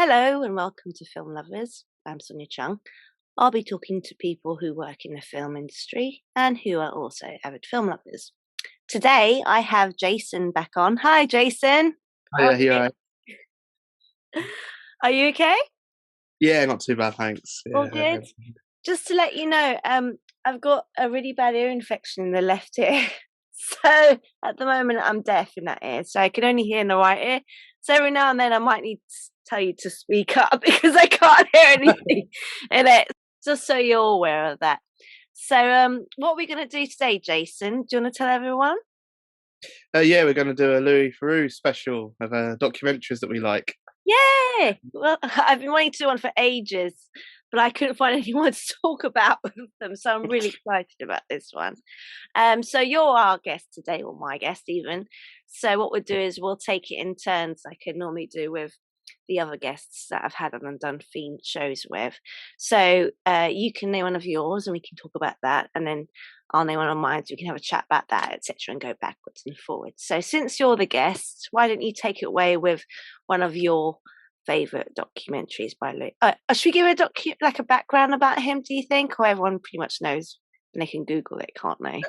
Hello and welcome to Film Lovers. I'm Sonia Chung. I'll be talking to people who work in the film industry and who are also avid film lovers. Today I have Jason back on. Hi, Jason. Oh, yeah, you're right. Are you okay? Yeah, not too bad, thanks. All Yeah. good. Just to let you know, I've got a really bad ear infection in the left ear. So at the moment I'm deaf in that ear, so I can only hear in the right ear. So every now and then I might need to tell you to speak up because I can't hear anything in it. Just so you're aware of that. So what are we going to do today, Jason? Do you want to tell everyone? Yeah, we're going to do a Louis Theroux special of documentaries that we like. Yay! Well, I've been wanting to do one for ages, but I couldn't find anyone to talk about with them, so I'm really excited about this one. So you're our guest today, or my guest even. So what we'll do is we'll take it in turns, like I normally do with the other guests that I've had on and done themed shows with. So you can name one of yours, and we can talk about that, and then I'll name one of mine, so we can have a chat about that, etc., and go backwards and forwards. So since you're the guest, why don't you take it away with one of your favorite documentaries by Louis? Should we give a background about him? Do you think, or everyone pretty much knows and they can Google it, can't they?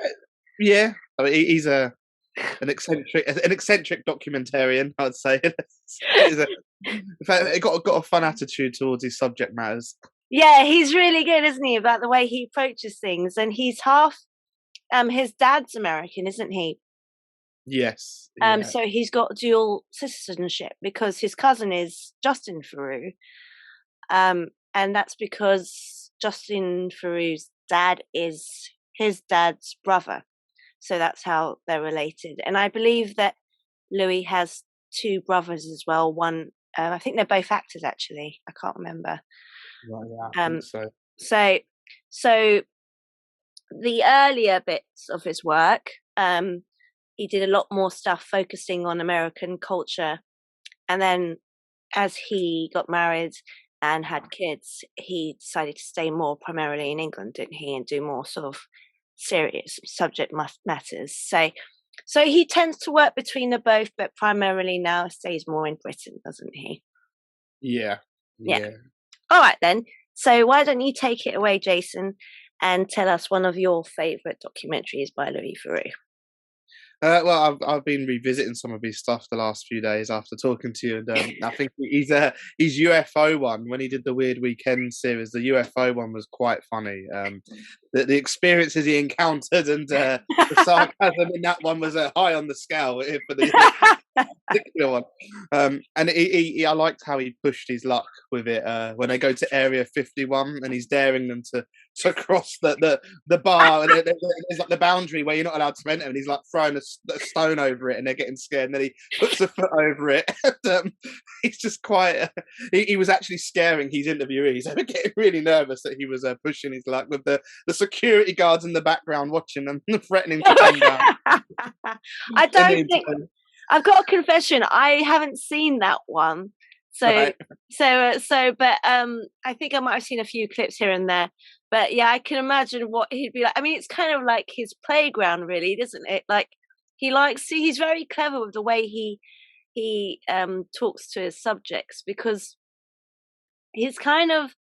Yeah, I mean, he's an eccentric documentarian, I'd say. In fact, he got a fun attitude towards his subject matters. Yeah, he's really good, isn't he, about the way he approaches things, and he's half. His dad's American, isn't he? Yes. Yeah. So he's got dual citizenship because his cousin is Justin Theroux. And that's because Justin Theroux's dad is his dad's brother. So that's how they're related. And I believe that Louis has two brothers as well. One, I think they're both actors actually. I can't remember. Right, yeah, I think so. So the earlier bits of his work, he did a lot more stuff focusing on American culture. And then as he got married and had kids, he decided to stay more primarily in England, didn't he? And do more sort of serious subject matters. So he tends to work between the both, but primarily now stays more in Britain, doesn't he? Yeah. All right, then. So why don't you take it away, Jason, and tell us one of your favourite documentaries by Louis Theroux? Well, I've been revisiting some of his stuff the last few days after talking to you, and I think his UFO one, when he did the Weird Weekend series, the UFO one was quite funny. The experiences he encountered and the sarcasm in that one was high on the scale for the particular one. And I liked how he pushed his luck with it when they go to Area 51 and he's daring them to cross the bar, and there's like the boundary where you're not allowed to enter, and he's like throwing a stone over it, and they're getting scared, and then he puts a foot over it. And, he's just quite. He was actually scaring his interviewees. They were getting really nervous that he was pushing his luck with the security guards in the background watching them, threatening to come down. I don't think. I've got a confession. I haven't seen that one. But I think I might have seen a few clips here and there. But yeah, I can imagine what he'd be like. I mean, it's kind of like his playground, really, isn't it? Like he's very clever with the way he talks to his subjects, because he's kind of,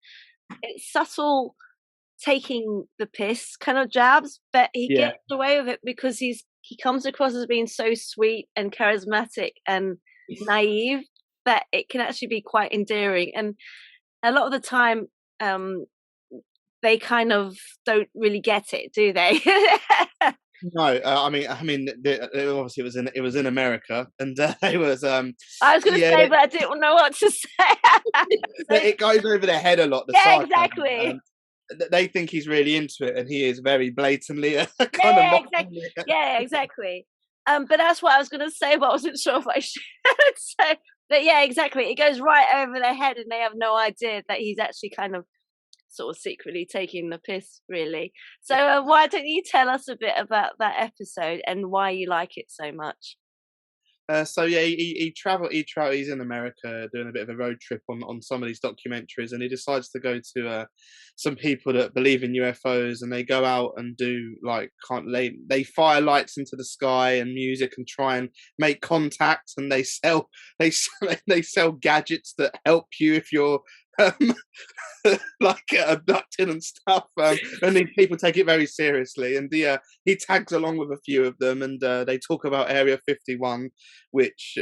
it's subtle taking the piss kind of jabs, but he gets away with it because he comes across as being so sweet and charismatic and naive that it can actually be quite endearing. And a lot of the time, they kind of don't really get it, do they? No, I mean, obviously it was in America, and it was. I was going to say, but I didn't know what to say. It goes over their head a lot. Exactly. They think he's really into it, and he is very blatantly exactly. But that's what I was going to say, but I wasn't sure if I should say. But yeah, exactly. It goes right over their head, and they have no idea that he's actually kind of sort of secretly taking the piss, really. So why don't you tell us a bit about that episode and why you like it so much? So yeah, he travel. He's in America doing a bit of a road trip on some of these documentaries, and he decides to go to some people that believe in UFOs, and they go out and do like they fire lights into the sky and music and try and make contact, and they sell gadgets that help you if you're um, like abducted and stuff. And these people take it very seriously. And he tags along with a few of them, and they talk about Area 51, which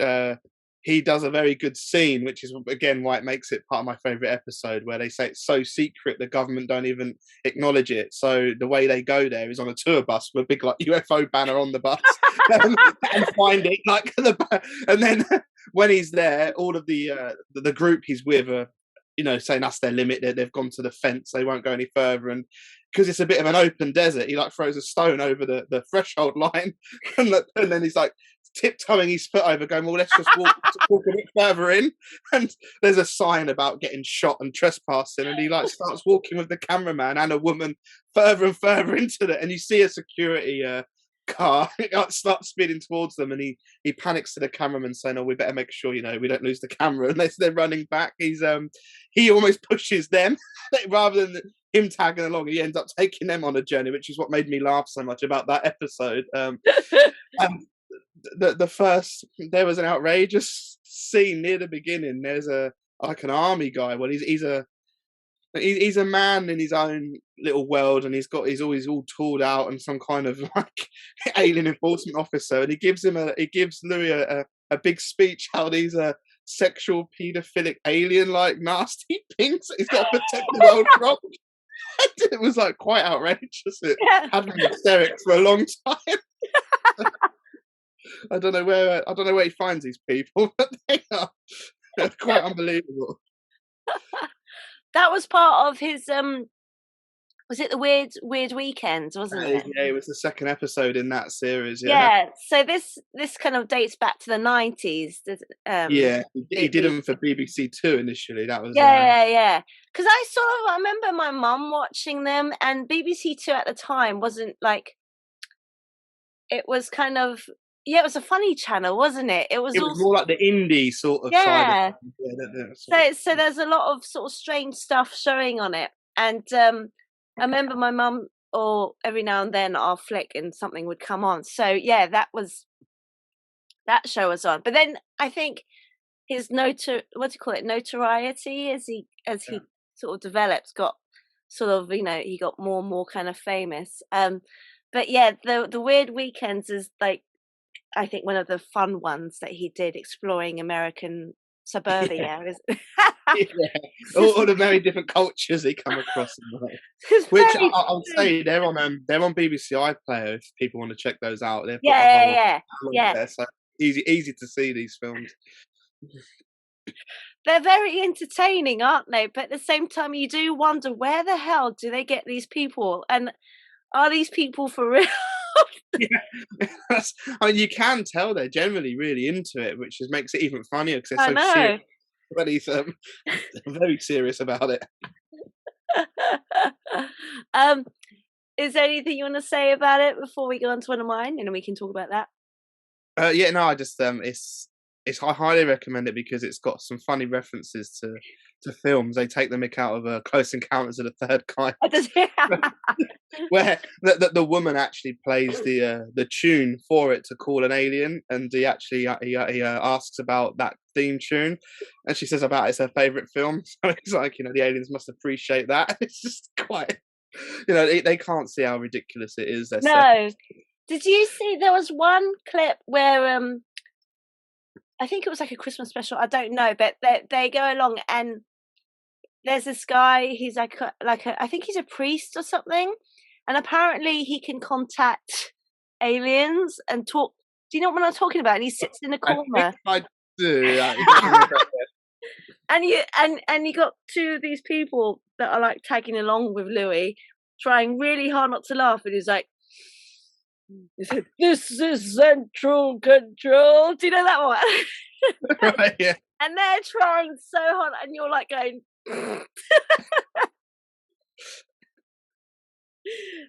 he does a very good scene, which is again why it makes it part of my favorite episode, where they say it's so secret the government don't even acknowledge it. So the way they go there is on a tour bus with a big like UFO banner on the bus, and find it and then when he's there, all of the group he's with are saying that's their limit. They've gone to the fence. They won't go any further. And because it's a bit of an open desert, he like throws a stone over the threshold line, and then he's like tiptoeing his foot over, going, "Well, let's just walk a bit further in." And there's a sign about getting shot and trespassing, and he like starts walking with the cameraman and a woman further and further into it, and you see a security car starts speeding towards them, and he panics to the cameraman saying, "Oh, we better make sure we don't lose the camera." Unless they're running back, he almost pushes them rather than him tagging along. He ends up taking them on a journey, which is what made me laugh so much about that episode. The first, there was an outrageous scene near the beginning. There's an army guy. Well, he's a man in his own little world, and he's always all tooled out and some kind of like alien enforcement officer, and he gives Louis a big speech how these sexual paedophilic alien like nasty things he's got to protect the world from. It was like quite outrageous. It had me hysterics for a long time. I don't know where he finds these people, but they are quite unbelievable. That was part of his was it the weird weekends, wasn't it? Yeah, it was the second episode in that series. Yeah. So this kind of dates back to the 90s. Yeah, he did them for BBC Two initially. That was yeah. Because I remember my mum watching them, and BBC Two at the time wasn't like, it was kind of, it was a funny channel, wasn't it? It was more like the indie sort of side of things. So there's a lot of sort of strange stuff showing on it, and I remember my mum, or every now and then I'll flick and something would come on. So yeah, that show was on. But then I think his notoriety as he sort of developed, got sort of, he got more and more kind of famous. But yeah, the Weird Weekends is like, I think one of the fun ones that he did, exploring American suburbia. All the very different cultures they come across, which I'll say they're on BBC iPlayer if people want to check those out. Yeah. There, so easy to see these films. They're very entertaining, aren't they? But at the same time, you do wonder, where the hell do they get these people, and are these people for real? I mean, you can tell they're generally really into it, which makes it even funnier because they're so serious. But he's very serious about it. Is there anything you want to say about it before we go on to one of mine, and then we can talk about that? I just I highly recommend it because it's got some funny references to films. They take the mick out of Close Encounters of the Third Kind, where the woman actually plays the tune for it to call an alien, and he asks about that theme tune, and she says about it's her favourite film. So it's like, the aliens must appreciate that. It's just quite, they can't see how ridiculous it is. No. Did you see there was one clip where I think it was like a Christmas special, I don't know, but they go along, and there's this guy, he's like I think he's a priest or something, and apparently he can contact aliens and talk. Do you know what I'm talking about? And he sits in a corner. I do. And you got two of these people that are like tagging along with Louis, trying really hard not to laugh, and he said, "This is central control." Do you know that one? Right, yeah. And they're trying so hard, and you're like going.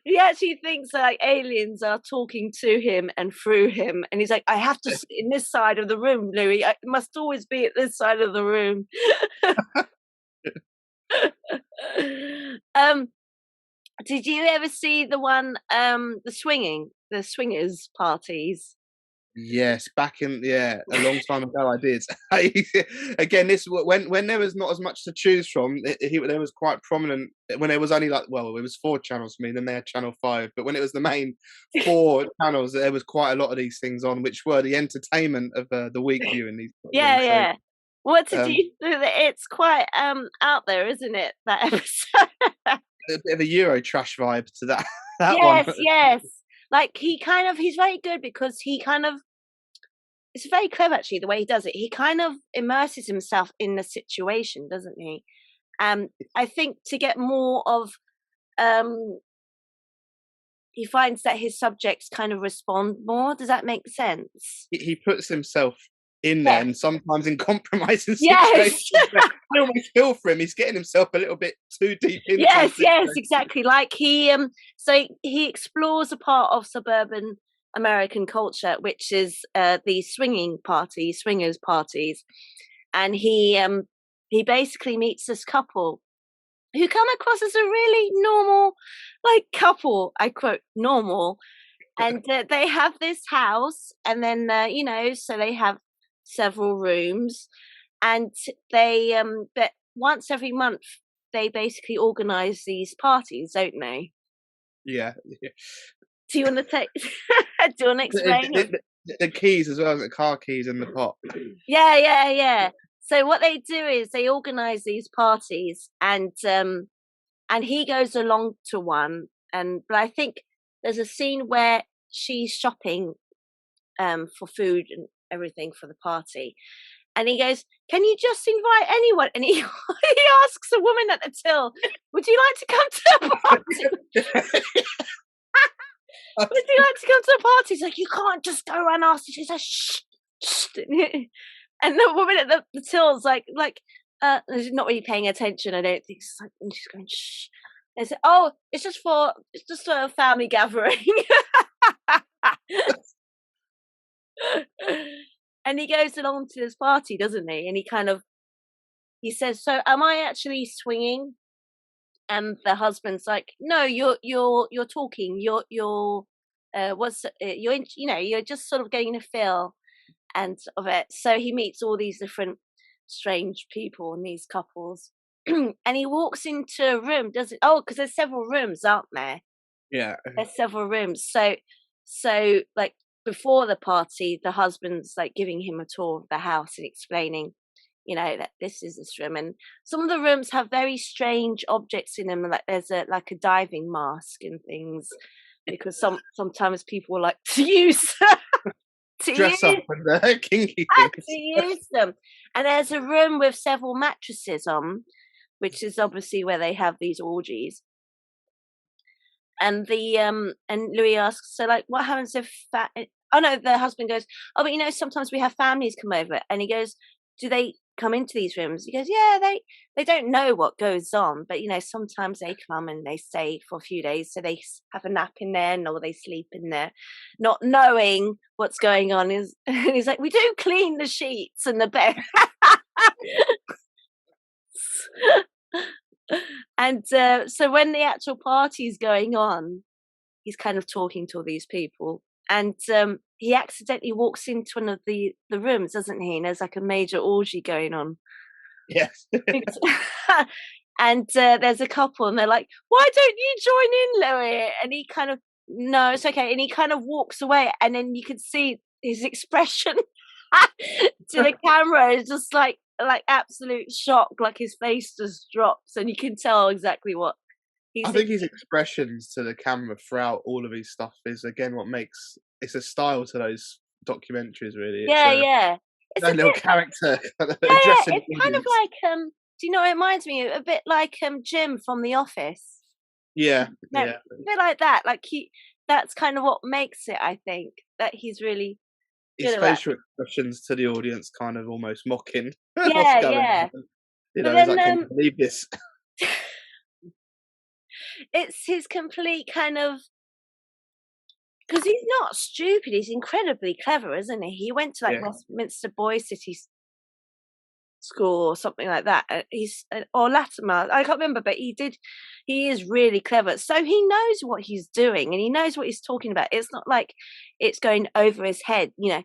He actually thinks like aliens are talking to him and through him, and he's like, "I have to sit in this side of the room, Louis. I must always be at this side of the room." um, did you ever see the one, the swingers parties? Yes, back in a long time ago I did. Again, this when there was not as much to choose from, there was quite prominent when there was only like well, it was 4 channels for me, then they had channel 5. But when it was the main 4 channels, there was quite a lot of these things on, which were the entertainment of the week viewing these sort of Yeah, things. So yeah. What did um, you do? That it's quite out there, isn't it? That episode. a bit of a Euro trash vibe to that that one. Yes, yes. Like he's very good because he kind of it's very clever actually the way he does it. He kind of immerses himself in the situation, doesn't he? I think to get more of um he finds that his subjects kind of respond more. Does that make sense? He puts himself in there, Yes. and sometimes in compromising situations Yes. where I almost feel for him. He's getting himself a little bit too deep into the Yes, yes, situation. exactly. Like he explores a part of suburban American culture, which is the swingers parties, and he basically meets this couple who come across as a really normal, like couple. I quote normal, and they have this house, and then so they have several rooms, and but once every month they basically organize these parties, don't they? Yeah. Do you want to take? Do you want to explain? The keys as well as the car keys in the pot. Yeah, yeah, yeah. So what they do is they organize these parties, and he goes along to one, and but I think there's a scene where she's shopping for food and everything for the party, and he goes, "Can you just invite anyone?" And he he asks a woman at the till, "Would you like to come to a party? Would you like to come to a party?" He's like, "You can't just go around asking." She's like, "Shh, shh." And the woman at the till's she's not really paying attention. I don't think. She's like, and she's going, "Shh." And I said, "Oh, it's just a family gathering." And he goes along to this party, doesn't he? And he says, "So, am I actually swinging?" And the husband's like, "No, you're talking. You're just sort of getting a feel and of it." So he meets all these different strange people and these couples, and he walks into a room. Does it? Oh, because there's several rooms, aren't there? Yeah. There's several rooms. So like before the party, the husband's like giving him a tour of the house and explaining, that this is this room, and some of the rooms have very strange objects in them. Like there's a diving mask and things, because sometimes people like to use to Dress up use and kinky to things. use them. And there's a room with several mattresses on, which is obviously where they have these orgies. And and Louis asks, "So like, what happens if that?" Oh no, the husband goes, "Oh, but sometimes we have families come over." And he goes, "Do they come into these rooms?" He goes, "Yeah, they don't know what goes on, but sometimes they come and they stay for a few days, so they have a nap in there, or they sleep in there, not knowing what's going on." Is and he's like, "We do clean the sheets and the bed." And so when the actual party's going on, he's kind of talking to all these people, and he accidentally walks into one of the rooms, doesn't he? And there's like a major orgy going on. Yes. And there's a couple, and they're like, "Why don't you join in, Louis?" And he kind of, "No, it's okay." And he kind of walks away, and then you can see his expression to the camera is just like absolute shock, like his face just drops, and you can tell exactly what he's I think his expressions to the camera throughout all of his stuff is again what makes it's a style to those documentaries. Really, it's Yeah, yeah. It's a a little bit, character yeah, addressing yeah. It's the kind of audience. like do you know what it reminds me of? A bit like Jim from The Office. Yeah, No, yeah. a bit like that. Like that's kind of what makes it, I think, that he's really good His at that. facial expressions to the audience kind of almost mocking what's Yeah, going yeah. on. But He's then like, "Can you believe this?" it's his complete kind of, because he's not stupid. He's incredibly clever, isn't he? He went to like Yeah. Westminster Boys City School or something like that. He's or Latimer, I can't remember, but he did. He is really clever, so he knows what he's doing and he knows what he's talking about. It's not like it's going over his head, you know.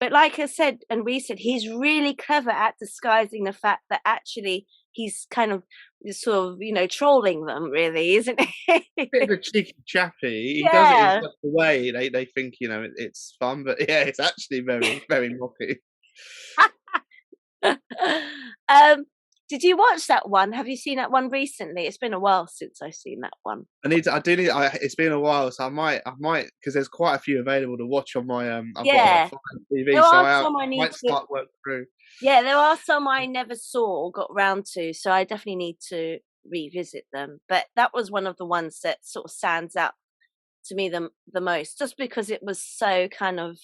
But like I said, and we said, he's really clever at disguising the fact that actually he's kind of sort of, you know, trolling them, really, isn't he? Bit of a cheeky chappy. He does it in Yeah. such a way they think, you know, it's fun, but yeah, it's actually very, very mocky. um, did you watch that one? Have you seen that one recently? It's been a while since I've seen that one. I do need. It's been a while, so I might, because there's quite a few available to watch on my I've got a Yeah, Fire TV, there so are I some I need might to. start work through. Yeah, there are some I never saw or got round to, so I definitely need to revisit them. But that was one of the ones that sort of stands out to me the most, just because it was so kind of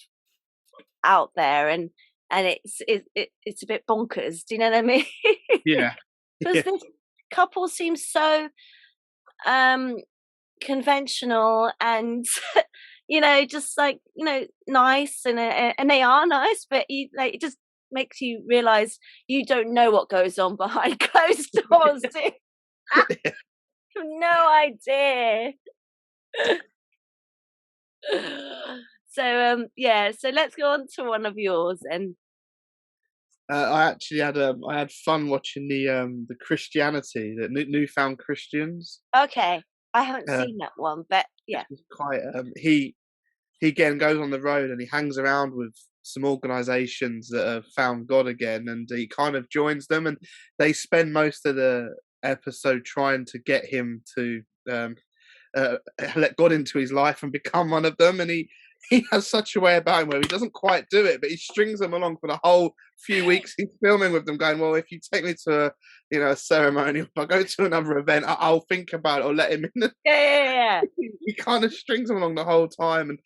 out there, and it's a bit bonkers. Do you know what I mean? Yeah, Because yeah, this couple seems so um conventional and you know, just like, you know, nice, and they are nice, but you like, it just makes you realize you don't know what goes on behind closed doors. Do you? You have no idea. So yeah, so let's go on to one of yours. And I had fun watching the Christianity, the newfound Christians. okay, I haven't Uh, seen that one, but this yeah. was quite he again goes on the road and he hangs around with some organizations that have found God again, and he kind of joins them, and they spend most of the episode trying to get him to um, let God into his life and become one of them. And he has such a way about him where he doesn't quite do it, but he strings them along for the whole few weeks he's filming with them, going, "Well, if you take me to a ceremony, if I go to another event, I'll think about it or let him in." Yeah, yeah, yeah. He kind of strings them along the whole time, and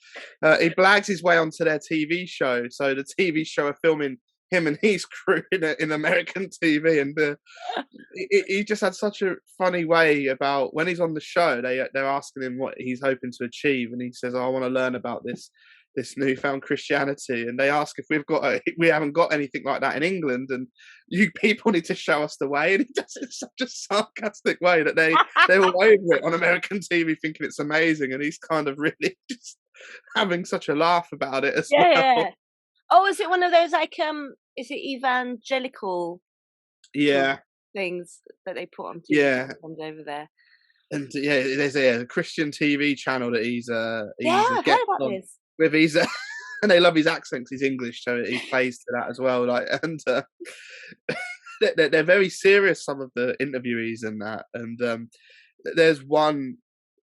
he blags his way onto their TV show. So the TV show are filming him and his crew in American TV, and he just had such a funny way about when he's on the show. They're asking him what he's hoping to achieve, and he says, "Oh, I want to learn about this newfound Christianity." And they ask if we haven't got anything like that in England, and you people need to show us the way. And he does it in such a sarcastic way that they're all over it on American TV, thinking it's amazing, and he's kind of really just having such a laugh about it as Yeah, well. yeah. Oh, is it one of those like is it evangelical sort of Yeah, things that they put on TV yeah. programs over there? And yeah, there's a Christian TV channel that Yeah, he's a I've guest heard about on this. with. He's and they love his accent 'cause he's English, so he plays to that as well. Like, and they're very serious, some of the interviewees and that. And there's one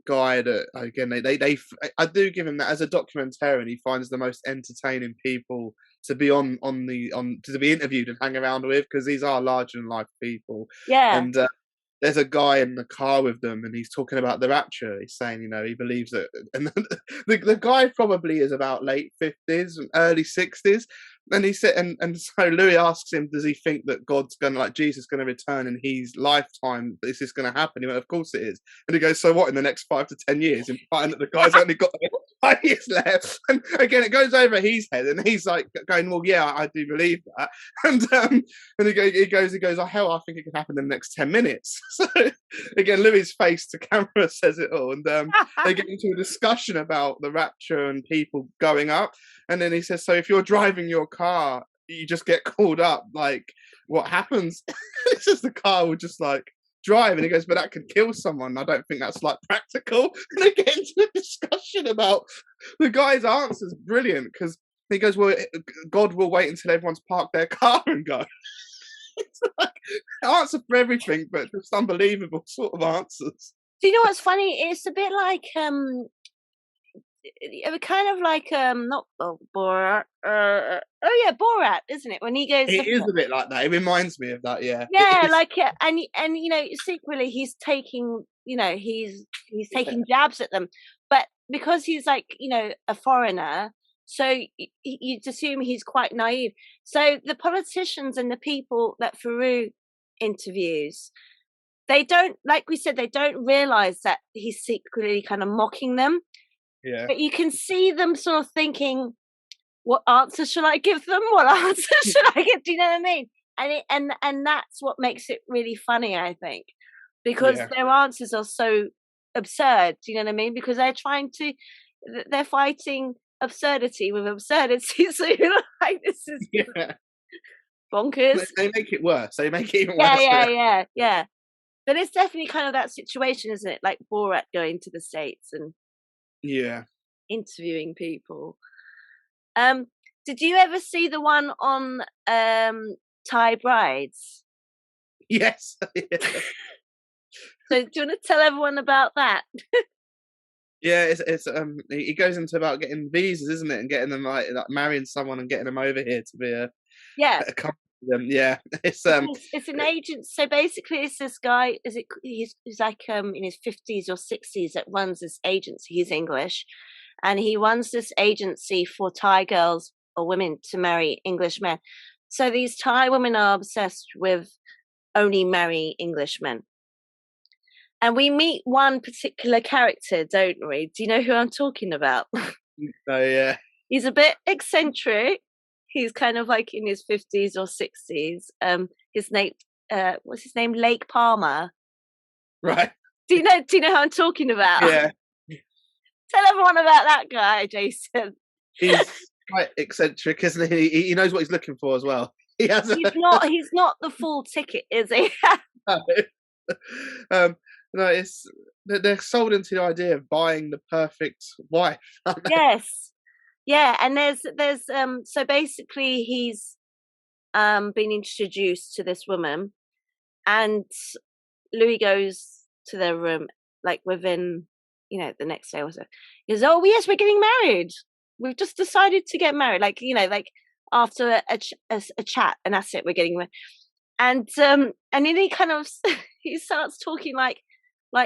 guy that again I do give him that as a documentarian. He finds the most entertaining people to be on to be interviewed and hang around with, because these are larger than life people. Yeah. And there's a guy in the car with them, and he's talking about the rapture. He's saying, he believes that, and the guy probably is about late 50s, early 60s, and he said, and so Louis asks him, does he think that God's gonna, like Jesus, gonna return in his lifetime? Is this gonna happen? He went, of course it is. And he goes, so what, in the next 5 to 10 years? Implying that the guy's only got 5 years left. And again, it goes over his head, and he's like going, well, yeah, I do believe that. And he goes, oh hell, I think it could happen in the next 10 minutes. So again, Louis' face to camera says it all. And they get into a discussion about the rapture and people going up. And then he says, so if you're driving your car, you just get called up, like, what happens? He says the car will just like drive. And he goes, but that could kill someone. I don't think that's like practical. And they get into a discussion about the guy's answer is brilliant, because he goes, well, God will wait until everyone's parked their car and go. It's like answer for everything, but just unbelievable sort of answers. Do you know what's funny? It's a bit like kind of like not Borat. Oh yeah, Borat, isn't it? When he goes, It is a bit like that. It reminds me of that. Yeah, it yeah, is. like and you know, secretly he's taking, you know, he's Yeah. taking jabs at them, but because he's like, you know, a foreigner, so you'd assume he's quite naive. So the politicians and the people that Theroux interviews, they don't, like we said, they don't realize that he's secretly kind of mocking them. Yeah. But you can see them sort of thinking, what answer should I give them? What answer should I give? Do you know what I mean? And that's what makes it really funny, I think, because Yeah. their answers are so absurd. Do you know what I mean? Because they're fighting absurdity with absurdity. So you're like, this is Yeah. bonkers. They make it worse. They make it even Yeah, worse. yeah. But it's definitely kind of that situation, isn't it? Like Borat going to the States and Yeah. interviewing people. Did you ever see the one on Thai brides? Yes. So do you want to tell everyone about that? Yeah, it's he goes into about getting visas, isn't it, and getting them like marrying someone and getting them over here to be Yeah. a couple of them. Yeah, It's an agent. So basically, it's this guy. He's like in his 50s or 60s that runs this agency. He's English, and he runs this agency for Thai girls or women to marry English men. So these Thai women are obsessed with only marry Englishmen. And we meet one particular character, don't we? Do you know who I'm talking about? so yeah, He's a bit eccentric. He's kind of like in his 50s or 60s. His name, what's his name? Lake Palmer. right. Do you know who I'm talking about? Yeah, Tell everyone about that guy, Jason. he's quite eccentric, isn't he? He knows what he's looking for as well. He has. He's not the full ticket, is he? um, no, they're sold into the idea of buying the perfect wife. Yes. Yeah, and there's so basically he's been introduced to this woman, and Louis goes to their room like within, the next day or so. He goes, "Oh yes, we're getting married. We've just decided to get married." Like like after a chat, and that's it. We're getting married. And then he kind of he starts talking like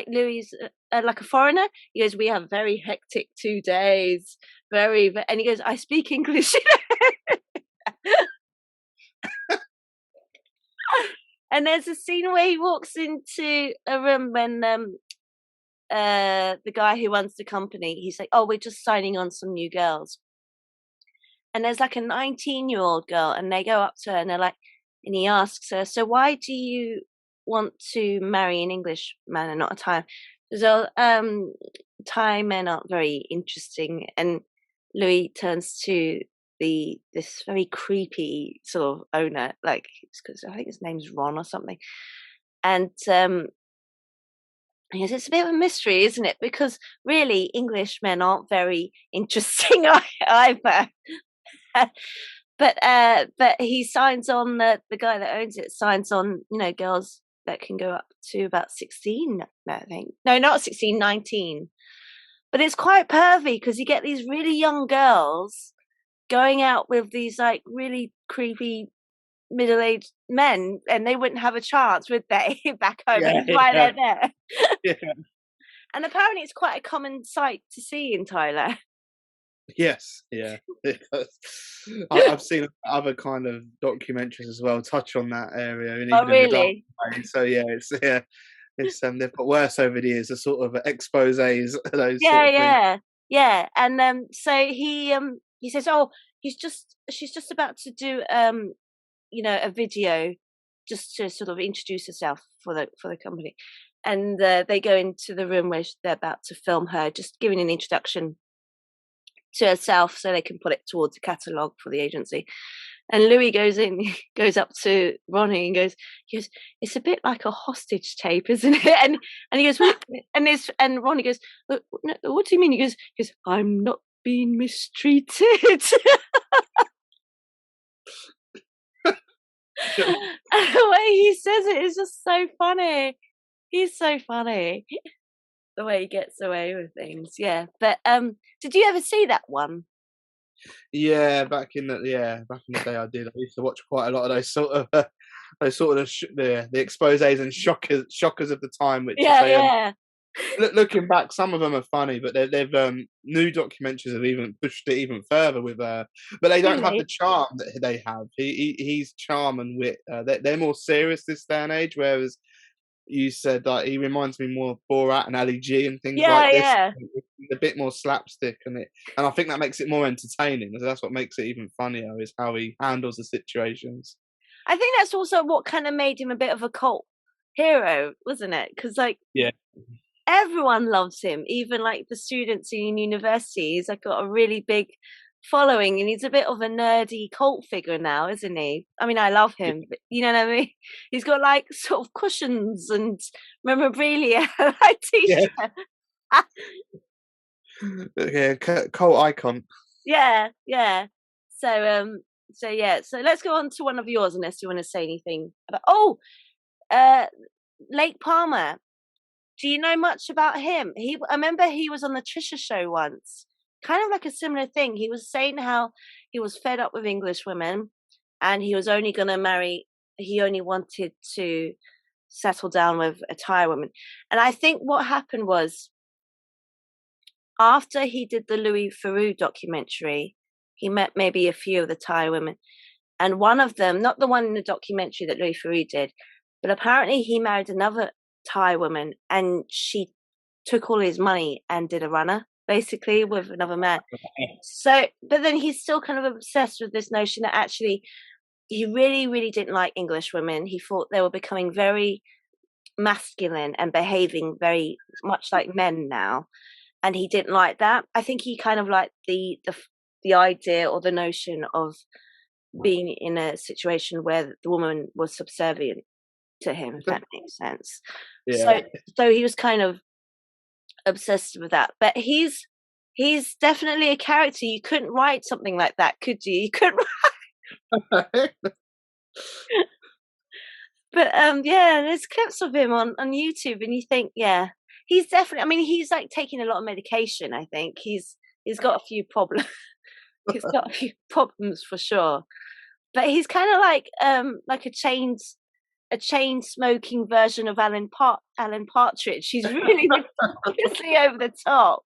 Louis like a foreigner. He goes, "We have very hectic 2 days, and he goes, "I speak English." And there's a scene where he walks into a room when the guy who runs the company, he's like, "Oh, we're just signing on some new girls." And there's like a 19-year-old girl, and they go up to her and they're like, and he asks her, "So why do you want to marry an English man and not a Thai?" So Thai men aren't very interesting. And Louis turns to this very creepy sort of owner, like, because I think his name's Ron or something. And he goes, "It's a bit of a mystery, isn't it? Because really English men aren't very interesting either." But he signs on, the guy that owns it signs on, girls that can go up to about 16, I think. No, not 16, 19. But it's quite pervy because you get these really young girls going out with these like really creepy middle-aged men, and they wouldn't have a chance, would they, back home? Yeah, That's why they're there. yeah. And apparently it's quite a common sight to see in Thailand. Yes, yeah. I've seen other kind of documentaries as well touch on that area, and Oh, even in the dark really? way. So it's they've got worse over the years, the sort of exposés, those sort of things. Yeah. And so he says, "Oh, she's just about to do a video just to sort of introduce herself for the company." And they go into the room where they're about to film her, just giving an introduction to herself so they can put it towards the catalogue for the agency. And Louis goes goes up to Ronnie and goes, "It's a bit like a hostage tape, isn't it?" And he goes, "What?" And Ronnie goes, "No, what do you mean?" He goes, "I'm not being mistreated." And the way he says it is just so funny. He's so funny. The way he gets away with things, yeah. But did you ever see that one? Yeah, back in the day, I did. I used to watch quite a lot of those sort of the exposés and shockers of the time, which I Yeah, say. yeah. Looking back, some of them are funny, but they've new documentaries have even pushed it even further with but they don't have the Really? charm that they have. He's charm and wit. They're more serious this day and age, whereas you said that he reminds me more of Borat and Ali G and things like Yeah, this. yeah. He's a bit more slapstick, and I think that makes it more entertaining. So that's what makes it even funnier is how he handles the situations. I think that's also what kind of made him a bit of a cult hero, wasn't it? Because like Yeah, everyone loves him, even like the students in university. He's like got a really big following, and he's a bit of a nerdy cult figure now, isn't he? I mean, I love yeah, him, but you know what I mean. He's got like sort of cushions and memorabilia, like yeah, t-shirt. yeah. Cult icon. Yeah, yeah. So so yeah, so let's go on to one of yours unless you want to say anything about. Oh, uh, Lake Palmer. Do you know much about him? I remember he was on the Trisha show once, kind of like a similar thing. He was saying how he was fed up with English women, and he was only going to marry. He only wanted to settle down with a Thai woman, and I think what happened was after he did the Louis Theroux documentary, he met maybe a few of the Thai women, and one of them, not the one in the documentary that Louis Theroux did, but apparently he married another Thai woman, and she took all his money and did a runner basically with another man. So, but then he's still kind of obsessed with this notion that actually he really, really didn't like English women. He thought they were becoming very masculine and behaving very much like men now, and he didn't like that. I think he kind of liked the idea or the notion of being in a situation where the woman was subservient to him, if that makes sense. Yeah. So he was kind of obsessed with that. But he's definitely a character. You couldn't write something like that, could you? You couldn't. But yeah, there's clips of him on YouTube, and you think, yeah, he's definitely. I mean, he's like taking a lot of medication. I think he's got a few problems. He's got a few problems for sure. But he's kind of like a chain smoking version of Alan Partridge. He's really ridiculously over the top.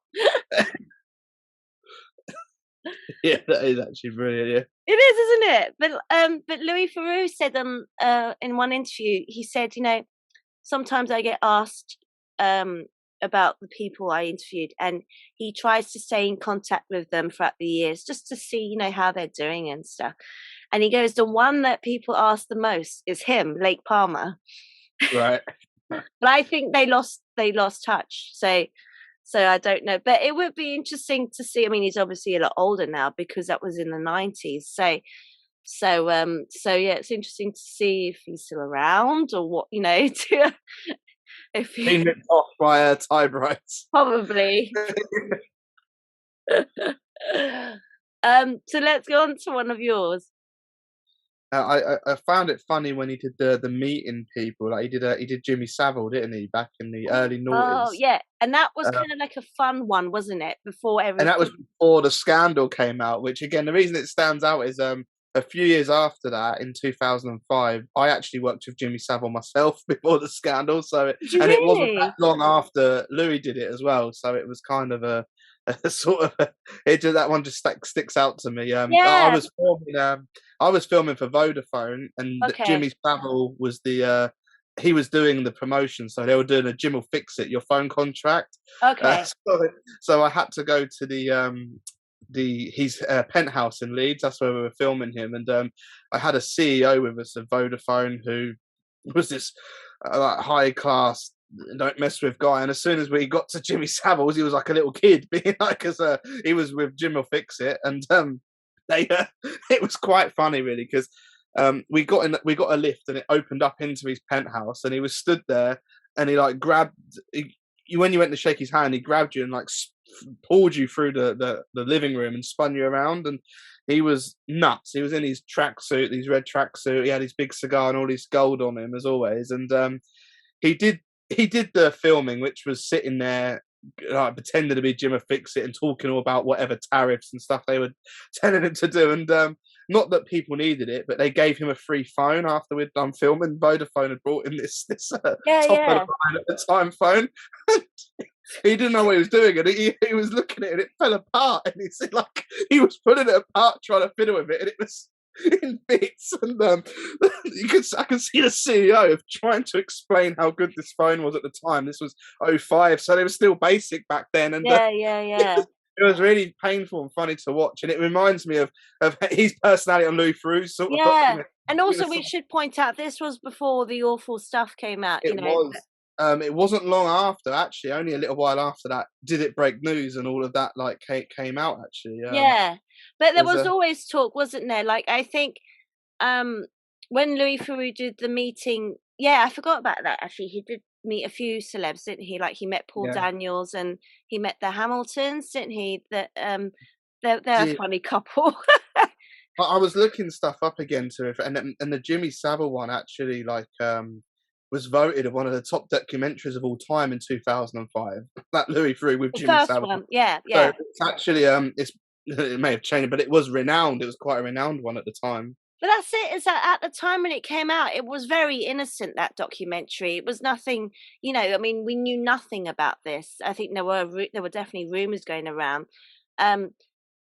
Yeah, that is actually brilliant. It is, isn't it? But Louis Theroux said in one interview, he said, you know, sometimes I get asked about the people I interviewed, and he tries to stay in contact with them throughout the years just to see, you know, how they're doing and stuff. And he goes, the one that people ask the most is him, Lake Palmer. Yeah. Right. But I think they lost touch. So I don't know. But it would be interesting to see. I mean, he's obviously a lot older now because that was in the 90s. So yeah, it's interesting to see if he's still around or what, you know, if he Being ripped off by Thai brides. probably. So let's go on to one of yours. I found it funny when he did the meeting people. Like he did Jimmy Savile, didn't he, back in the early Oh noughties? yeah, and that was kind of like a fun one, wasn't it? Before And that was everything. before the scandal came out. Which again, the reason it stands out is a few years after that, in 2005, I actually worked with Jimmy Savile myself before the scandal. Did you And it wasn't that really? long after Louis did it as well. So it was kind of a sort of that one just sticks out to me. Yeah. I was filming for Vodafone, and Okay. Jimmy Savile was he was doing the promotion, so they were doing a Jim will fix it your phone contract. Okay. So I had to go to his penthouse in Leeds. That's where we were filming him, and I had a CEO with us of Vodafone who was this like high class, don't mess with guy. And as soon as we got to Jimmy Savile's, he was like a little kid, being like, because he was with Jim will fix it, and they it was quite funny really because we got a lift and it opened up into his penthouse, and he was stood there, and he like when you went to shake his hand, he grabbed you and like pulled you through the living room and spun you around, and he was nuts. He was in his tracksuit, his red tracksuit. He had his big cigar and all his gold on him as always, and he did the filming, which was sitting there pretending to be Jim Fix It and talking all about whatever tariffs and stuff they were telling him to do. And not that people needed it, but they gave him a free phone after we'd done filming. Vodafone had brought him this Yeah, top of the yeah. line at the time phone. He didn't know what he was doing, and he was looking at it, and it fell apart, and he said like he was pulling it apart trying to fiddle with it, and it was in bits, and I could see the CEO of trying to explain how good this phone was at the time. This was '05, so they were still basic back then, and Yeah, yeah, yeah. it was really painful and funny to watch, and it reminds me of his personality on Louis Theroux sort of Yeah. document. And also we should point out this was before the awful stuff came out, It was. It wasn't long after, actually, only a little while after that, did it break news and all of that like came out actually. Yeah. But there There's was a always talk, wasn't there? Like I think um when Louis Theroux did the meeting, yeah, I forgot about that actually. He did meet a few celebs, didn't he? Like he met Paul yeah, Daniels and he met the Hamiltons, didn't he? That they're a yeah. funny couple. I was looking stuff up again to it, and the Jimmy Savile one actually was voted one of the top documentaries of all time in 2005. That Louis Theroux with The Jimmy first Savile. one. Yeah, So yeah. it's actually it may have changed, but it was renowned. It was quite a renowned one at the time. But that's it, is that at the time when it came out, it was very innocent, that documentary. It was nothing, I mean, we knew nothing about this. I think there were definitely rumors going around. Um,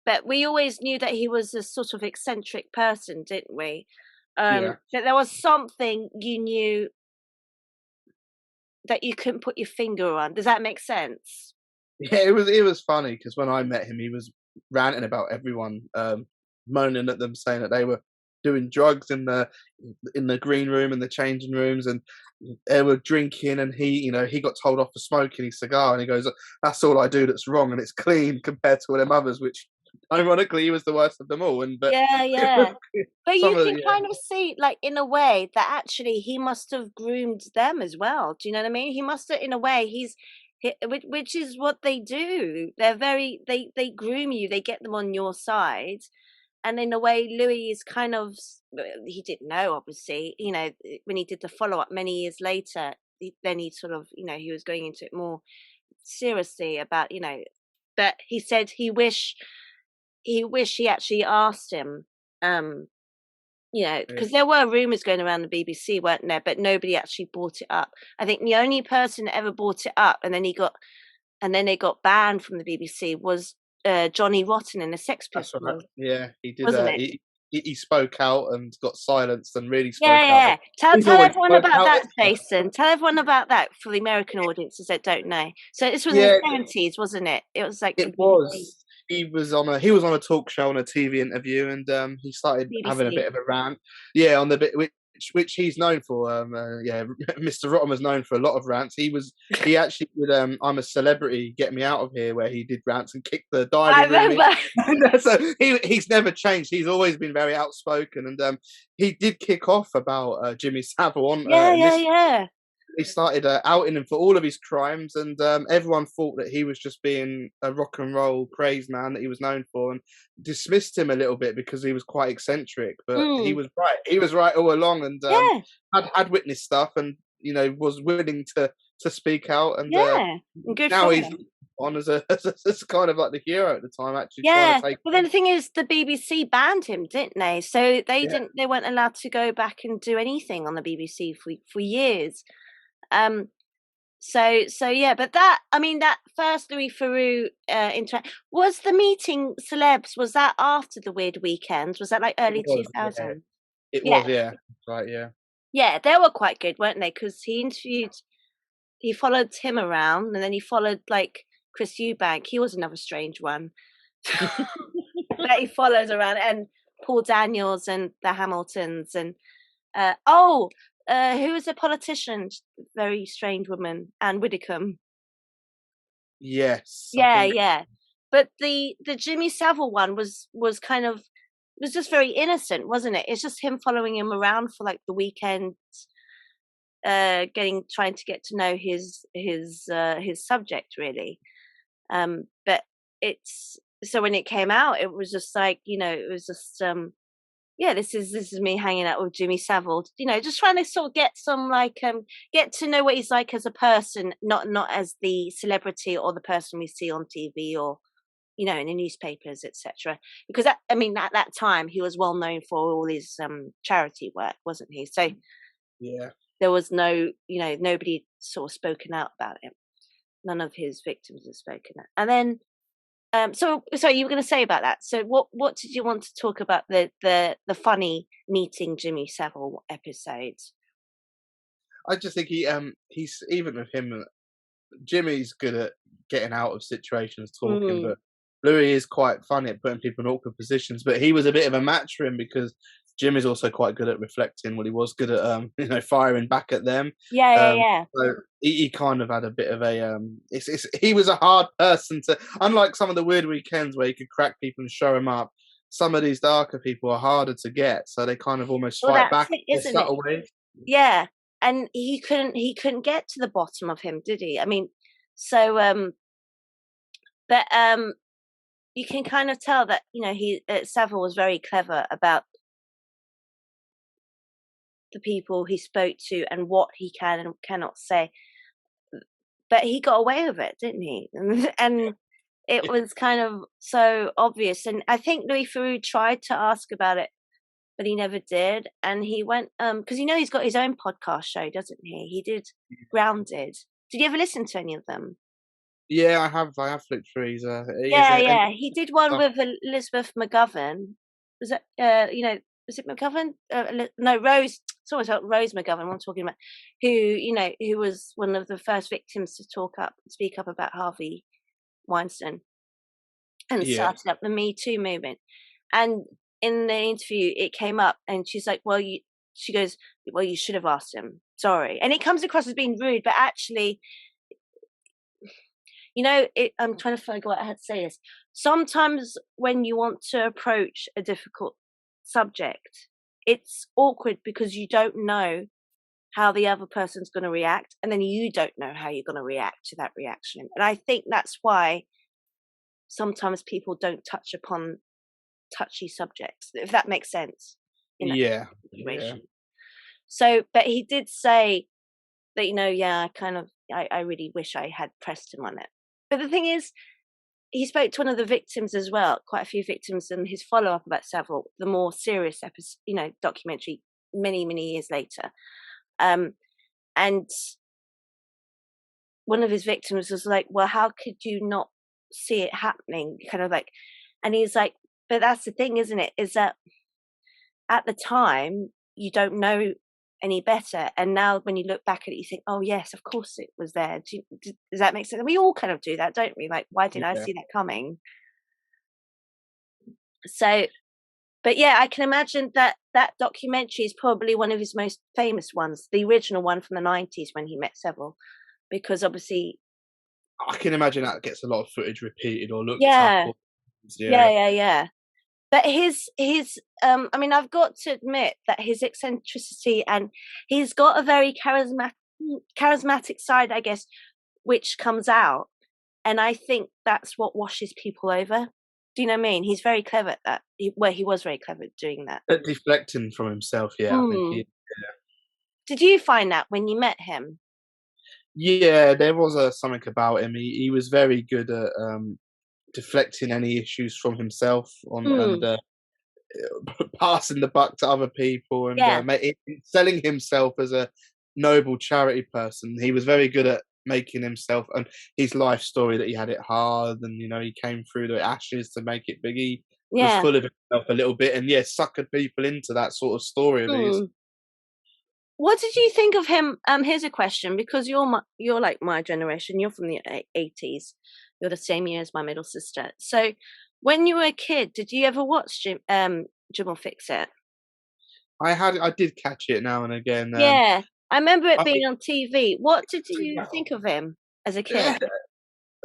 but we always knew that he was a sort of eccentric person, didn't we? Yeah. That there was something you knew that you couldn't put your finger on. Does that make sense? Yeah, it was funny because when I met him, he was ranting about everyone, moaning at them, saying that they were doing drugs in the green room and the changing rooms, and they were drinking, and he got told off for smoking his cigar, and he goes, "That's all I do that's wrong, and it's clean compared to all them others," which ironically he was the worst of them all. And but Yeah, yeah. But some you of can the kind of see, like, in a way that actually he must have groomed them as well. Do you know what I mean? He must have, in a way, which is what they do. They groom you, they get them on your side. And in a way, Louis is kind of, he didn't know, obviously, when he did the follow up many years later, then he sort of, he was going into it more seriously about, but he said he actually asked him, um, yeah, because there were rumors going around the BBC, weren't there? But nobody actually brought it up. I think the only person that ever brought it up, and then they got banned from the BBC was Johnny Rotten in the Sex that's right. Pistols, Yeah, he did. wasn't it? He spoke out and got silenced and really spoke Yeah, out. yeah. Tell He's tell always everyone spoke about out. that, Jason. Tell everyone about that for the American audiences that don't know. So this was in the Yeah, 70s, wasn't it? It was like the it BBC. was. He was on a talk show, on a TV interview, and he started having a BBC. bit of a rant. Yeah, on the bit which he's known for. Yeah, Mr. Rotten was known for a lot of rants. He actually did "I'm a Celebrity, Get Me Out of Here," where he did rants and kicked the I dining room in. remember. So he's never changed. He's always been very outspoken, and he did kick off about Jimmy Savile on Yeah, in yeah, this. yeah. He started outing him for all of his crimes, and everyone thought that he was just being a rock and roll craze man that he was known for, and dismissed him a little bit because he was quite eccentric. But he Mm. was right. He was right all along, and Yeah, had witnessed stuff, and was willing to speak out. And yeah. And good now for he's him. on as kind of like the hero at the time, actually trying to Yeah. take But then on. the thing is, the BBC banned him, didn't they? So Yeah, they weren't allowed to go back and do anything on the BBC for years. Um, so yeah, but that, I mean, that first Louis Theroux was the meeting celebs, was that after the Weird Weekends? Was that like it early was. Yeah, 2000? it Yeah. was. Yeah, right. Yeah. Yeah, they were quite good, weren't they? Because he followed Tim around, and then he followed like Chris Eubank. He was another strange one that he followed around, and Paul Daniels and the Hamiltons, and who was a politician? Very strange woman, Anne Widdecombe. Yes, I Yeah, think. yeah. But the Jimmy Savile one was kind of, was just very innocent, wasn't it? It's just him following him around for like the weekend, trying to get to know his subject really. But it's, so when it came out, it was just like, it was just yeah, this is me hanging out with Jimmy Savile, just trying to sort of get some like get to know what he's like as a person, not as the celebrity or the person we see on TV or in the newspapers, etc. Because I mean, at that time he was well known for all his charity work, wasn't he? So Yeah. there was nobody sort of spoken out about him. None of his victims have spoken out. And then So you were going to say about that. So what did you want to talk about the funny meeting Jimmy Savile episodes? I just think he's even with him. Jimmy's good at getting out of situations, talking, Mm. but Louis is quite funny at putting people in awkward positions. But he was a bit of a match for him because Jimmy's also quite good at reflecting. Well, he was good at firing back at them. Yeah, yeah, Um, yeah. so he kind of had a bit of a he was a hard person to, unlike some of the weird weekends where you could crack people and show them up. Some of these darker people are harder to get, so they kind of almost Well, fight that's back it, in a isn't it? subtle way. Yeah, and he couldn't get to the bottom of him, did he? I mean, so but you can kind of tell that Savile was very clever about the people he spoke to and what he can and cannot say. But he got away with it, didn't he? And it was kind of so obvious. And I think Louis Theroux tried to ask about it, but he never did. And he went because he's got his own podcast show, doesn't he? He did Grounded. Did you ever listen to any of them? Yeah, I have flicked through. He is Yeah, a yeah. He did one with Elizabeth McGovern. Was it was it McGovern? No, Rose. It's always like Rose McGovern. I'm talking about who was one of the first victims to speak up about Harvey Weinstein and yeah. started up the Me Too movement. And in the interview, it came up, and she's like, she goes, well, you should have asked him. Sorry. And it comes across as being rude, but actually, I'm trying to figure out how to say this. Sometimes when you want to approach a difficult subject, it's awkward because you don't know how the other person's going to react, and then you don't know how you're going to react to that reaction. And I think that's why sometimes people don't touch upon touchy subjects, if that makes sense, in that Yeah, yeah, situation. So, but he did say that, I really wish I had pressed him on it. But the thing is, he spoke to one of the victims as well, quite a few victims, and his follow-up about several, the more serious episode, documentary, many, many years later. And one of his victims was like, well, how could you not see it happening? Kind of like, and he's like, but that's the thing, isn't it? Is that at the time, you don't know any better. And now when you look back at it, you think, oh, yes, of course it was there. Does that make sense? We all kind of do that, don't we? Like, why didn't I yeah, see that coming? So, but yeah, I can imagine that documentary is probably one of his most famous ones, the original one from the 90s when he met Seville, because obviously, I can imagine that gets a lot of footage repeated or looked up. yeah, Or, yeah, yeah, yeah, yeah. But I mean, I've got to admit that his eccentricity, and he's got a very charismatic side, I guess, which comes out. And I think that's what washes people over. Do you know what I mean? He's very clever at that. He was very clever at doing that. at deflecting from himself. Yeah, I think Mm. he. Did you find that when you met him? Yeah, there was something about him. He was very good at deflecting any issues from himself on and Mm. passing the buck to other people and Yeah. selling himself as a noble charity person. He was very good at making himself and his life story that he had it hard and he came through the ashes to make it big. He was Yeah. full of himself a little bit and suckered people into that sort of story of his. Mm. What did you think of him? Here's a question, because you're like my generation. You're from the 80s. You're the same year as my middle sister. So, when you were a kid, did you ever watch Jim will Fix It? I did catch it now and again. Yeah, I remember it I being on TV. What did you think of him as a kid? yeah,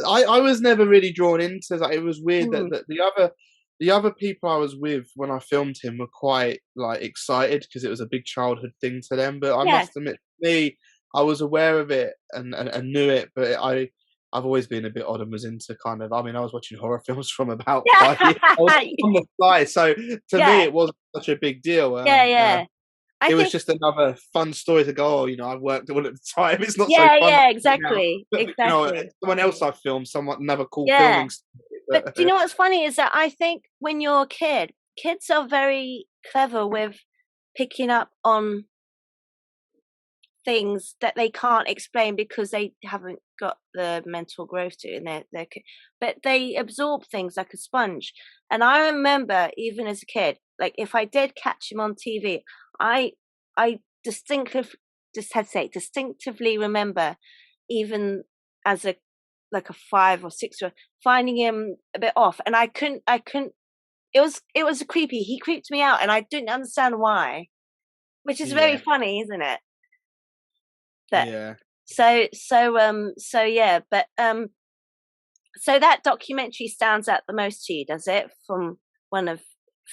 I was never really drawn into that. It was weird Mm. that the other people I was with when I filmed him were quite like excited because it was a big childhood thing to them. But I Yeah, must admit, me, I was aware of it and knew it, but I've always been a bit odd and was into kind of. I mean, I was watching horror films from about 5 years old yeah, on the fly, so to me, yeah, it wasn't such a big deal. yeah. I It was think, just another fun story to go, I've worked at one at the time. It's not so yeah, fun yeah, now. exactly, But, exactly. someone else I filmed, another cool Yeah. filming story. But do you know what's funny is that I think when you're a kid, kids are very clever with picking up on things that they can't explain because they haven't got the mental growth to, and but they absorb things like a sponge. And I remember even as a kid, like if I did catch him on TV, I distinctively remember, even as a like a 5 or 6 year old, finding him a bit off, and I couldn't. It was creepy. He creeped me out, and I didn't understand why, which is very Yeah. funny, isn't it? That Yeah. so yeah, but so that documentary stands out the most to you, does it? From one of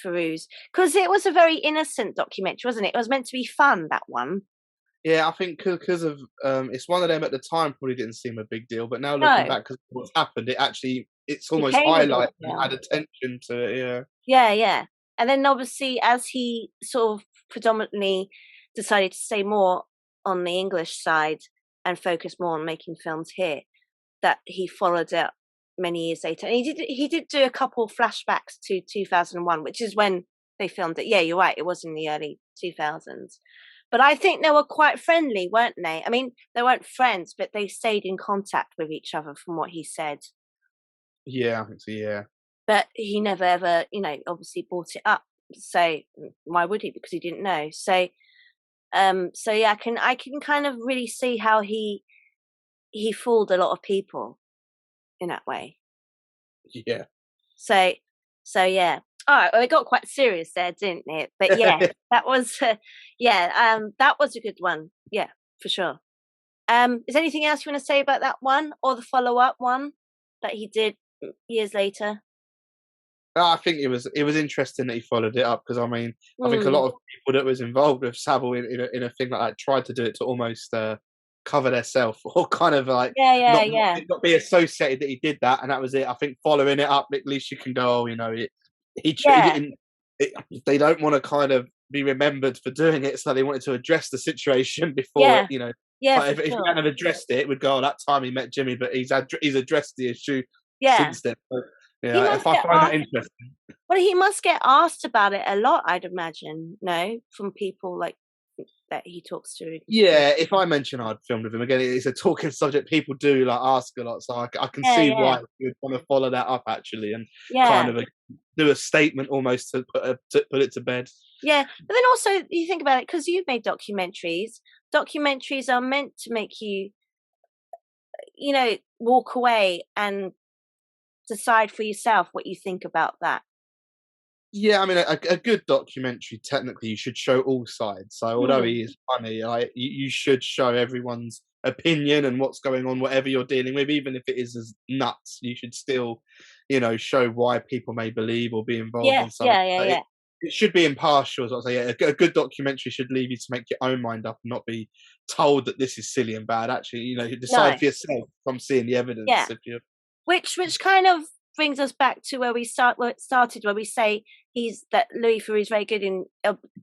Theroux's, because it was a very innocent documentary, wasn't it? It was meant to be fun, that one. Yeah, I think because of it's one of them at the time probably didn't seem a big deal, but now looking No, back, because what's happened, it's almost became a big highlighted and deal. add attention to it. Yeah. Yeah, yeah. And then obviously, as he sort of predominantly decided to stay more on the English side and focus more on making films here, that he followed up many years later. And he did do a couple flashbacks to 2001, which is when they filmed it. Yeah, you're right. It was in the early 2000s. But I think they were quite friendly, weren't they? I mean, they weren't friends, but they stayed in contact with each other, from what he said. Yeah, I think so. Yeah. But he never ever, obviously brought it up. So why would he? Because he didn't know. So yeah, I can kind of really see how he fooled a lot of people in that way. Yeah. So yeah. All right. Well, it got quite serious there, didn't it? But yeah, that was that was a good one. Yeah, for sure. Is there anything else you want to say about that one, or the follow-up one that he did years later? I think it was interesting that he followed it up, because I mean I think a Mm. lot of people that was involved with Savile in a thing like that tried to do it to almost cover themselves, or kind of like Yeah, yeah, not yeah, not be associated that he did that, and that was it. I think following it up, at least you can go, oh, he yeah, didn't. They don't want to kind of be remembered for doing it, so they wanted to address the situation before it. yeah, yeah, for If he sure. hadn't have addressed it, it would go, oh, that time he met Jimmy, but he's addressed the issue Yeah, since then. So, he yeah, if must I get find that asked. interesting. Well, he must get asked about it a lot, I'd imagine. No, from people like that he talks to. Yeah, if I mention I'd filmed with him again, it's a talking subject. People do like ask a lot, so I can Yeah, see yeah, why you'd want to follow that up actually, and kind yeah, of do a statement almost to put it to bed. yeah. But then also, you think about it, because you've made documentaries. Documentaries are meant to make you, walk away and decide for yourself what you think about that. Yeah, I mean, a good documentary, technically, you should show all sides. So, although Hmm. he is funny, you should show everyone's opinion and what's going on, whatever you're dealing with, even if it is as nuts. You should still, show why people may believe or be involved Yeah, in something. yeah, yeah, But yeah, it should be impartial. As I say, yeah, a good documentary should leave you to make your own mind up and not be told that this is silly and bad. Actually, you decide no, for yourself from seeing the evidence. yeah. If you, Which kind of brings us back to where where it started, where we say that Louis Theroux is very good in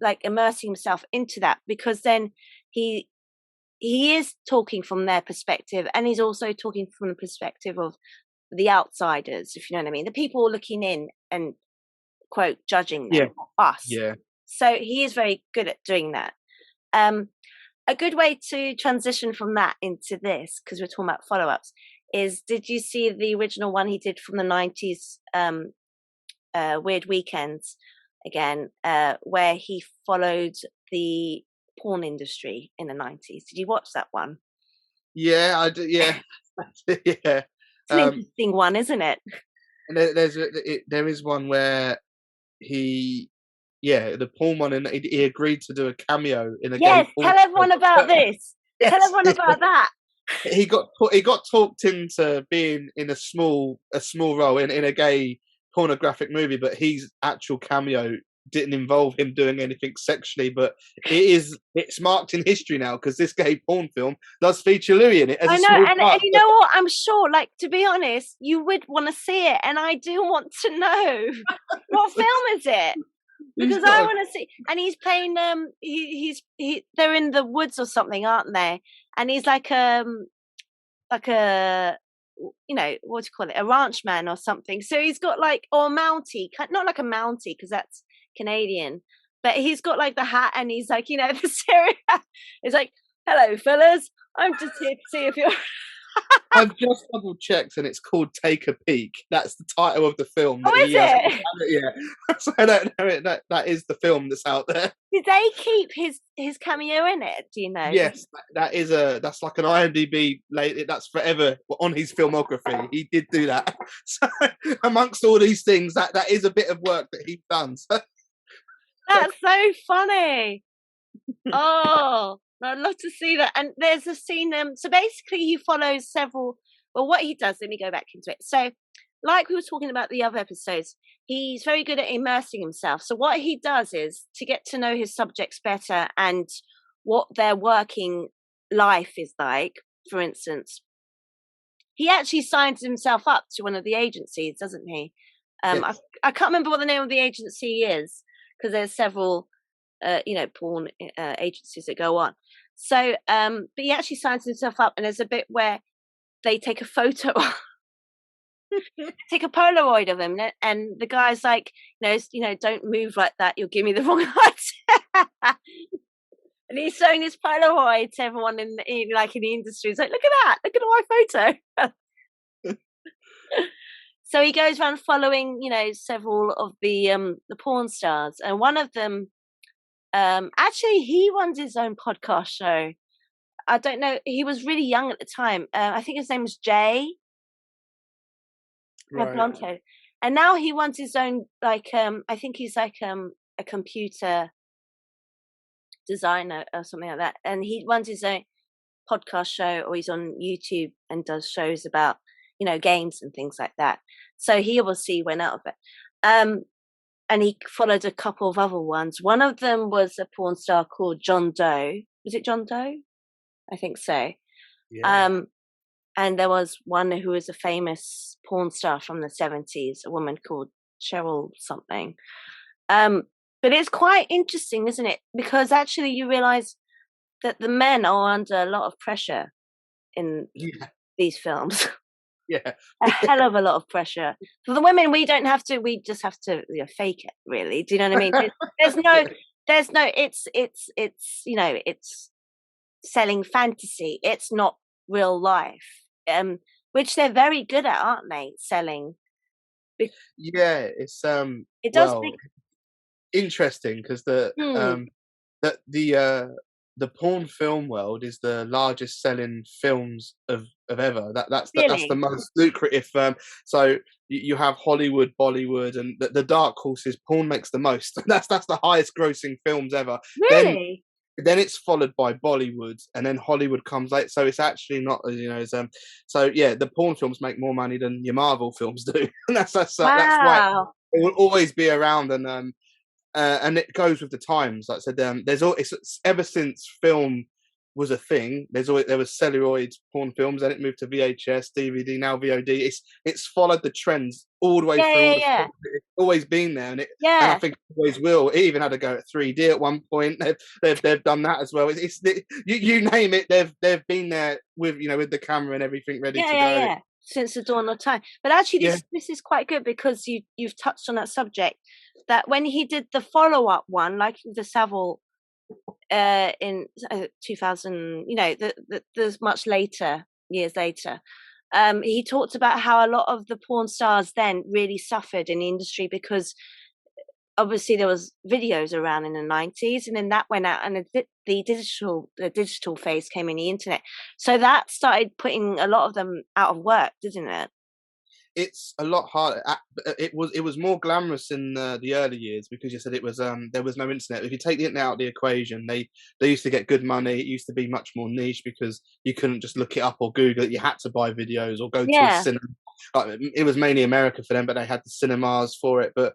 like immersing himself into that, because then he he is talking from their perspective, and he's also talking from the perspective of the outsiders, if you know what I mean, the people looking in and quote judging yeah, them, us. yeah. So he is very good at doing that. Um, a good way to transition from that into this, because we're talking about follow-ups, is, did you see the original one he did from the 90s, Weird Weekends, again, where he followed the porn industry in the 90s? Did you watch that one? Yeah, I do. Yeah, yeah. It's an Um, interesting one, isn't it? and there is one where he, yeah, the porn one, and he agreed to do a cameo in a gay Yes, porn tell film. everyone about this. Tell Yes, everyone about that. he got talked into being in a small role in a gay pornographic movie, but his actual cameo didn't involve him doing anything sexually. But it's marked in history now, because this gay porn film does feature Louis in it as I a know, small and part. you know what? I'm sure, like, to be honest, you would want to see it, and I do want to know what film is it, He's because I got a, want to see. And he's playing they're in the woods or something, aren't they? And he's like a, what do you call it, a ranchman or something. So he's got like, or a mountie, not like a mountie because that's Canadian, but he's got like the hat, and he's like, the serious. It's like, Hello, fellas. I'm just here to see if you're. I've just double checked, and it's called Take a Peek. That's the title of the film Oh, that is he hasn't it? done it yet. So I don't know it. That is the film that's out there. Did they keep his cameo in it? Do you know? Yes, that's like an IMDb. That's forever on his filmography. He did do that. So amongst all these things, that is a bit of work that he's done. So, That's so funny. Oh, I'd love to see that. And there's a scene. So basically, he follows several. Well, what he does. Let me go back into it. So, like we were talking about the other episodes, he's very good at immersing himself. So what he does is to get to know his subjects better and what their working life is like. For instance, he actually signs himself up to one of the agencies, doesn't he? yes. I can't remember what the name of the agency is because there's several, porn agencies that go on. So, but he actually signs himself up, and there's a bit where they take a photo, take a Polaroid of him, and the guy's like, don't move like that. You'll give me the wrong idea. And he's showing his Polaroid to everyone in the industry. He's like, look at my photo. So he goes around following, several of the porn stars, and one of them, actually, he runs his own podcast show. I don't know. He was really young at the time. I think his name was Jay Blanco, and now he runs his own. I think he's like a computer designer or something like that, and he runs his own podcast show, or he's on YouTube and does shows about games and things like that. So he obviously went out of it, and he followed a couple of other ones. One of them was a porn star called John Doe. Was it John Doe? I think so. Yeah. And there was one who was a famous porn star from the 70s, a woman called Cheryl something. But it's quite interesting, isn't it? Because actually you realize that the men are under a lot of pressure in these films. Yeah. A hell of a lot of pressure. For the women, we just have to fake it, really. Do you know what I mean? There's no, it's selling fantasy. It's not real life. Which they're very good at, aren't they? Selling. Yeah, it's It does make interesting because the porn film world is the largest selling films of ever. That's the really most lucrative. So you have Hollywood, Bollywood, and the dark horses. Porn makes the most. That's the highest grossing films ever. really. Then it's followed by Bollywood, and then Hollywood comes late. So it's actually not, so yeah, the porn films make more money than your Marvel films do. And that's why Wow. it will always be around, and it goes with the times. Like I said, it's ever since film was a thing. There was celluloid porn films, then it moved to VHS, DVD, now VOD. It's followed the trends all the way through. Yeah. It's always been there, and I Yeah. think it always will. It even had to go at 3D at one point. They've done that as well. You name it, they've been there with with the camera and everything ready to go. Yeah. Since the dawn of time. But actually, Yeah. this is quite good because you've touched on that subject. That when he did the follow up one, like the Savile, in 2000, there's much later, years later. He talked about how a lot of the porn stars then really suffered in the industry because obviously there was videos around in the 90s, and then that went out, and the digital phase came in the internet, so that started putting a lot of them out of work, didn't it? It's a lot harder. It was more glamorous in the early years because you said it was there was no internet. If you take the internet out of the equation, they used to get good money. It used to be much more niche because you couldn't just look it up or Google it. You had to buy videos or go to a cinema. It was mainly America for them, but they had the cinemas for it. But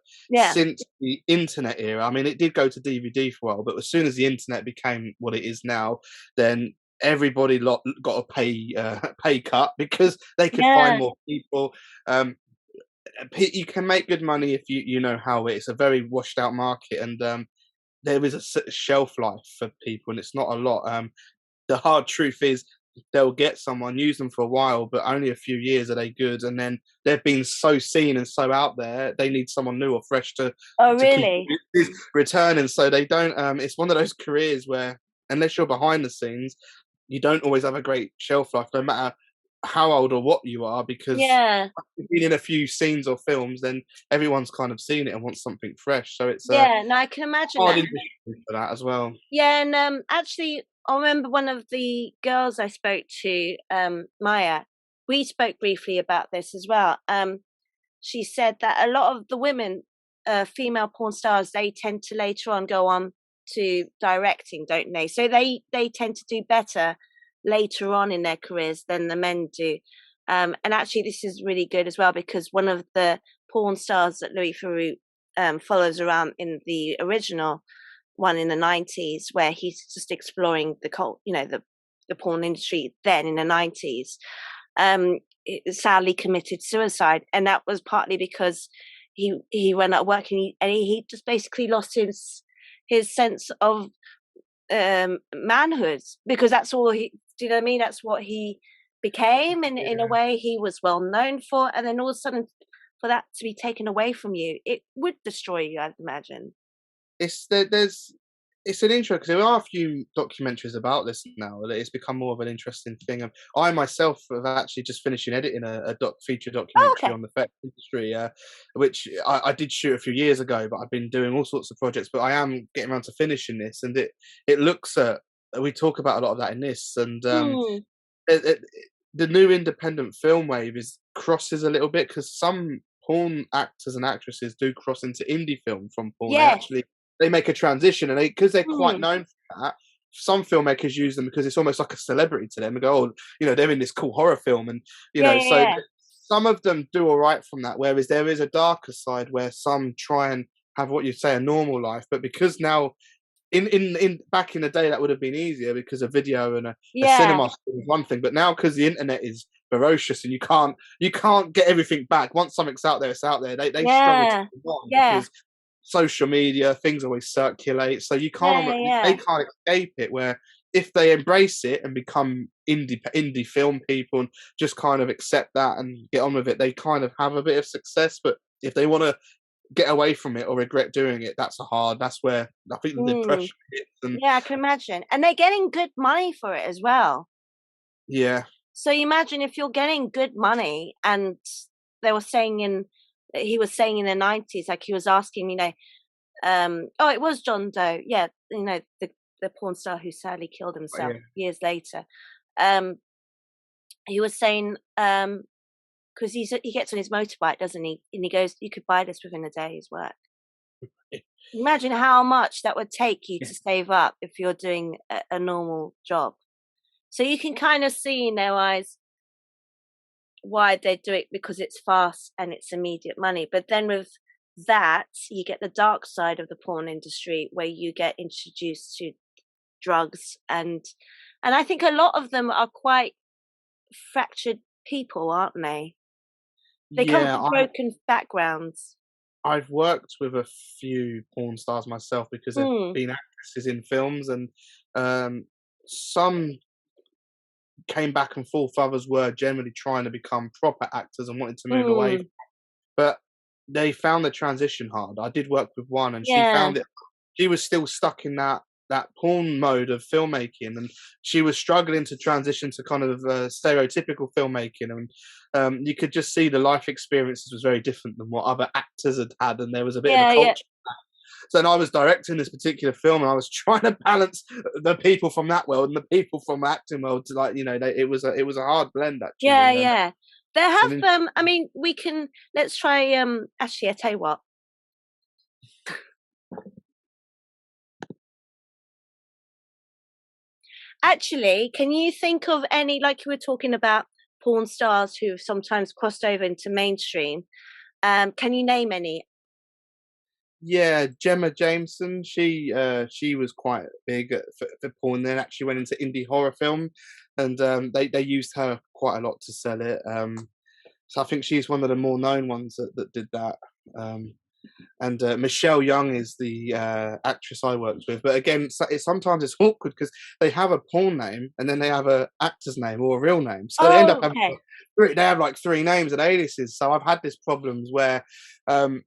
since the internet era, I mean, it did go to DVD for a while, but as soon as the internet became what it is now, then everybody got a pay cut because they could find more people. You can make good money if you know how. It's a very washed out market, and there is a shelf life for people, and it's not a lot. The hard truth is they'll get someone, use them for a while, but only a few years are they good, and then they've been so seen and so out there, they need someone new or fresh to Really? keep returning. So they don't. It's one of those careers where unless you're behind the scenes, you don't always have a great shelf life, no matter how old or what you are, because Yeah. being in a few scenes or films, then everyone's kind of seen it and wants something fresh. So it's a Yeah, no, I can imagine hard that. industry for that as well. Yeah, and actually, I remember one of the girls I spoke to, Maya. We spoke briefly about this as well. She said that a lot of the women, female porn stars, they tend to later on go on to directing, don't they? So they tend to do better later on in their careers than the men do. And actually, this is really good as well, because one of the porn stars that Louis Theroux follows around in the original one in the 90s, where he's just exploring the cult, the porn industry then in the 90s, sadly committed suicide, and that was partly because he went out working, and he just basically lost his sense of manhood, because that's all he, do you know what I mean? That's what he became, and in a Yeah. way he was well known for, and then all of a sudden for that to be taken away from you, it would destroy you, I'd imagine. There's it's an intro, because there are a few documentaries about this now. That it's become more of an interesting thing. And I myself have actually just finished editing a feature Oh, documentary okay. on the sex industry, which I did shoot a few years ago, but I've been doing all sorts of projects. But I am getting around to finishing this, and it looks at, we talk about a lot of that in this, and Hmm. it, it, the new independent film wave is crosses a little bit, because some porn actors and actresses do cross into indie film from porn. Yes. They make a transition, and because they're quite Hmm. known for that. Some filmmakers use them because it's almost like a celebrity to them, and go, oh, they're in this cool horror film, and Yeah, yeah, so yeah. some of them do all right from that. Whereas there is a darker side where some try and have what you'd say a normal life, but because now in back in the day that would have been easier because a video and a Yeah, cinema screen is one thing, but now because the internet is ferocious and you can't get everything back. Once something's out there, it's out there. They struggle to yeah, move on yeah, because social media, things always circulate, so yeah, yeah, they yeah. can't escape it. Where if they embrace it and become indie film people and just kind of accept that and get on with it, they kind of have a bit of success. But if they want to get away from it or regret doing it, that's where I think the Mm. depression hits. And Yeah, I can imagine. And they're getting good money for it as well. yeah, So you imagine if you're getting good money, and they were saying he was saying in the 90s, like he was asking, oh, it was John Doe. Yeah, the porn star who sadly killed himself yeah, years later. Um, he was saying, because he gets on his motorbike, doesn't he? And he goes, you could buy this within a day's work. Imagine how much that would take you yeah, to save up if you're doing a normal job. So you can kind of see in their eyes why they do it, because it's fast and it's immediate money. But then with that, you get the dark side of the porn industry, where you get introduced to drugs, and I think a lot of them are quite fractured people, aren't they? They come yeah. from broken backgrounds. I've worked with a few porn stars myself because they've Mm. been actresses in films, and some came back and forth. Others were generally trying to become proper actors and wanted to move away, Mm. but they found the transition hard. I did work with one, and she Yeah. found it. She was still stuck in that porn mode of filmmaking, and she was struggling to transition to kind of stereotypical filmmaking. And you could just see the life experiences was very different than what other actors had had, and there was a bit of a Yeah, yeah. culture. So then I was directing this particular film, and I was trying to balance the people from that world and the people from the acting world to, like, it was a hard blend Yeah, actually. yeah. There It's have, an in- I mean, let's try, actually, I tell you what. Actually, can you think of any, like you were talking about porn stars who've sometimes crossed over into mainstream? Can you name any? Yeah, Gemma Jameson. She was quite big for porn. Then actually went into indie horror film, and they used her quite a lot to sell it. So I think she's one of the more known ones that did that. Um, and Michelle Young is the actress I worked with. But again, sometimes it's awkward because they have a porn name and then they have a actor's name or a real name, so they end up Oh, having okay. they have like three names and aliases. So I've had this problems where um,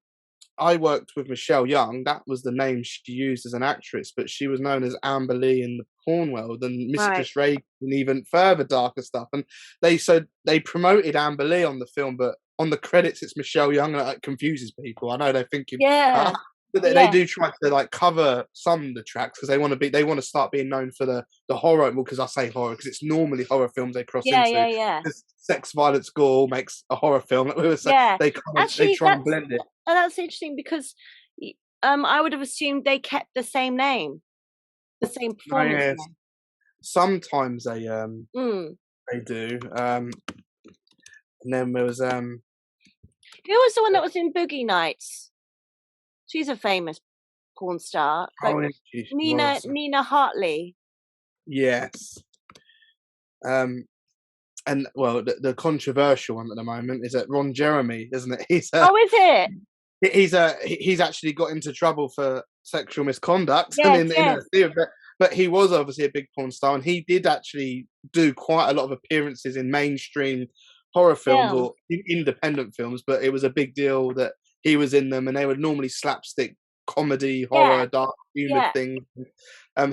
I worked with Michelle Young. That was the name she used as an actress, but she was known as Amber Lee in the porn world, and Right. Mistress Reagan, and even further darker stuff. And they promoted Amber Lee on the film, but on the credits it's Michelle Young, and it confuses people. I know they're thinking, Yeah. but they Yeah. do try to like cover some of the tracks because they want to start being known for the horror. Well, because I say horror because it's normally horror films they cross Yeah. into. Yeah. Yeah. Because sex, violence, gore makes a horror film. Like we were saying, Yeah. they Actually, try and blend it. that's interesting because I would have assumed they kept the same name, the same Oh, performance yes. name. Sometimes Mm. they do. And then there was Who was the one that was in Boogie Nights? She's a famous porn star. Like oh, she Nina was. Nina Hartley. Yes. And well, the controversial one at the moment is that Ron Jeremy, isn't it? Oh, is it? He's actually got into trouble for sexual misconduct, and Yes, in yes. a theory, but he was obviously a big porn star, and he did actually do quite a lot of appearances in mainstream horror films Film. or independent films. But it was a big deal that he was in them, and they were normally slapstick comedy, Yeah, horror, dark humor yeah, things.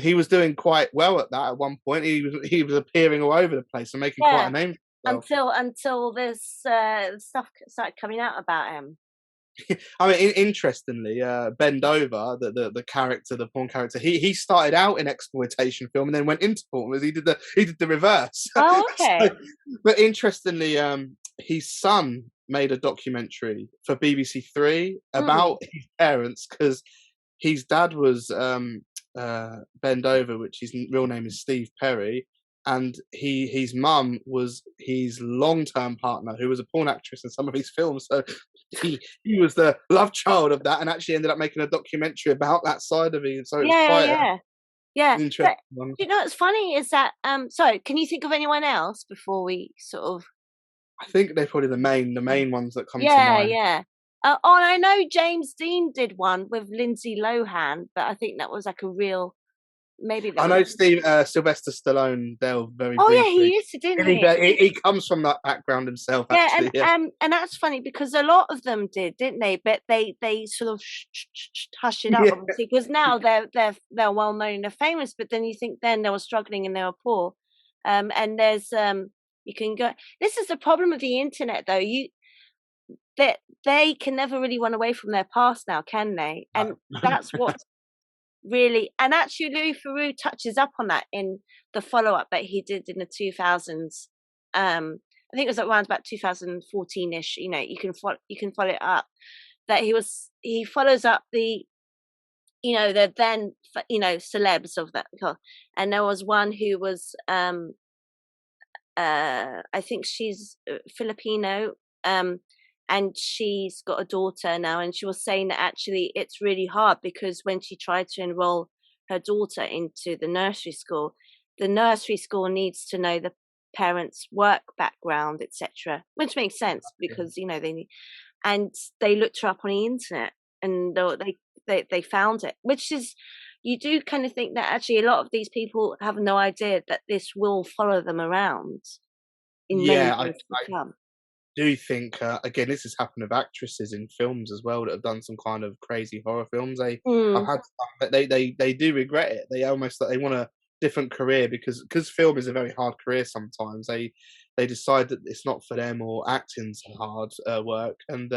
He was doing quite well at that at one point. He was appearing all over the place and making quite yeah. a name for himself. Until this stuff started coming out about him. I mean, interestingly, Bend Over, the character, the porn character, he started out in exploitation film and then went into porn. He did the reverse. Oh, okay. So, but interestingly, his son made a documentary for BBC Three Mm. about his parents because his dad was Bend Over, which his real name is Steve Perry, and his mum was his long term partner, who was a porn actress in some of his films. So he was the love child of that, and actually ended up making a documentary about that side of him. So it was Yeah, quite yeah, yeah. an interesting But one. you know what's funny is that sorry, can you think of anyone else before we sort of I think they're probably the main ones that come to yeah, mind. yeah. Oh, and I know James Dean did one with Lindsay Lohan, but I think that was like a real maybe that I was know Sylvester Stallone delved very oh yeah, briefly. he used to, didn't And he? he comes from that background himself, Yeah, actually. Yeah, and that's funny because a lot of them did, didn't they? But they sort of hush it up, yeah, obviously, because now they're well known and they're famous. But then you think then they were struggling and they were poor. And there's you can go. This is the problem with the internet, though. That they can never really run away from their past now, can they? And that's what really. And actually, Louis Theroux touches up on that in the follow up that he did in the 2000s. I think it was around about 2014ish. You know, you can follow it up. That he follows up the the then celebs of that, and there was one who was I think she's Filipino, and she's got a daughter now, and she was saying that actually it's really hard because when she tried to enroll her daughter into the nursery school needs to know the parents' work background, etc., which makes sense because they need, and they looked her up on the internet and they found it, which is you do kind of think that actually a lot of these people have no idea that this will follow them around in many yeah. years to I come. do think again this has happened with actresses in films as well that have done some kind of crazy horror films. I've Mm, had some that they do regret it. They almost they want a different career because film is a very hard career. Sometimes they decide that it's not for them or acting's hard work, and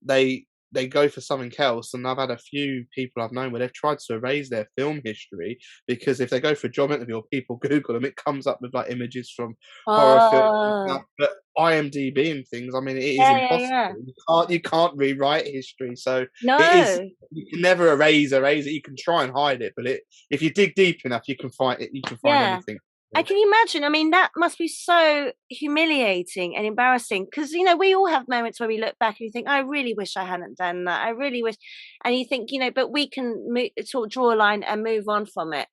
they they go for something else. And I've had a few people I've known where they've tried to erase their film history because if they go for a job interview or people Google them, it comes up with like images from horror films and oh, stuff. But IMDb and things, I mean, it is yeah, yeah, impossible. yeah. You can't rewrite history, so it is. No, You can never erase it. You can try and hide it, but if you dig deep enough, you can find it. You can find yeah. anything. I can imagine. I mean, that must be so humiliating and embarrassing because, we all have moments where we look back and we think, I really wish I hadn't done that. I really wish. And you think, but we can sort of draw a line and move on from it.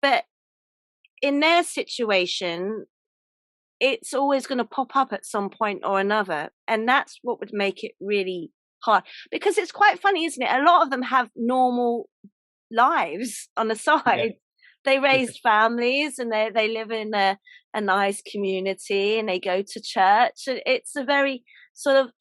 But in their situation, it's always going to pop up at some point or another. And that's what would make it really hard because it's quite funny, isn't it? A lot of them have normal lives on the Yeah, side. They raised families and they live in a nice community and they go to church. And it's a very sort of,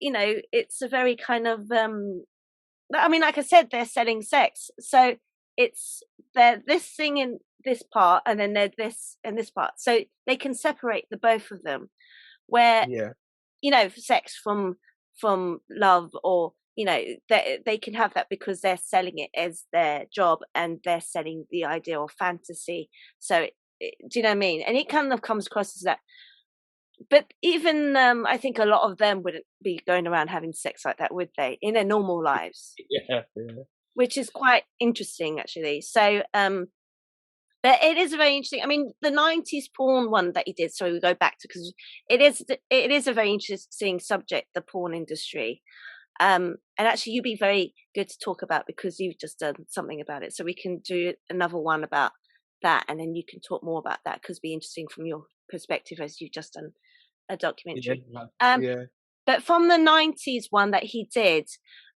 it's a very kind of, I mean, like I said, they're selling sex. So it's they're this thing in this part, and then they're this and this part, so they can separate the both of them. Where Yeah. sex from love, or they can have that because they're selling it as their job, and they're selling the idea of fantasy. So do you know what I mean? And it kind of comes across as that. But even I think a lot of them wouldn't be going around having sex like that, would they, in their normal lives? Yeah. Yeah. Which is quite interesting, actually. So but it is very interesting. I mean, the 90s porn one that he did, so we go back to, because it is a very interesting subject, the porn industry. And actually, you'd be very good to talk about, because you've just done something about it. So we can do another one about that, and then you can talk more about that, because it'd be interesting from your perspective, as you've just done a documentary. Yeah. But from the 90s one that he did,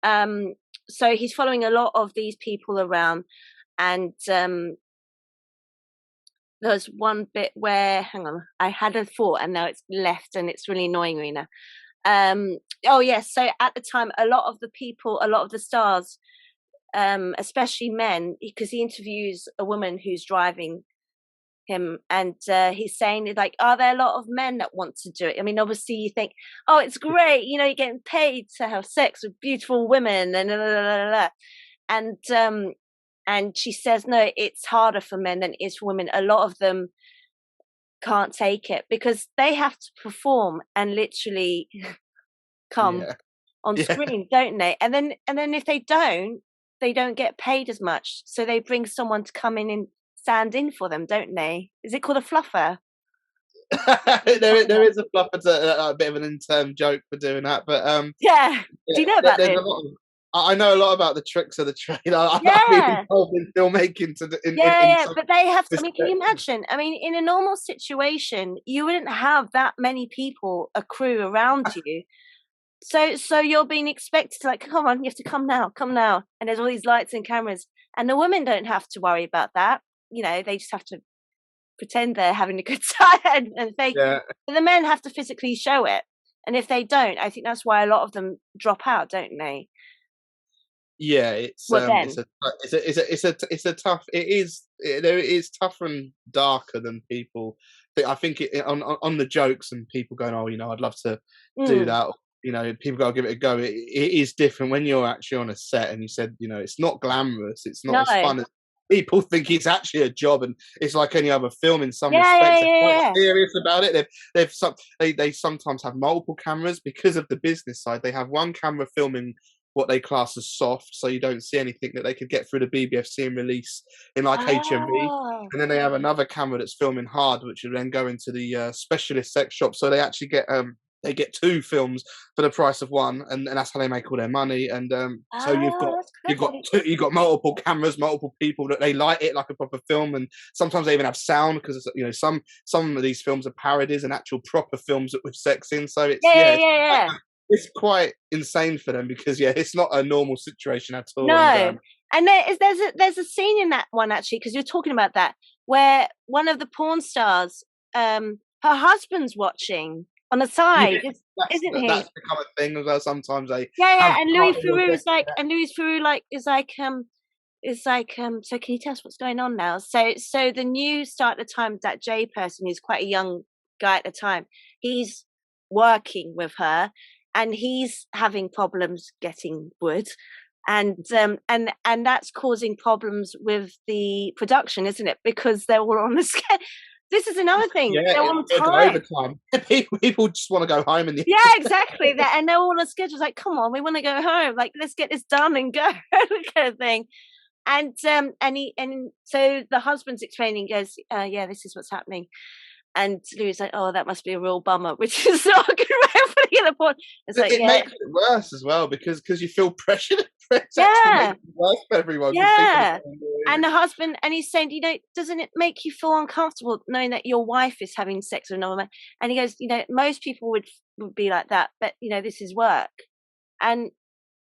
so he's following a lot of these people around, and there's one bit where, hang on, I had a thought and now it's left, and it's really annoying me now. Oh yes, so at the time, a lot of the stars, especially men, because he interviews a woman who's driving him, and he's saying, like, are there a lot of men that want to do it? I mean, obviously you think, oh, it's great, you're getting paid to have sex with beautiful women, and blah, blah, blah, blah. And she says, no, it's harder for men than it is for women. A lot of them can't take it because they have to perform and literally come Yeah. on Yeah. screen, don't they? And then if they don't get paid as much. So they bring someone to come in and stand in for them, don't they? Is it called a fluffer? There is a fluffer, a bit of an in-term joke for doing that, but Yeah. Do you know about there's this? a lot of, I know a lot about the tricks of the trade. I've been Yeah. involved in filmmaking in Yeah, some but they have to, I mean, can you respects. imagine? I mean, in a normal situation, you wouldn't have that many people, a crew around you. So you're being expected to, like, come on, you have to come now. And there's all these lights and cameras. And the women don't have to worry about that. They just have to pretend they're having a good time and fake. Yeah. But the men have to physically show it. And if they don't, I think that's why a lot of them drop out, don't they? Yeah, Well, then. it's a tough. It is tougher and darker than people think. I think on the jokes and people going, oh, I'd love to do Mm, that. People gotta give it a go. It is different when you're actually on a set, and you said, it's not glamorous. It's not no. as fun as people think. It's actually a job, and it's like any other film in some Yeah, yeah, respects. They're yeah, quite yeah. serious about it. They sometimes have multiple cameras because of the business side. They have one camera filming what they class as soft, so you don't see anything that they could get through the BBFC and release in like HMV. Oh. And then they have another camera that's filming hard, which will then go into the specialist sex shop. So they actually get two films for the price of one, and that's how they make all their money. And so you've got Oh, you've got really you've got multiple cameras, multiple people that they light it like a proper film, and sometimes they even have sound because some of these films are parodies and actual proper films with sex in. So it's yeah, yeah, yeah, yeah, yeah. it's quite insane for them because it's not a normal situation at all. And No. And there's a scene in that one, actually, because you're talking about that, where one of the porn stars, her husband's watching on the yeah, side, isn't he? that's become a thing as well. Sometimes they Yeah, yeah. have And Louis partner Theroux sex. is like, so can you tell us what's going on now? So the new start at the time, that Jay person, who's quite a young guy at the time, he's working with her, and he's having problems getting wood, and that's causing problems with the production, isn't it? Because they're all on the schedule. This is another thing, Yeah, they're on it's time. overtime. People just want to go home in the Yeah, exactly. That, and they're all on a schedule. Like, come on, we want to go home. Like, let's get this done and go, kind of thing. And so the husband's explaining, goes, yeah, this is what's happening. And Louis like, oh, that must be a real bummer, which is not a good way of putting it. Point. It's like, It yeah, makes it worse as well because you feel pressured. It actually makes yeah, it worse for everyone because people yeah. are going, And the husband, and he's saying, doesn't it make you feel uncomfortable knowing that your wife is having sex with another man? And he goes, most people would be like that, but this is work, and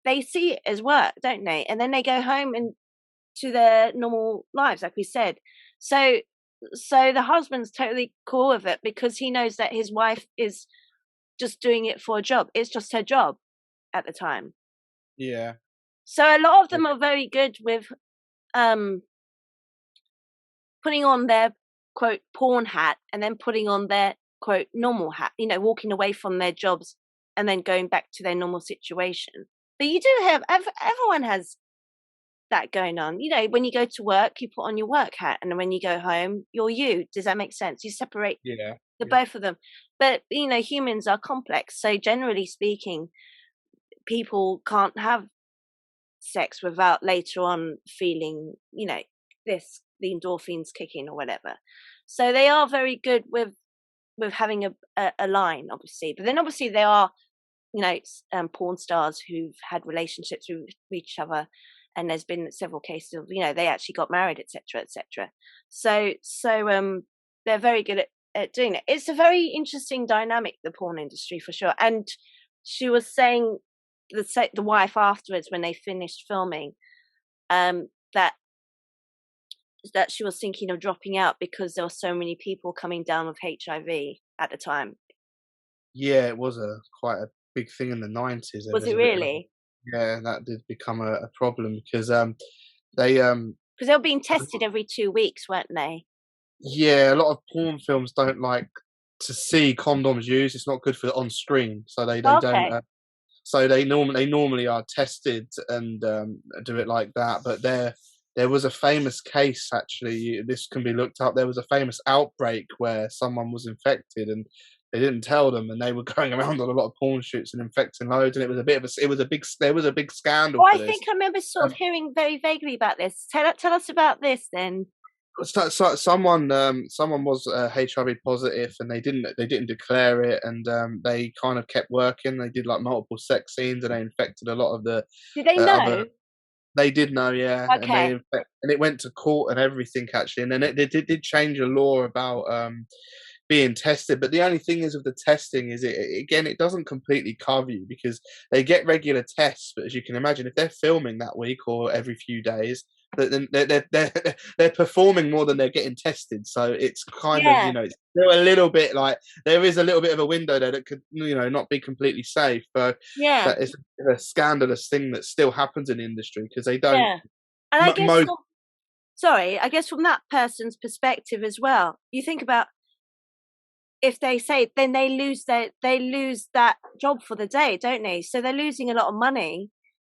they see it as work, don't they? And then they go home and to their normal lives, like we said. So the husband's totally cool with it because he knows that his wife is just doing it for a job. It's just her job at the time. yeah. So a lot of them are very good with putting on their quote porn hat and then putting on their quote normal hat, walking away from their jobs and then going back to their normal situation. But you do have, everyone has that going on. When you go to work, you put on your work hat, and when you go home, you're you. Does that make sense? You separate the both of them. But humans are complex, so generally speaking, people can't have sex without later on feeling, the endorphins kicking or whatever. So they are very good with having a line, obviously. But then obviously there are, porn stars who've had relationships with each other, and there's been several cases of, they actually got married, etc., etc. So they're very good at doing it. It's a very interesting dynamic, the porn industry, for sure. And she was saying, the wife afterwards, when they finished filming, that she was thinking of dropping out because there were so many people coming down with HIV at the time. Yeah, it was quite a big thing in the 90s. Was it really? Yeah, that did become a problem because they because they were being tested every 2 weeks, weren't they? Yeah, a lot of porn films don't like to see condoms used. It's not good for on screen, so they don't. So they normally are tested and do it like that. But there was a famous case, actually. This can be looked up. There was a famous outbreak where someone was infected and they didn't tell them, and they were going around on a lot of porn shoots and infecting loads. And it was there was a big scandal. Oh, for I this. think I remember sort of hearing very vaguely about this. Tell us about this then. So someone was HIV positive, and they didn't declare it, and they kind of kept working. They did like multiple sex scenes, and they infected a lot of the Did they other. know? They did know, yeah, Okay. and it went to court and everything, actually, and then they did change a law about being tested. But the only thing is with the testing is it doesn't completely cover you, because they get regular tests, but as you can imagine, if they're filming that week or every few days, then they're performing more than they're getting tested. So it's kind of, it's still a little bit like there is a little bit of a window there that could, not be completely safe. But that is a scandalous thing that still happens in the industry, because they don't. Yeah, and I guess I guess from that person's perspective as well, you think about, if they say, then they lose that job for the day, don't they? So they're losing a lot of money,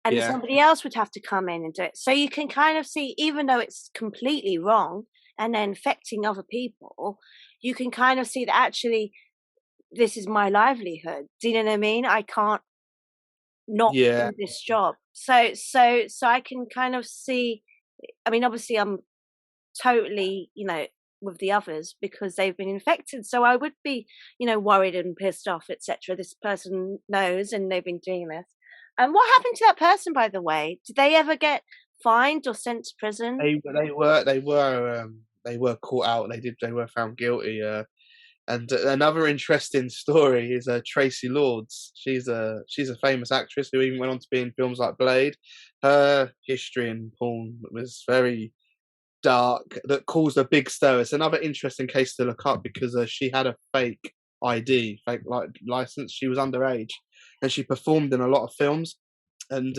and somebody else would have to come in and do it. So you can kind of see, even though it's completely wrong and then infecting other people, you can kind of see that actually this is my livelihood. Do you know what I mean? I can't not do this job. So I can kind of see. I mean, obviously, I'm totally, with the others, because they've been infected. So I would be, worried and pissed off, etc. This person knows, and they've been doing this. And what happened to that person, by the way? Did they ever get fined or sent to prison? They were caught out. They were found guilty. And another interesting story is Tracy Lords. She's a famous actress who even went on to be in films like Blade. Her history in porn was very dark, that caused a big stir. It's another interesting case to look up, because she had a fake ID, fake license. She was underage, and she performed in a lot of films. And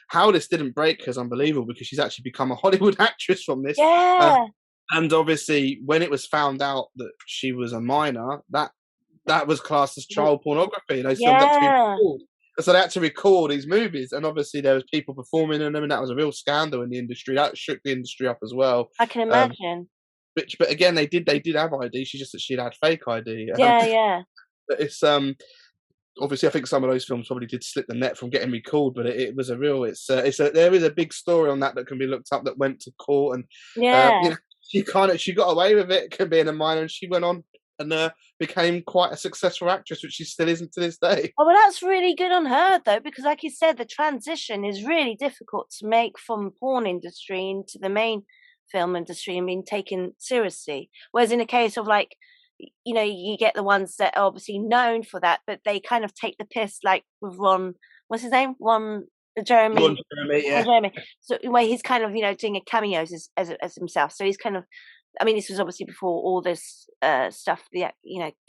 how this didn't break her is unbelievable, because she's actually become a Hollywood actress from this. And obviously, when it was found out that she was a minor, that was classed as child pornography. Those films had to be recorded. So they had to record these movies, and obviously there was people performing in them, and that was a real scandal in the industry. That shook the industry up as well. I can imagine. But again, they did have ID. She just that she'd had fake ID. But it's obviously, I think some of those films probably did slip the net from getting recalled, but it was a real. There is a big story on that can be looked up, that went to court, and she got away with it being a minor, and she went on and became quite a successful actress, which she still isn't to this day. Oh, well, that's really good on her, though, because like you said, the transition is really difficult to make from porn industry into the main film industry and being taken seriously. Whereas in a case of, like, you get the ones that are obviously known for that, but they kind of take the piss, like with what's his name? Jeremy. Jeremy. So where he's kind of, doing a cameos as himself. So he's kind of, I mean, this was obviously before all this stuff,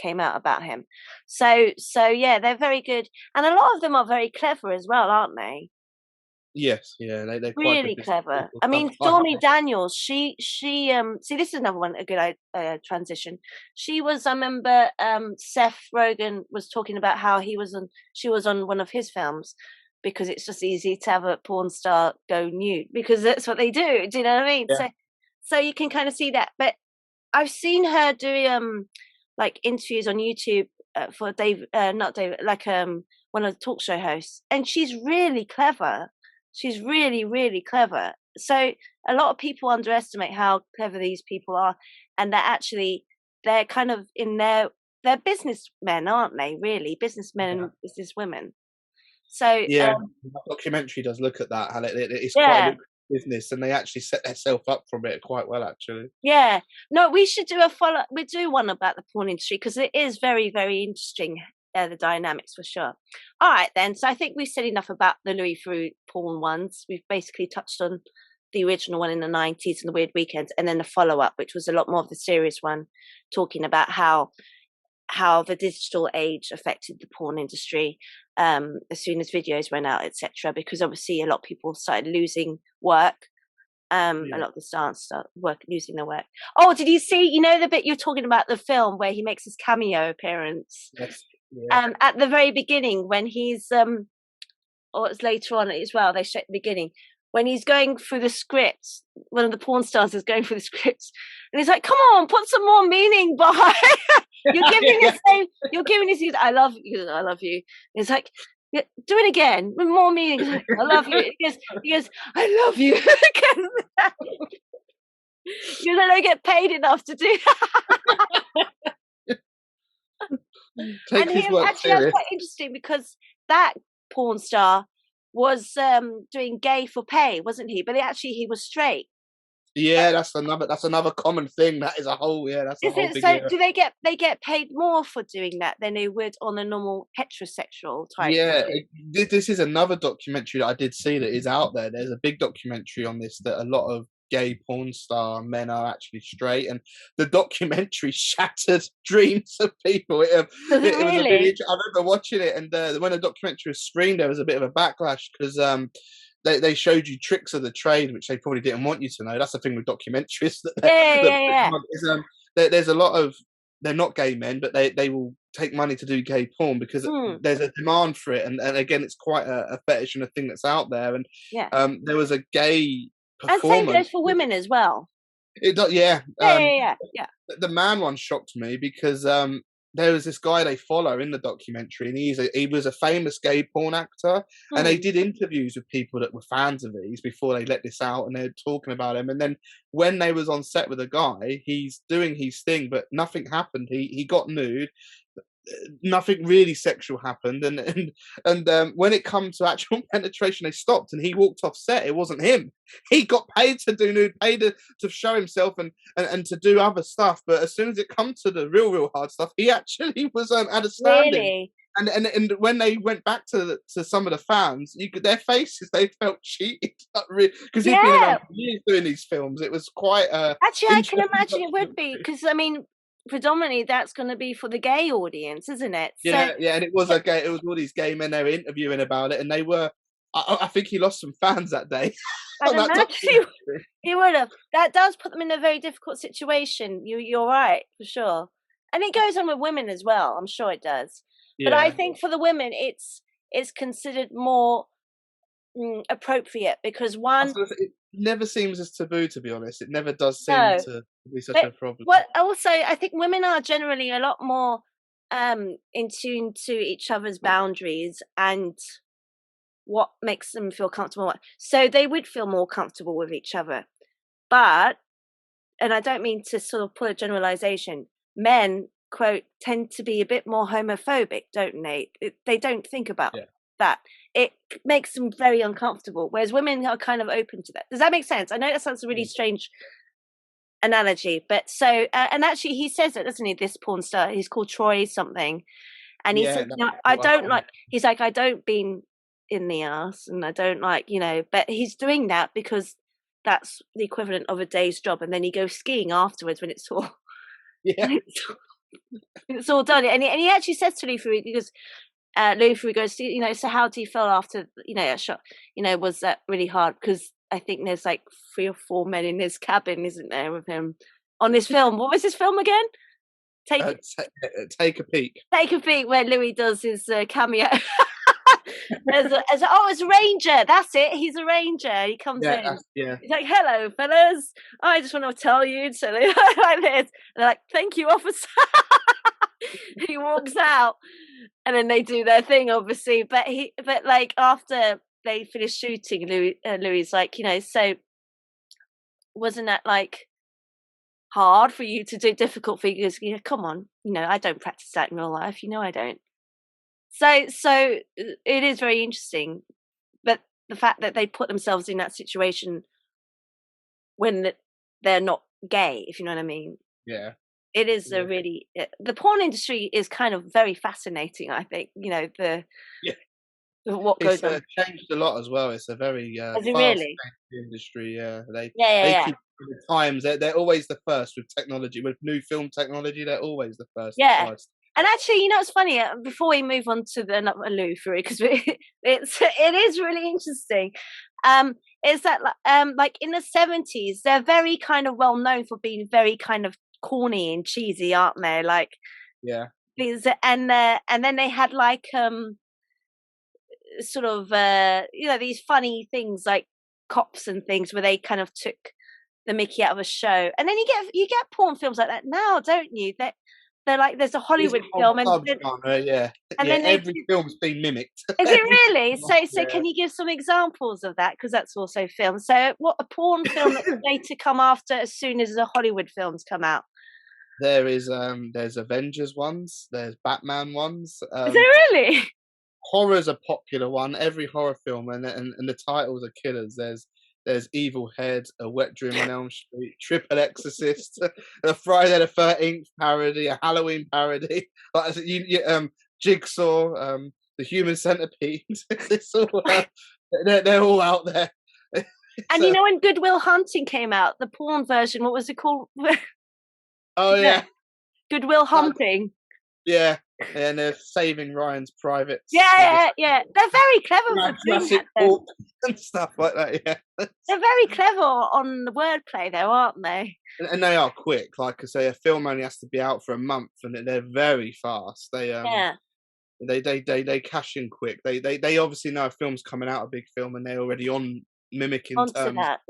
came out about him. So yeah, they're very good, and a lot of them are very clever as well, aren't they? Yes, yeah, they're quite good Really business clever. people. I mean, I Stormy Daniels, see, this is another one, a good transition. She was, I remember, Seth Rogen was talking about how she was on one of his films because it's just easy to have a porn star go nude because that's what they do. Do you know what I mean? yeah, So you can kind of see that. But I've seen her do like interviews on YouTube for Dave, not David, like one of the talk show hosts, and she's really clever. She's really, really clever. So a lot of people underestimate how clever these people are, and they're kind of they're businessmen, aren't they? Really, businessmen yeah. and businesswomen. So Yeah, that documentary does look at that, and it's quite a yeah, lucrative business, and they actually set themselves up from it quite well, actually. yeah. No, we should do a follow. We do one about the porn industry because it is very, very interesting. The dynamics for sure. All right, then. So I think we've said enough about the Louis Theroux porn ones. We've basically touched on the original one in the 90s and the Weird Weekends, and then the follow up, which was a lot more of the serious one, talking about how the digital age affected the porn industry as soon as videos went out, etc. Because obviously a lot of people started losing work. A Yeah. lot of the stars start losing their work. Oh, did you see? You know the bit you're talking about, the film where he makes his cameo appearance Yes. Yeah. at the very beginning when he's or it's later on as well. They show at the beginning when he's going through the scripts. One of the porn stars is going through the scripts, and he's like, "Come on, put some more meaning behind." You're giving the same. You're giving this. I love you. I love you. And it's like, "Yeah, do it again with more meaning." Like, I love you. He goes, I love you. Because I don't get paid enough to do that. Take And his he work actually, that's serious. quite interesting because that porn star was doing gay for pay, wasn't he? But he was straight. Yeah, that's another common thing. That is a whole that's a Is whole it big so? Do they get paid more for doing that than they would on a normal heterosexual type? yeah. This is another documentary that I did see that is out there. There's a big documentary on this that a lot of gay porn star men are actually straight, and the documentary shattered dreams of people. Does it It was a really really? I remember watching it, and when the documentary was screened, there was a bit of a backlash because they showed you tricks of the trade, which they probably didn't want you to know. That's the thing with documentaries Yeah, yeah, that yeah, yeah. is there's a lot of they're not gay men, but they will take money to do gay porn because Hmm. there's a demand for it, and again, it's quite a fetish and a thing that's out there. And Yeah. there was a gay And same performer. goes for women as well. Yeah, Yeah, yeah, yeah, yeah. the man one shocked me because there was this guy they follow in the documentary, and he was a famous gay porn actor, and they Hmm. did interviews with people that were fans of these before they let this out, and they were talking about him. And then when they was on set with a guy, he's doing his thing, but nothing happened. He got nude, nothing really sexual happened, and when it come to actual penetration, they stopped, and he walked off set. It wasn't him. He got paid to do nude, paid to show himself and to do other stuff. But as soon as it come to the real hard stuff, he actually was at a standing. Really? And when they went back to some of the fans, you could their faces, they felt cheated because he'd been around Yeah. for years doing these films. It was quite Actually, I can interesting imagine it would be documentary. because I mean, predominantly that's going to be for the gay audience, isn't it? So, Yeah, yeah, and it was so a gay. It was all these gay men they were interviewing about it, and they were. I think he lost some fans that day I'd on that imagine documentary. he would have. That does put them in a very difficult situation. You're right for sure, and it goes on with women as well. I'm sure it does. But I Yeah, think for the women, it's considered more appropriate because I was one, gonna say, it never seems as taboo, to be honest. It never does seem no, to be such but a problem. what also I think women are generally a lot more in tune to each other's boundaries and what makes them feel comfortable. So they would feel more comfortable with each other. But, and I don't mean to sort of put a generalization, men, quote, tend to be a bit more homophobic, don't they? They don't think about Yeah, that. It makes them very uncomfortable, whereas women are kind of open to that. Does that make sense? I know that sounds a really yeah, strange analogy, but so, and actually he says it, doesn't he? This porn star, he's called Troy something. And he yeah. said, That's "No, I what I don't found. like." He's like, "I don't bean in the ass, and I don't like, But he's doing that because that's the equivalent of a day's job, and then he goes skiing afterwards when it's all Yeah, when it's, when it's all done. And he actually says to Lee Fury, he goes, Louis Theroux goes, so how do you feel after, a shot? Was that really hard? Because I think there's like 3 or 4 men in his cabin, isn't there, with him on this film? What was this film again? Take Take a peek. Take a peek where Louis does his cameo. It's a ranger. That's it. He's a ranger. He comes in. Yeah. He's like, "Hello, fellas. I just want to tell you." So they like this. And they're like, "Thank you, officer." He walks out, and then they do their thing, obviously. But like after they finish shooting, Louis like, so wasn't that like hard for you to do, difficult for you? Come on, I don't practice that in real life. I don't. So it is very interesting, but the fact that they put themselves in that situation when they're not gay, if you know what I mean. Yeah. It is a really the porn industry is kind of very fascinating. I think what goes on. Changed a lot as well. It's a very Has it fast really? industry. Yeah, they Yeah. keep the times. They're always the first with technology, with new film technology. They're always the first to Yeah. try. And actually, it's funny. Before we move on to the Louis Theroux, because it is really interesting. Is that like in the 70s, they're very kind of well known for being very kind of corny and cheesy, aren't they? Like these, and then they had like sort of these funny things like Cops and things where they kind of took the Mickey out of a show, and then you get porn films like that now, don't you? They're like there's a Hollywood film, and then every film's been mimicked. Is it really? So can you give some examples of that? Because that's also film. So what a porn film that's made to come after as soon as the Hollywood films come out? There's Avengers ones, there's Batman ones. Is it really? Horror's a popular one. Every horror film and the titles are killers. There's Evil Head, A Wet Dream on Elm Street, Triple Exorcist, a Friday the 13th parody, a Halloween parody, like Jigsaw, the Human Centipede. It's all they're all out there. And when Good Will Hunting came out, the porn version, what was it called? Oh yeah, Good Will Hunting. Yeah, and they're Saving Ryan's Privates. Yeah. They're very clever for doing that, and stuff like that. Yeah, they're very clever on the wordplay, though, aren't they? And they are quick. Like I say, a film only has to be out for a month, and they're very fast. They cash in quick. They obviously know a film's coming out, a big film, and they're already on mimicking terms. That.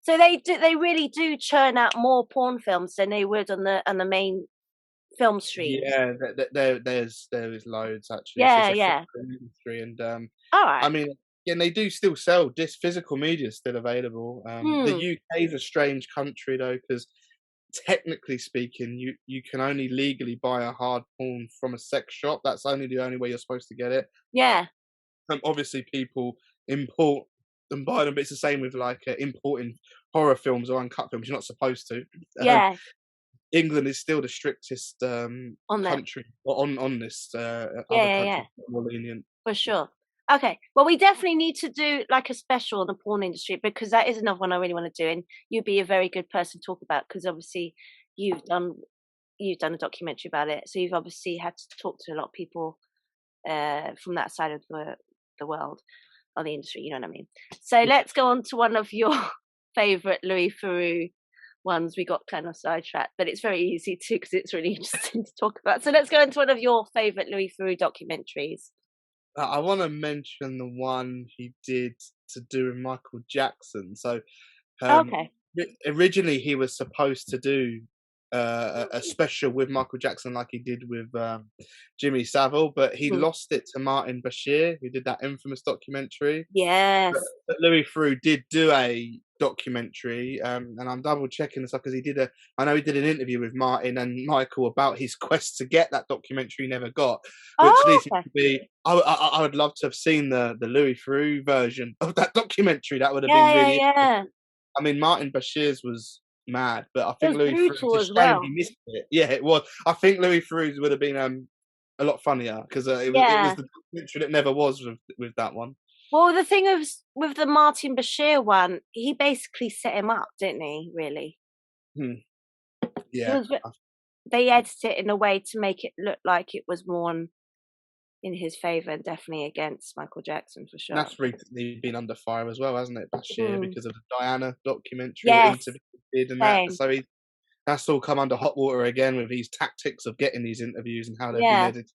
So they really do churn out more porn films than they would on the main film streams. Yeah, there's loads actually. Yeah. Industry and all right. I mean, and they do still sell this physical media is still available. The UK is a strange country though, because technically speaking, you can only legally buy a hard porn from a sex shop. That's the only way you're supposed to get it. Yeah. Obviously, people import and buy them, but it's the same with like importing horror films or uncut films. You're not supposed to. Yeah. England is still the strictest country on this. Other countries are more lenient. For sure. Okay. Well, we definitely need to do like a special on the porn industry, because that is another one I really want to do, and you'd be a very good person to talk about, because obviously you've done a documentary about it, so you've obviously had to talk to a lot of people from that side of the world or the industry. You know what I mean? So let's go on to one of your favorite Louis Theroux ones. We got kind of sidetracked, but it's very easy too because it's really interesting to talk about. So let's go into one of your favorite Louis Theroux documentaries. I want to mention the one he did to do with Michael Jackson. So, originally he was supposed to do a special with Michael Jackson, like he did with Jimmy Savile, but he lost it to Martin Bashir, who did that infamous documentary. Yes. But Louis Theroux did do a documentary, and I'm double checking this up because I know he did an interview with Martin and Michael about his quest to get that documentary he never got, which leads me to be. I would love to have seen the Louis Theroux version of that documentary. That would have been really. Yeah. I mean, Martin Bashir's was mad, but I think Louis Theroux as well. He missed it. Yeah, it was. I think Louis Theroux would have been a lot funnier because it was the documentary that never was with that one. Well, the thing with the Martin Bashir one, he basically set him up, didn't he? Really? Yeah. They edited it in a way to make it look like it was more in his favour and definitely against Michael Jackson for And sure. that's recently been under fire as well, hasn't it, Bashir, Mm. because of the Diana documentary or Yes, interview he did and that. same. So that's all come under hot water again with these tactics of getting these interviews and how they've been Yeah, edited.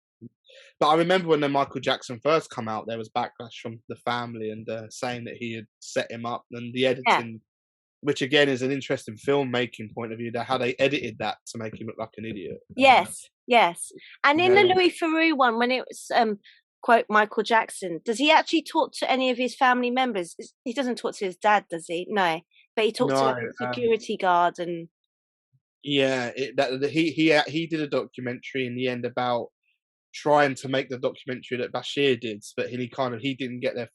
But I remember when the Michael Jackson first come out, there was backlash from the family and saying that he had set him up, and the yeah. editing, which again is an interesting filmmaking point of view, that how they edited that to make him look like an idiot. Yes, yes. And in the Yeah, Louis Theroux one, when it was quote Michael Jackson, does he actually talk to any of his family members? He doesn't talk to his dad, does he? No, but he talks to no, like a security guard and yeah, he did a documentary in the end about trying to make the documentary that Bashir did, but he didn't get there.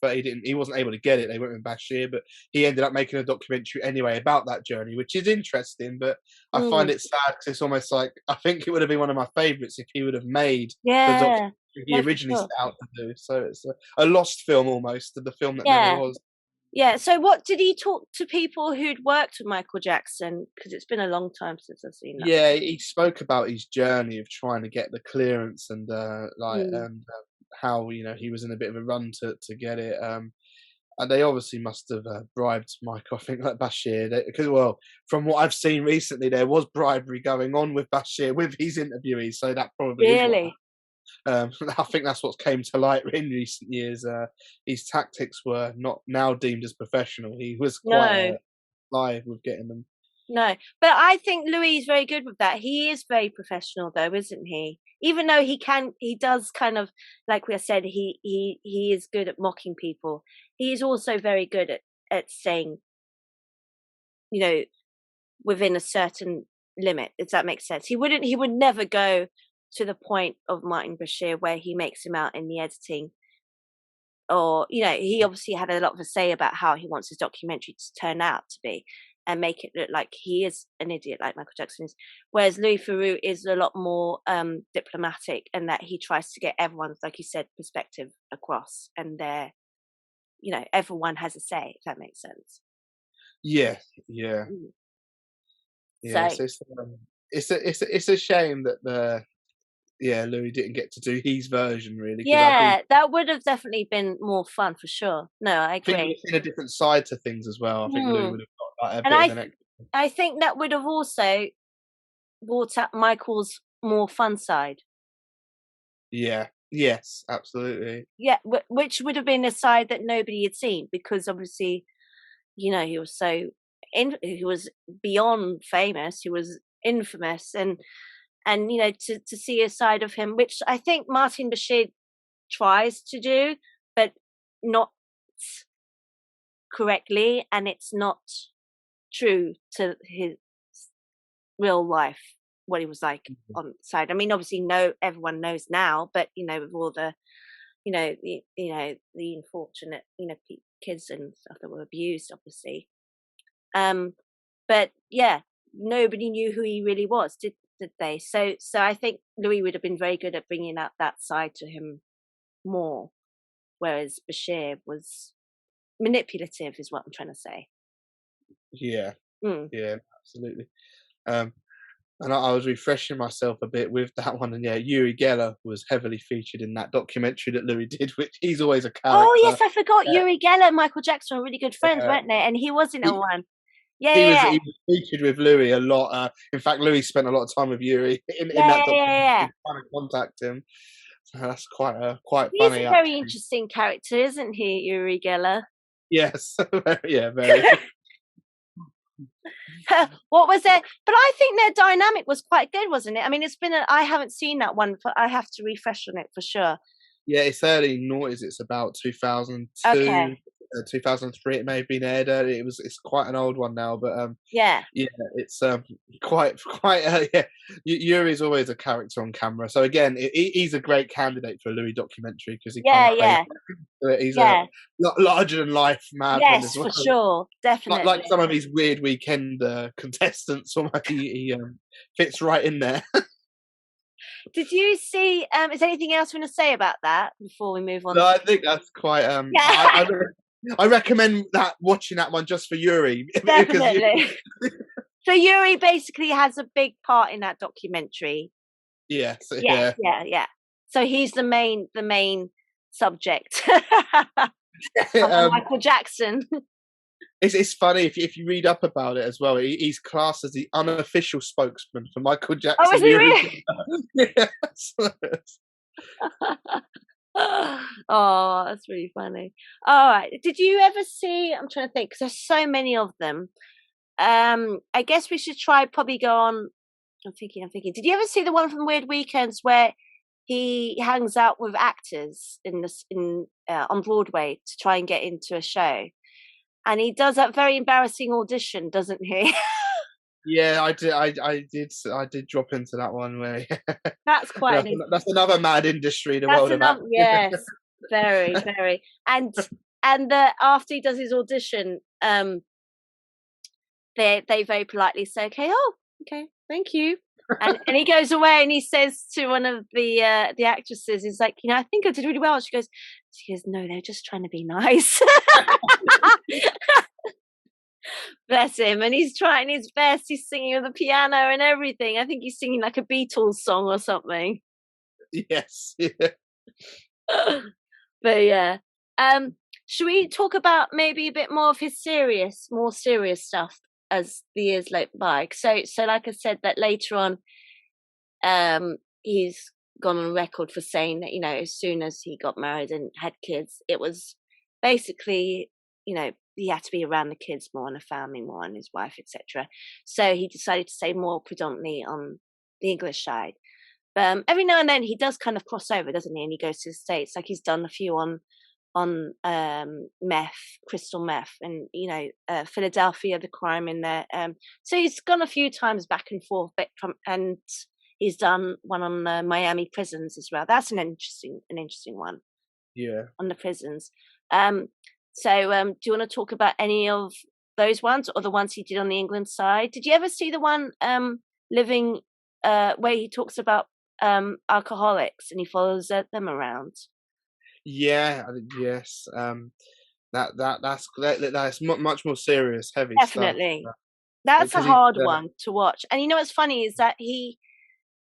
He wasn't able to get it. They went with Bashir, but he ended up making a documentary anyway about that journey, which is interesting. But I find mm, it sad because it's almost like I think it would have been one of my favourites if he would have made the yeah, documentary he no, for originally sure. set out to do. So it's a lost film almost, the film that never Yeah, was. yeah. So, what did he talk to people who'd worked with Michael Jackson? Because it's been a long time since I've seen that. Yeah, he spoke about his journey of trying to get the clearance and Mm. how he was in a bit of a run to get it. And they obviously must have bribed Michael. I think like Bashir, because well, from what I've seen recently, there was bribery going on with Bashir with his interviewees, so that probably is what. Really? I think that's what came to light in recent years. His tactics were not now deemed as professional. He was quite No. live with getting them. No, but I think Louis is very good with that. He is very professional, though, isn't he? Even though he does kind of, like we said, he is good at mocking people. He is also very good at saying, you know, within a certain limit. If that makes sense, he would never go to the point of Martin Bashir where he makes him out in the editing, or he obviously had a lot of a say about how he wants his documentary to turn out to be and make it look like he is an idiot like Michael Jackson is, whereas Louis Theroux is a lot more diplomatic, and that he tries to get everyone's, like you said, perspective across, and everyone has a say, if that makes sense. Yeah, yeah, Mm. yeah. So So it's a shame that Louis didn't get to do his version really, because yeah, that would have definitely been more fun for sure. No, I think you would agree. have seen a different side to things as well. I think Louis Mm. would have got like a And bit of an extra. I think that would have also brought up Michael's more fun side. Yeah. Yes, absolutely. Yeah, which would have been a side that nobody had seen, because obviously, he was he was beyond famous, he was infamous, and to see a side of him, which I think Martin Bashir tries to do, but not correctly, and it's not true to his real life, what he was like on the side. I mean, obviously, everyone knows now, but with all the the unfortunate kids and stuff that were abused, obviously. Um, but yeah, nobody knew who he really was, did they? So I think Louis would have been very good at bringing out that side to him more, whereas Bashir was manipulative, is what I'm trying to say. Yeah, Mm. yeah, absolutely. Um, and I was refreshing myself a bit with that one, and yeah, Yuri Geller was heavily featured in that documentary that Louis did, which he's always a Oh character. yes, I forgot. Yeah, Yuri Geller and Michael Jackson were really good friends, uh, weren't they? And he was in a he, one. Yeah, he yeah, was yeah, he was featured with Louis a lot. In fact, Louis spent a lot of time with Yuri in yeah, that yeah, yeah, yeah. documentary, trying to contact him. So that's quite He's funny, a very actually. interesting character, isn't he, Yuri Geller? Yes, yeah, very. What was it? But I think their dynamic was quite good, wasn't it? I mean, I haven't seen that one, but I have to refresh on it for sure. Yeah, it's early noughties. It's about 2002, Okay. 2003. It may have been aired early. It's quite an old one now, but Yeah. yeah, it's quite yeah. Yuri's always a character on camera. So again, he's a great candidate for a Louis documentary because he kind Yeah, of plays. yeah, He's a yeah. larger than life madman Yes, as for well. sure. Like Definitely. some of these weird weekend contestants, he fits right in there. Did you see, is there anything else you want to say about that before we move on No, to I think that's quite. Yeah, I recommend watching that one just for Yuri because you. definitely. So Yuri basically has a big part in that documentary. Yes, Yeah, yeah, yeah, yeah. So he's the main subject. um, Michael Jackson. it's funny if you read up about it as well. He's classed as the unofficial spokesman for Michael Oh, is Jackson, he the really? original. Yes. Oh, that's really funny. All right. Did you ever see? I'm trying to think because there's so many of them. I guess we should try probably go on. I'm thinking. Did you ever see the one from Weird Weekends where he hangs out with actors on Broadway to try and get into a show, and he does that very embarrassing audition, doesn't he? Yeah, I did drop into that one where That's quite an. that's another mad industry, the That's world of another. acting. Yes, very, very. And after he does his audition, they very politely say, "Okay, oh, okay, thank you." And he goes away and he says to one of the actresses, he's like, I think I did really well. She goes, no, they're just trying to be nice. Bless him. And he's trying his best. He's singing with the piano and everything. I think he's singing like a Beatles song or something. Yes. Yeah. But yeah. Should we talk about maybe a bit more of his more serious stuff as the years went by? So like I said, that later on, he's gone on record for saying that, as soon as he got married and had kids, it was basically, he had to be around the kids more and the family more and his wife, etc. So he decided to stay more predominantly on the English side. Every now and then he does kind of cross over, doesn't he? And he goes to the States, like he's done a few on meth, crystal meth, and Philadelphia, the crime in there. So he's gone a few times back and forth, and he's done one on Miami prisons as well. That's an interesting one. Yeah. On the prisons. So do you want to talk about any of those ones or the ones he did on the England side? Did you ever see the one living where he talks about alcoholics and he follows them around? Yeah. Yes. That's much more serious, heavy stuff. Definitely. That's a Because he, hard one to watch. And what's funny is that he,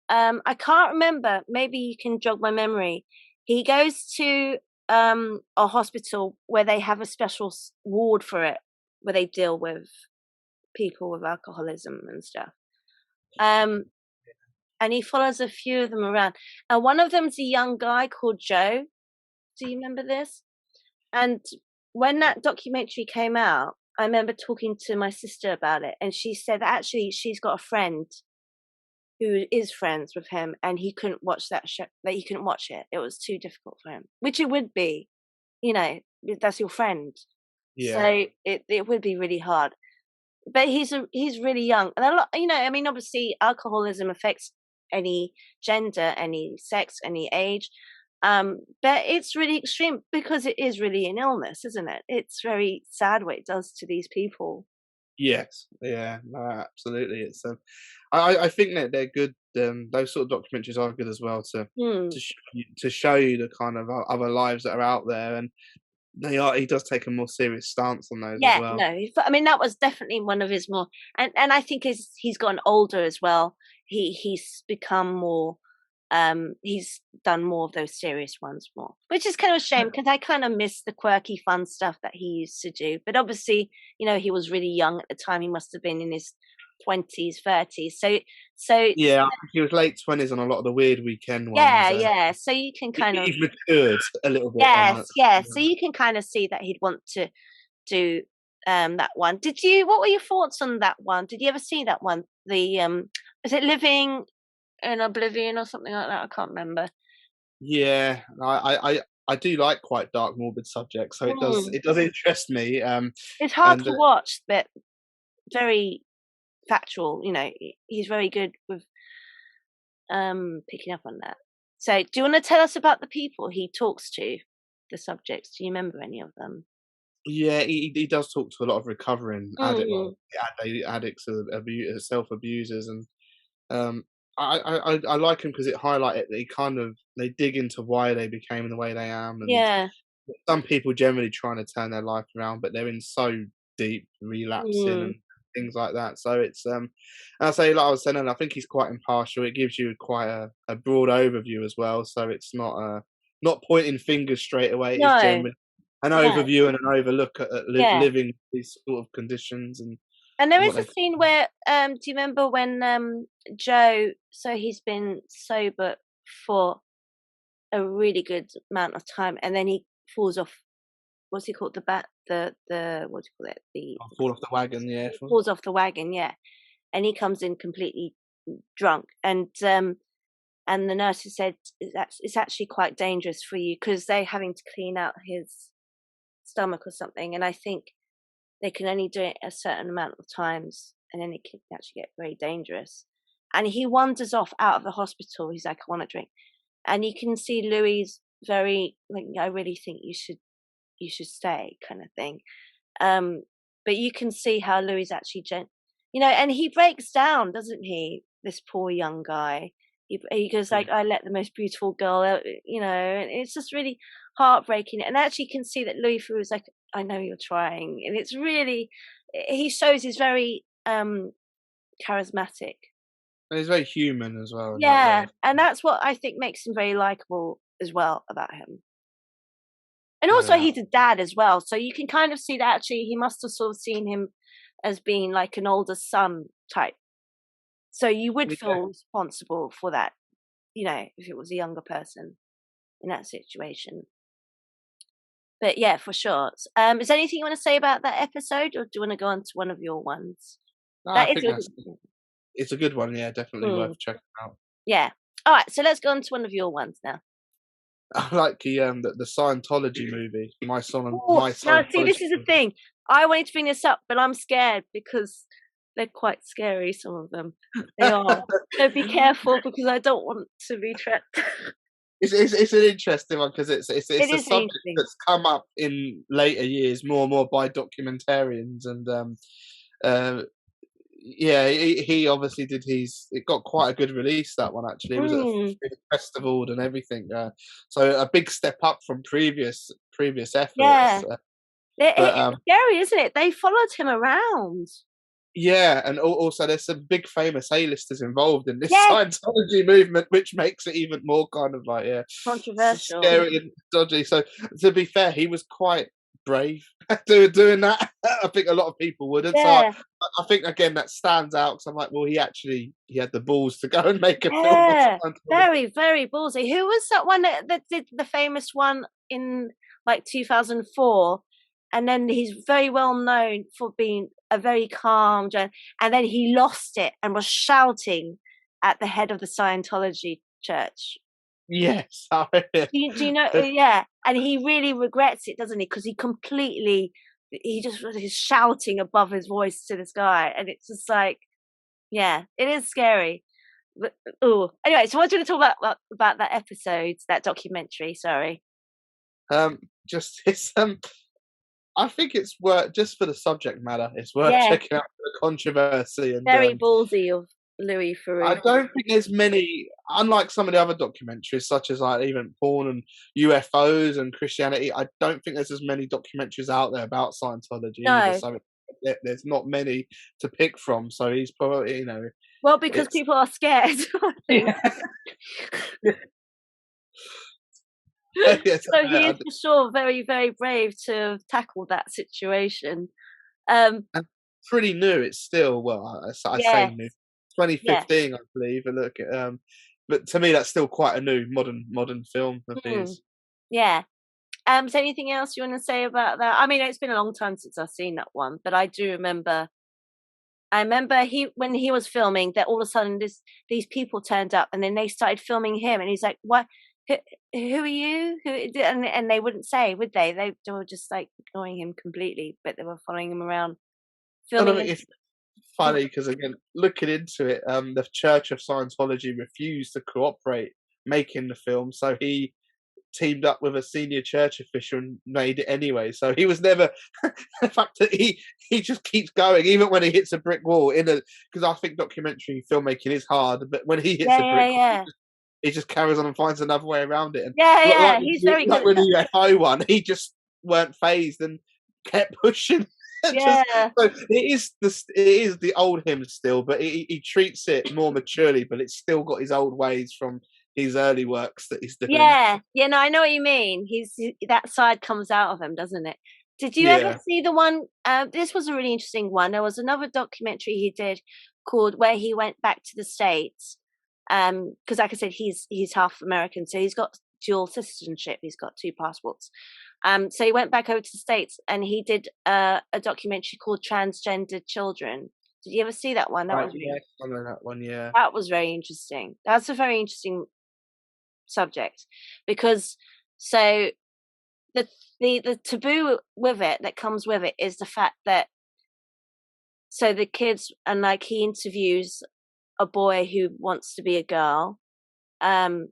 I can't remember, maybe you can jog my memory. He goes to a hospital where they have a special ward for it, where they deal with people with alcoholism and stuff. And he follows a few of them around. And one of them's a young guy called Joe. Do you remember this? And when that documentary came out, I remember talking to my sister about it, and she said that actually she's got a friend who is friends with him, and he couldn't watch that show. That he couldn't watch it; it was too difficult for him. Which it would be, that's your friend, yeah. so it would be really hard. But he's really young, and a lot, obviously alcoholism affects any gender, any sex, any age. But it's really extreme because it is really an illness, isn't it? It's very sad what it does to these people. Yes. Yeah. No, absolutely. It's I think that they're good. Those sort of documentaries are good as well to show you the kind of other lives that are out there, and he does take a more serious stance on those as Yeah, well. no, that was definitely one of his more, and I think as he's gotten older as well, he's become more, he's done more of those serious ones more, which is kind of a shame because I kind of miss the quirky, fun stuff that he used to do. But obviously, he was really young at the time. He must have been in his 20s, 30s. So Yeah, I think he was late 20s on a lot of the Weird Weekend ones. yeah. So you can kind of He's matured a little bit on yes, it. yes. So you can kind of see that he'd want to do that one. What were your thoughts on that one? Did you ever see that one? The is it Living in Oblivion or something like that? I can't remember. Yeah, I do like quite dark, morbid subjects, so Mm. it does interest me. It's hard And to watch, but very factual. He's very good with picking up on that. So, do you want to tell us about the people he talks to, the subjects? Do you remember any of them? yeah, he does talk to a lot of recovering Mm. addicts, self abusers, and um, I like him because it highlighted that they dig into why they became the way they am, and Yeah. some people generally trying to turn their life around, but they're in so deep relapsing, Mm. and things like that. So it's I say, like I was saying, I think he's quite impartial. It gives you quite a broad overview as well. So it's not pointing fingers straight away. It is No, generally an no, overview and an overlook at yeah. living these sort of conditions And there and is what a they. scene where, do you remember when Joe? So he's been sober for a really good amount of time, and then he falls off. What's he called? The what do you call it? I'll fall off the wagon, yeah. He falls off the wagon, yeah. And he comes in completely drunk, and the nurses said it's actually quite dangerous for you because they're having to clean out his stomach or something, and I think they can only do it a certain amount of times, and then it can actually get very dangerous. And he wanders off out of the hospital. He's like, I want a drink, and you can see Louis very like, I really think you should stay, kind of thing. But you can see how Louis actually, and he breaks down, doesn't he? This poor young guy. He goes like, I let the most beautiful girl out, and it's just really heartbreaking. And actually, you can see that Louis Theroux is like, I know you're trying, and it's really, he shows he's very charismatic. And he's very human as well. In that Yeah, way. and that's what I think makes him very likable as well about him. And also, Yeah. he's a dad as well, so you can kind of see that actually he must have sort of seen him as being like an older son type. So you would feel responsible for that, if it was a younger person in that situation. But yeah, for sure. Is there anything you want to say about that episode, or do you want to go on to one of your ones? No, I That is think it's a good one. Yeah, definitely worth checking out. Yeah. All right, so let's go on to one of your ones now. I like the Scientology movie. My Oh, now see, Scientology this is the movie. thing. I wanted to bring this up, but I'm scared because they're quite scary. Some of them, they are. So be careful because I don't want to be trapped. It's an interesting one because it's It a is subject interesting. that's come up in later years more and more by documentarians and yeah, he obviously did it got quite a good release, that one actually. It was at a Mm, festival and everything, so a big step up from previous efforts. yeah, But it's scary, isn't it? They followed him around. yeah, and also there's some big famous A-listers involved in this Yes, Scientology movement, which makes it even more kind of like, yeah, controversial. scary and dodgy. So to be fair, he was quite brave doing that. I think a lot of people wouldn't. So Yeah, I think again that stands out because I'm like, well, he had the balls to go and make a film on yeah, Scientology. very, very ballsy. Who was that one that did the famous one in like 2004? And then he's very well known for being a very calm, and then he lost it and was shouting at the head of the Scientology church. Yes, Do you know? Yeah, and he really regrets it, doesn't he? Because he just is shouting above his voice to this guy, and it's just like, yeah, it is scary. But, oh, anyway, so what do you want to talk about that episode, that documentary? Sorry. just it's I think it's worth, just for the subject matter, it's worth Yeah, checking out the controversy and very ballsy of Louis I Theroux. don't think there's many, unlike some of the other documentaries, such as like even porn and UFOs and Christianity. I don't think there's as many documentaries out there about Scientology either. No, So there's not many to pick from. So he's probably, well, because it's people are scared, I think. yeah, yes, So he is for sure very, very brave to have tackled that situation. and pretty new. It's still, well, I say Yes, new, yes. 2015, I believe. And look at but to me that's still quite a new modern film of Hmm. his. Yeah. Is there anything else you want to say about that? I mean, it's been a long time since I've seen that one, but I do remember. I remember when he was filming that all of a sudden these people turned up and then they started filming him and he's like, "What? Who are you?" And they wouldn't say, would they? They were just like ignoring him completely, but they were following him around, And I filming think him. it's funny because again, looking into it, the Church of Scientology refused to cooperate making the film, so he teamed up with a senior church official and made it anyway. So he was never the fact that he just keeps going even when he hits a brick wall because I think documentary filmmaking is hard, but when he hits Yeah, a yeah, brick wall, yeah, he just carries on and finds another way around it. And yeah, like yeah. He's very good like at with that. the UFO one, he just weren't phased and kept pushing. Just Yeah. so it is the old him still, but he treats it more maturely, but it's still got his old ways from his early works that he's doing. Yeah. Yeah, no, I know what you mean. That side comes out of him, doesn't it? Did you ever Yeah. see the one, this was a really interesting one. There was another documentary he did called where he went back to the States. Because like I said, he's half American, so he's got dual citizenship. He's got two passports. So he went back over to the States and he did a documentary called Transgender Children. Did you ever see that one? Right, yeah, I know that one, yeah. That was very interesting. That's a very interesting subject because so the taboo with it that comes with it is the fact that so the kids and like he interviews a boy who wants to be a girl, and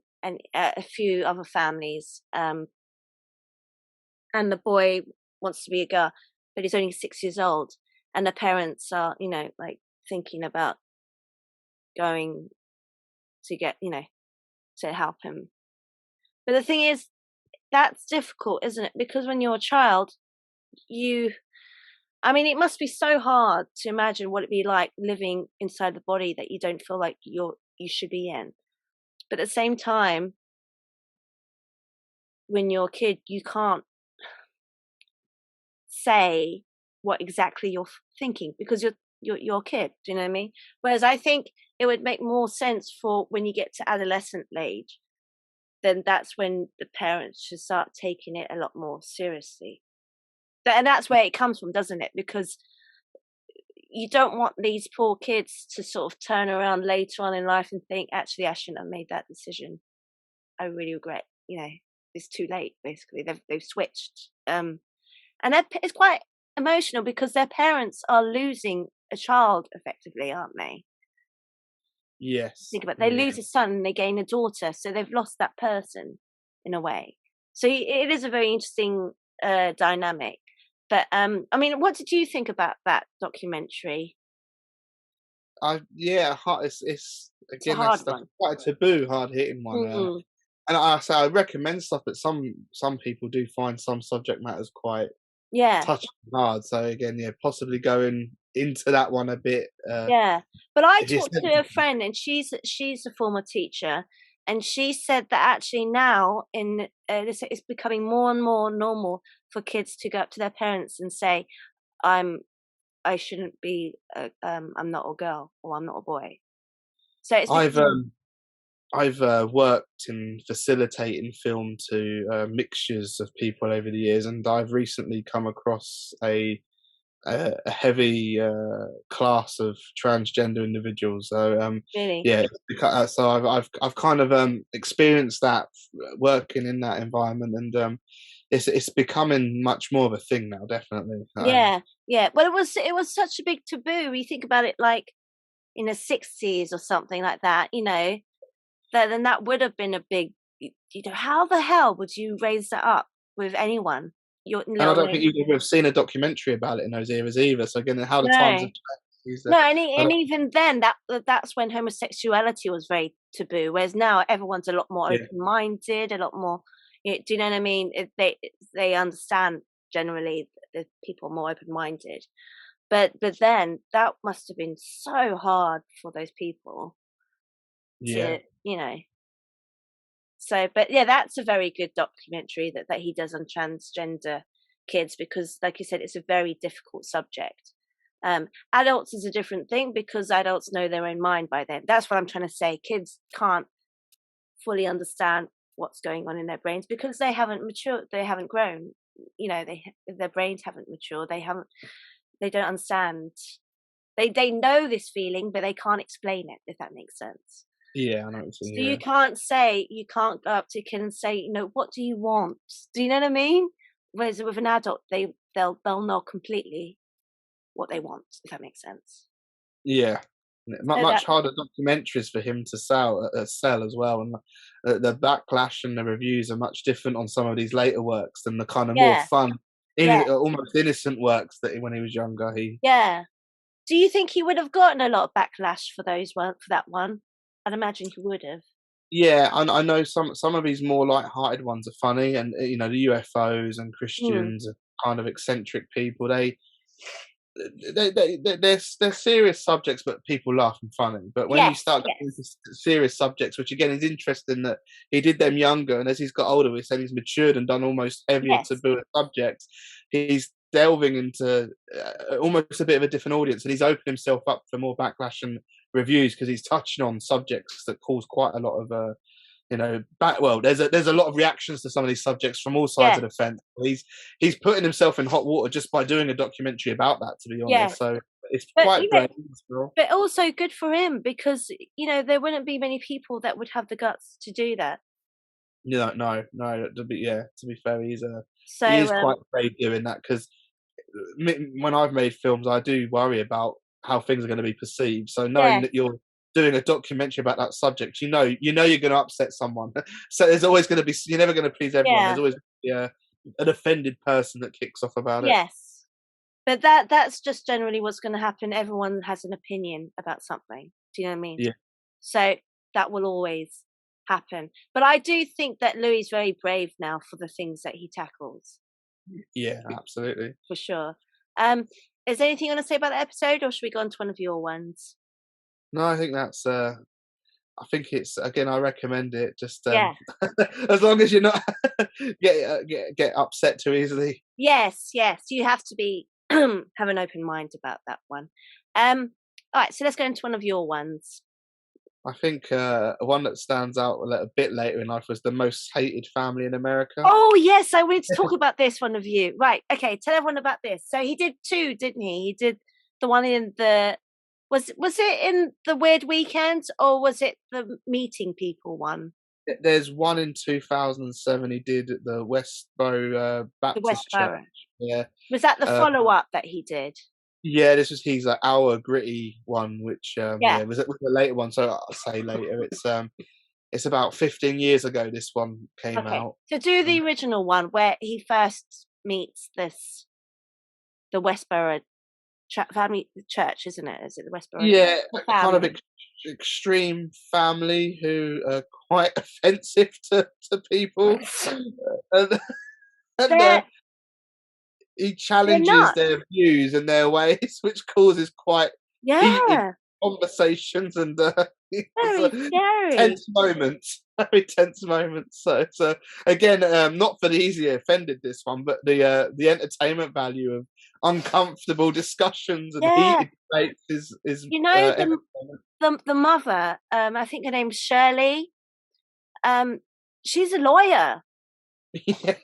a few other families, and the boy wants to be a girl, but he's only 6 years old, and the parents are, like thinking about going to get, to help him. But the thing is, that's difficult, isn't it? Because when you're a child, it must be so hard to imagine what it'd be like living inside the body that you don't feel like you should be in. But at the same time, when you're a kid, you can't say what exactly you're thinking because you're a kid. Do you know what I mean? Whereas I think it would make more sense for when you get to adolescent age, then that's when the parents should start taking it a lot more seriously. And that's where it comes from, doesn't it? Because you don't want these poor kids to sort of turn around later on in life and think, actually, I shouldn't have made that decision. I really regret, it's too late, basically. They've switched. And it's quite emotional because their parents are losing a child effectively, aren't they? Yes. Think about it. They lose a son and they gain a daughter, so they've lost that person in a way. So it is a very interesting dynamic. But what did you think about that documentary? It's It's a again hard that's one. quite a taboo, hard hitting one. Mm. And I say I recommend stuff, but some people do find some subject matters quite Yeah. touching and hard. So again, yeah, possibly going into that one a bit. Yeah, but I If you're talked to a sensitive. friend, and she's a former teacher, and she said that actually now it's becoming more and more normal for kids to go up to their parents and say, I shouldn't be, I'm not a girl or I'm not a boy." So it's I've becoming, I've worked in facilitating film to mixtures of people over the years, and I've recently come across a heavy class of transgender individuals. So really, yeah, so I've kind of experienced that working in that environment, and it's becoming much more of a thing now, definitely. yeah, yeah. Well, it was such a big taboo. You think about it, like in the 60s or something like that, then that would have been a big, how the hell would you raise that up with anyone? And Let I don't think alone, you would have seen a documentary about it in those eras either. So again, how the times no. have changed. No, and I don't, even then, that's when homosexuality was very taboo. Whereas now, everyone's a lot more yeah, open-minded, a lot more. Do you know what I mean? They understand generally that people are more open-minded. But then that must have been so hard for those people yeah, to, you know. So, but yeah, that's a very good documentary that he does on transgender kids because, like you said, it's a very difficult subject. Adults is a different thing because adults know their own mind by then. That's what I'm trying to say. Kids can't fully understand what's going on in their brains because they haven't matured. They haven't grown. Their brains haven't matured. They don't understand. They know this feeling, but they can't explain it. If that makes sense. yeah. I know what you're So saying. Yeah, you can't go up to a kid and say, what do you want? Do you know what I mean? Whereas with an adult, they'll know completely what they want, if that makes sense. yeah. So Much harder documentaries for him to sell as well, and the backlash and the reviews are much different on some of these later works than the kind of more yeah, fun, yeah, almost innocent works that when he was younger he. yeah. Do you think he would have gotten a lot of backlash for that one? I'd imagine he would have. Yeah, I know some of his more light-hearted ones are funny, and the UFOs and Mm, Christians are kind of eccentric people. they're serious subjects, but people laugh and funny. But when you Yes, start going into yes, serious subjects, which again is interesting that he did them younger, and as he's got older, we said he's matured and done almost heavier yes, taboo subjects. He's delving into almost a bit of a different audience, and he's opened himself up for more backlash and reviews because he's touching on subjects that cause quite a lot of well, there's a lot of reactions to some of these subjects from all sides yeah, of the fence. He's putting himself in hot water just by doing a documentary about that, to be honest. yes. So it's But quite brave as well. but also good for him because there wouldn't be many people that would have the guts to do that. No. To be fair, So he is quite brave doing that because when I've made films, I do worry about how things are going to be perceived. So knowing yeah, that you're doing a documentary about that subject, you're going to upset someone. So there's always going to be you're never going to please everyone. yeah, There's always an offended person that kicks off about it. yes. But that's just generally what's going to happen. Everyone has an opinion about something. Do you know what I mean? Yeah, So that will always happen. But I do think that Louis is very brave now for the things that he tackles, yeah, absolutely. for sure. Um, is there anything you want to say about the episode, or should we go on to one of your ones? No, I think that's. I think it's again. I recommend it. Just Yeah. as long as you're not get upset too easily. Yes, yes. You have to be have an open mind about that one. All right, so let's go into one of your ones. I think one that stands out a bit later in life was the most hated family in America. Oh yes, I wanted to talk about this one of you. Right, okay, tell everyone about this. So he did two, didn't he? He did the one in the was it in the Weird Weekend or was it the meeting people one? There's one in 2007 he did at the Westboro The Baptist Church. Westboro. Yeah, Was that the uh, follow up that he did? yeah. This was his hour gritty one, which Yeah. was a later one. So I'll say later. It's about 15 years ago. This one came Okay. out. So do the original one where he first meets the Westboro family church, isn't it? Is it the Westboro Yeah, a kind of family? extreme family who are quite offensive to people, and, and They're he they're challenges nuts. their views and their ways, which causes quite heated Yeah. conversations and it's Very scary. tense moments, very tense moments. So again, not for the easily offended this one, but the entertainment value of uncomfortable discussions and Yeah. heated debates is You know the mother, I think her name's Shirley. She's a lawyer. yeah,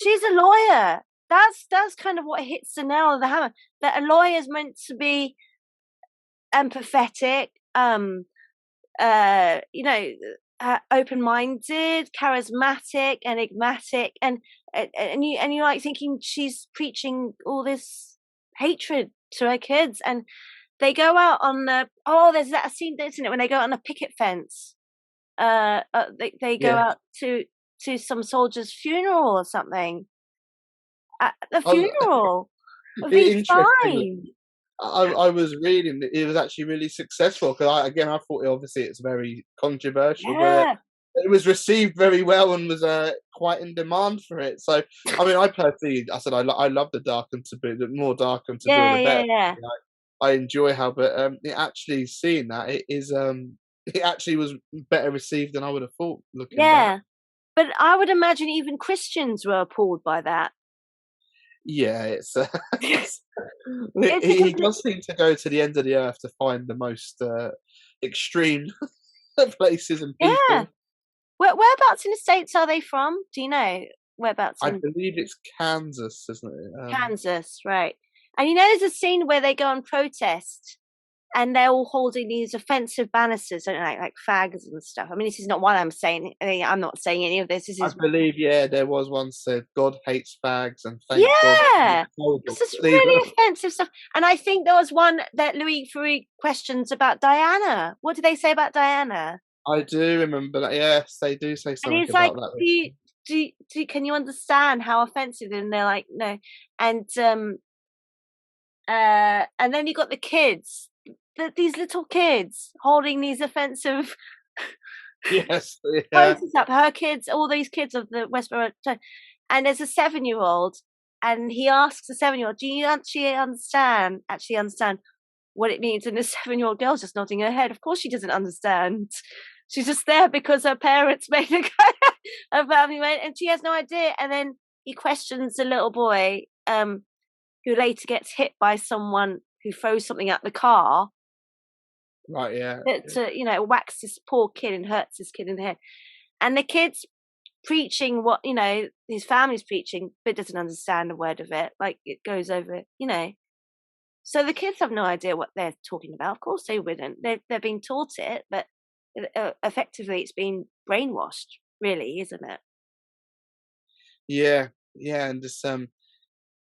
She's a lawyer. That's kind of what hits the nail on the hammer. That a lawyer is meant to be empathetic, open-minded, charismatic, enigmatic, and you're like thinking she's preaching all this hatred to her kids, and they go out on the there's that scene, isn't it, when they go out on a picket fence. They go yeah. out to some soldier's funeral or something. At the I was, funeral of these interestingly, fine. I was reading that it was actually really successful because I thought obviously it's very controversial, but Yeah, it was received very well and was quite in demand for it. So I mean, I personally, I said I love the dark and taboo. The more dark and taboo, yeah, the yeah, better. yeah, I enjoy how, but it actually seeing that it is it actually was better received than I would have thought looking back. yeah. But I would imagine even Christians were appalled by that. Yeah, it's It's a he complete, does seem to go to the end of the earth to find the most extreme places and yeah. people. Whereabouts in the States are they from? Do you know whereabouts I in believe it's Kansas, isn't it? Kansas? Right. And there's a scene where they go on protest and they're all holding these offensive banisters, don't they, like fags and stuff. I mean, this is not what I'm saying. I'm not saying any of this. This I is believe, yeah, there was one said God hates fags and thank God. yeah. This is These really offensive stuff. And I think there was one that Louis Theroux questions about Diana. What do they say about Diana? I do remember that. Yes, they do say And something he's like, about that. can you understand how offensive? And they're like, no. And then you got the kids, these little kids holding these offensive Yes, yeah, posters up. Her kids, all these kids of the Westboro, and there's a 7-year-old, and he asks the 7-year-old, "Do you actually understand what it means?" And the 7-year-old girl's just nodding her head. Of course, she doesn't understand. She's just there because her parents made her go. Her family went, and she has no idea. And then he questions the little boy, who later gets hit by someone who throws something at the car. Right, yeah. That whacks this poor kid and hurts this kid in the head. And the kid's preaching what, his family's preaching, but doesn't understand a word of it. Like, it goes over. So the kids have no idea what they're talking about. Of course they wouldn't. They're being taught it, but effectively it's been brainwashed, really, isn't it? Yeah, yeah, and just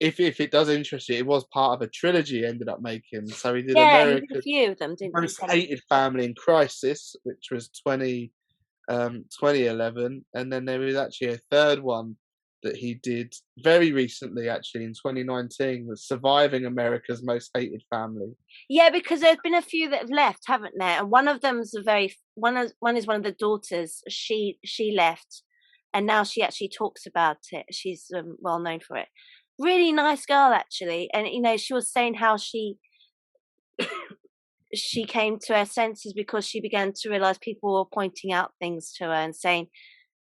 if it does interest you, it was part of a trilogy he ended up making. So he did Yeah, he did a America's few of them, didn't Most he? Hated Family in Crisis, which was 2011, and then there was actually a third one that he did very recently, actually in 2019, was Surviving America's Most Hated Family. Yeah, because there's been a few that have left, haven't there? And one of them's one is one of the daughters. She left, and now she actually talks about it. She's well known for it. Really nice girl, actually. And she was saying how she came to her senses because she began to realize people were pointing out things to her and saying,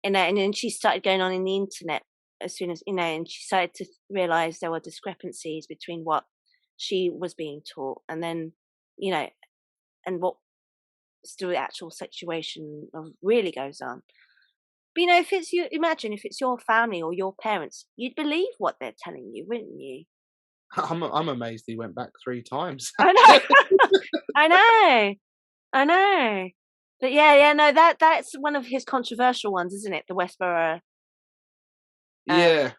and then she started going on in the internet as soon as and she started to realize there were discrepancies between what she was being taught and then and what still the actual situation of really goes on. But if it's you, imagine if it's your family or your parents, you'd believe what they're telling you, wouldn't you? I'm amazed he went back 3 times. I know. I know. I know. But yeah, no, that's one of his controversial ones, isn't it? The Westboro, Yeah.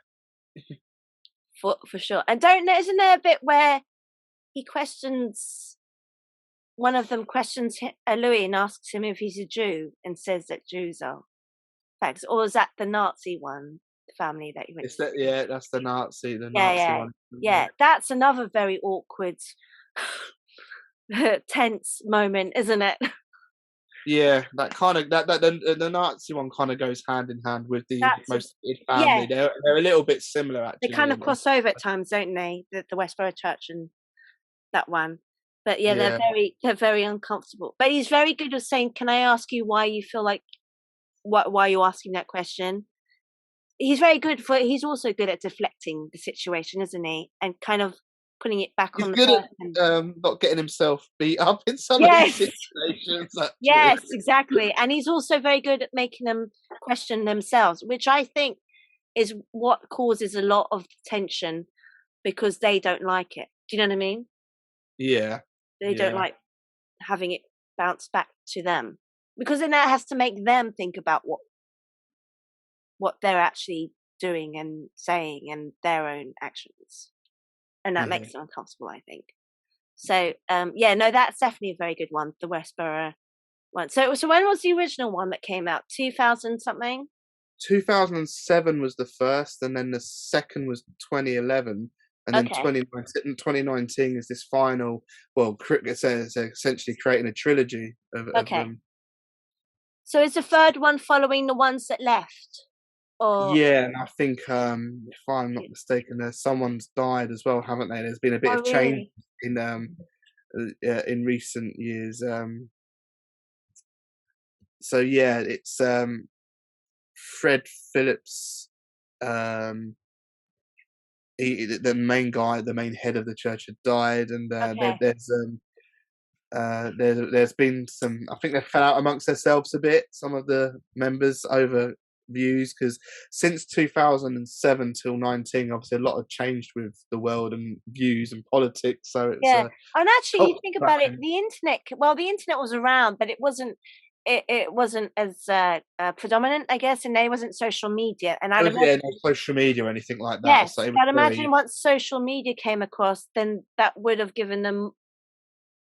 for sure. And isn't there a bit where he questions, one of them questions Louis and asks him if he's a Jew and says that Jews are facts, or is that the Nazi one, the family that he went to? Yeah, that's the Nazi Yeah. one. Yeah, that's another very awkward, tense moment, isn't it? Yeah, that kind of the Nazi one kind of goes hand in hand with the Most Hated Yeah, Family. They're a little bit similar, they actually. kind of cross over at times, don't they? The Westboro Church and that one. But yeah, Yeah, they're very uncomfortable. But he's very good at saying, "Can I ask you why you feel like why you're asking that question?" He's also good at deflecting the situation, isn't he? And kind of putting it back he's on the good at person. not getting himself beat up in some of these Yes, situations. Actually, yes, exactly. And he's also very good at making them question themselves, which I think is what causes a lot of tension because they don't like it. Do you know what I mean? yeah, They don't yeah, like having it bounce back to them because then that has to make them think about what they're actually doing and saying and their own actions, and that yeah. makes them uncomfortable, I think. So yeah, no, that's definitely a very good one, the Westboro one. So when was the original one that came out? 2000 something? 2007 was the first, and then the second was 2011, and then Okay, 2019 is this final. Well, it's essentially creating a trilogy of okay. them. So is the third one following the ones that left, or? Yeah, and I think, if I'm not mistaken, someone's died as well, haven't they? There's been a bit Oh of change really? in recent years. So yeah, it's Fred Phillips. Um, the main guy, the main head of the church, had died, and Okay. there's been some. I think they fell out amongst themselves a bit. Some of the members over views because since 2007 till 19, obviously a lot have changed with the world and views and politics. So it's Yeah, and actually, you culture think about it, clashing. the internet was around, but it wasn't. It wasn't as predominant, I guess, and there wasn't social media. And There I'd was, imagine, yeah, no social media or anything like that. So yes, it was I'd imagine very, once social media came across, then that would have given them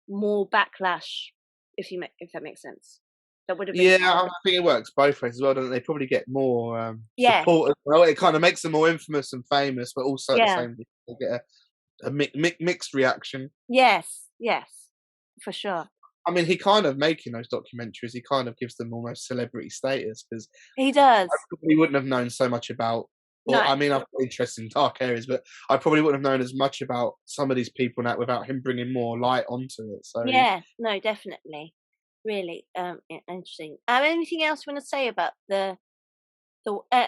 more backlash, if that makes sense. That would have been yeah. more. I think it works both ways as well. Don't they? They probably get more Yes, support as well. It kind of makes them more infamous and famous, but also at the yeah, same time they get a mixed reaction. yes, for sure. I mean, he kind of making those documentaries. He kind of gives them almost celebrity status because He I does. probably wouldn't have known so much about No. Or I mean, I've got interest in dark areas, but I probably wouldn't have known as much about some of these people now without him bringing more light onto it. So Yeah. No. Definitely. Really. Interesting. Anything else you want to say about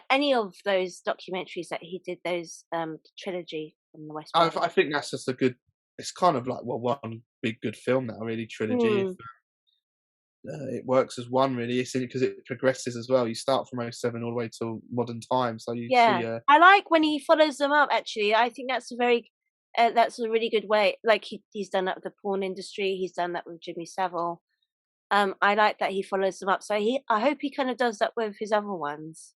any of those documentaries that he did? Those trilogy from the West Brothers. I think that's just a good. It's kind of like one big good film now, really trilogy. If Mm, it works as one, really, because it progresses as well. You start from '07 all the way till modern times, so you yeah. see. I like when he follows them up. Actually, I think that's a really good way. Like he's done that with the porn industry. He's done that with Jimmy Savile. I like that he follows them up. So I hope he kind of does that with his other ones.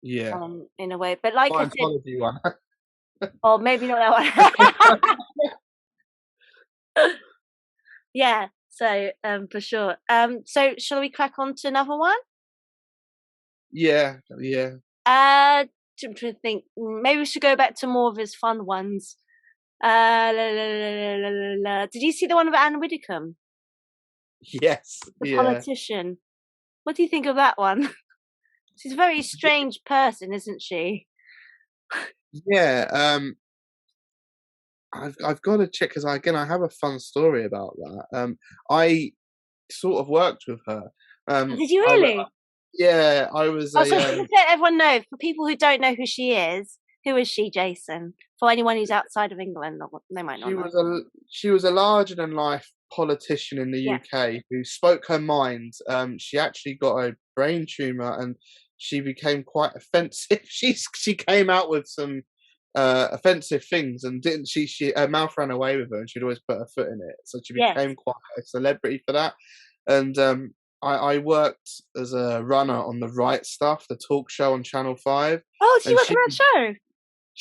Yeah, In a way. But like I said, Scientology one. or maybe not that one. Yeah. So for sure. So shall we crack on to another one? Yeah, yeah, I'm trying to think. Maybe we should go back to more of his fun ones. Did you see the one with Anne Widdecombe, yes, the yeah, politician? What do you think of that one? She's a very strange person, isn't she? yeah. I've got to check because I have a fun story about that. I sort of worked with her. Did you I really? Yeah, I was Oh, so a just let everyone know. For people who don't know who is she, Jason? For anyone who's outside of England, they might not she know. was a she was a larger than life politician in the Yeah. UK who spoke her mind. She actually got a brain tumor and she became quite offensive. She came out with some offensive things and didn't she her mouth ran away with her and she'd always put her foot in it. So she Yes. became quite a celebrity for that. And I worked as a runner on the Right Stuff, the talk show on Channel 5. Oh, did you And work on that show?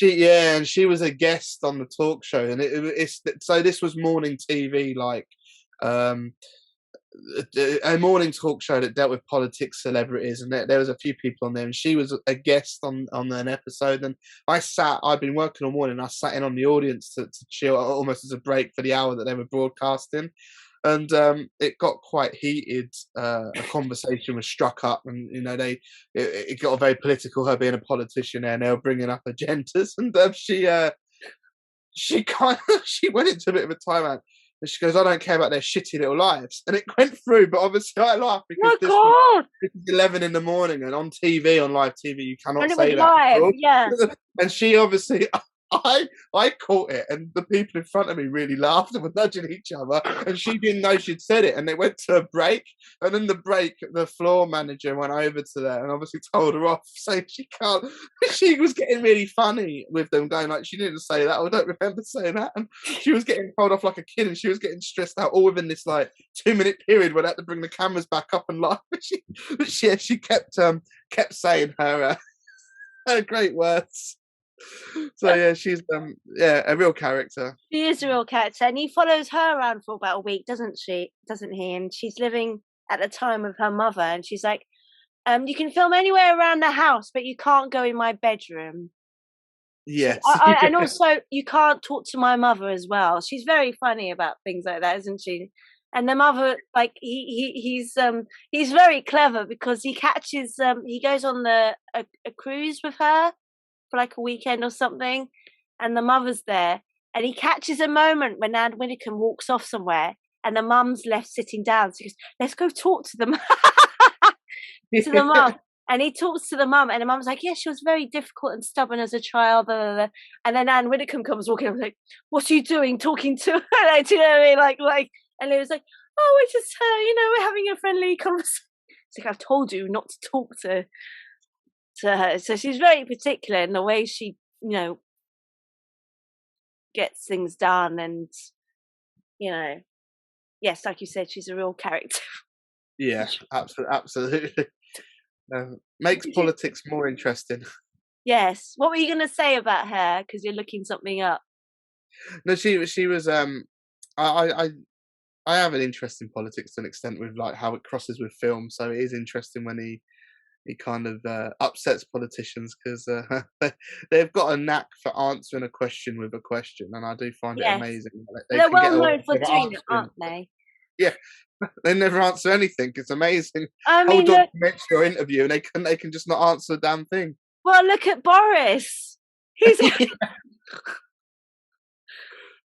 and she was a guest on the talk show, and it's so this was morning TV, like um, a morning talk show that dealt with politics, celebrities, and there was a few people on there, and she was a guest on an episode. And I'd been working all morning, and I sat in on the audience to chill, almost as a break for the hour that they were broadcasting. And it got quite heated. A conversation was struck up, and it got very political. Her being a politician, and they were bringing up agendas, and she kind of she went into a bit of a timeout, and she goes, "I don't care about their shitty little lives," and it went through. But obviously, I laughed because Oh my God! this was 11 in the morning, and on TV, on live TV, you cannot And it was say that. live. Yeah. And she obviously, I caught it, and the people in front of me really laughed and were nudging each other, and she didn't know she'd said it, and they went to a break, and in the break, the floor manager went over to there and obviously told her off, saying she can't. She was getting really funny with them, going like, she didn't say that, I don't remember saying that, and she was getting told off like a kid, and she was getting stressed out all within this like 2-minute period where they had to bring the cameras back up and laugh. She kept saying her great words. So yeah, she's a real character. She is a real character, and he follows her around for about a week, doesn't he? And she's living at the time with her mother, and she's like, you can film anywhere around the house, but you can't go in my bedroom. Yes, And also you can't talk to my mother as well. She's very funny about things like that, isn't she? And the mother, like he's very clever because he catches he goes on a cruise with her for like a weekend or something, and the mother's there, and he catches a moment when Anne Widdecombe walks off somewhere, and the mum's left sitting down. So he goes, "Let's go talk to them." To the mum. And he talks to the mum, and the mum's like, "Yeah, she was very difficult and stubborn as a child." Blah, blah, blah. And then Anne Widdecombe comes walking up, like, "What are you doing, talking to her?" Like, do you know what I mean? Like, and he was like, "Oh, we're just, we're having a friendly conversation." It's like, "I've told you not to talk to her." So she's very particular in the way she, gets things done, and yes, like you said, she's a real character. Yeah, absolutely. Makes politics more interesting. Yes. What were you going to say about her? Because you're looking something up. No, she was. I I have an interest in politics to an extent with like how it crosses with film. So it is interesting when he kind of upsets politicians because they've got a knack for answering a question with a question, and I do find it Yes. amazing. They They're can well get away known for with doing it, answering. aren't they? Yeah, they never answer anything. It's amazing. I Whole mean, look, documentary or interview, and they can just not answer a damn thing. Well, look at Boris. He's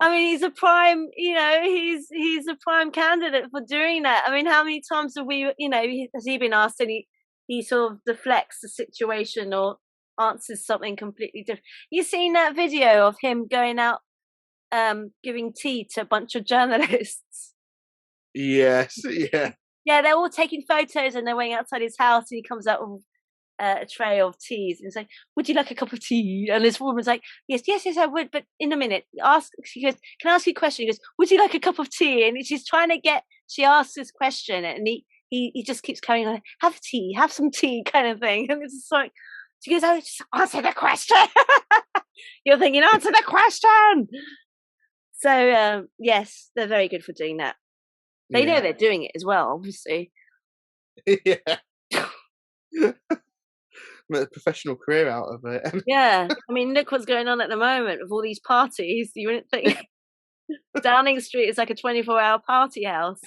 I mean, he's a prime, he's a prime candidate for doing that. I mean, how many times have we, has he been asked and he sort of deflects the situation or answers something completely different? You seen that video of him going out giving tea to a bunch of journalists? Yes, yeah. Yeah, they're all taking photos and they're waiting outside his house and he comes out with a tray of teas and he's like, "Would you like a cup of tea?" And this woman's like, "Yes, yes, yes, I would, but in a minute." She goes, "Can I ask you a question?" He goes, "Would you like a cup of tea?" And she asks this question and he just keeps going like, "Have tea, have some tea," kind of thing. And it's just like, she goes, "Oh, just answer the question." You're thinking, answer the question. So, yes, they're very good for doing that. They know they're doing it as well, obviously. Yeah. Made a professional career out of it. Yeah. I mean, look what's going on at the moment with all these parties. You wouldn't think Downing Street is like a 24-hour party house.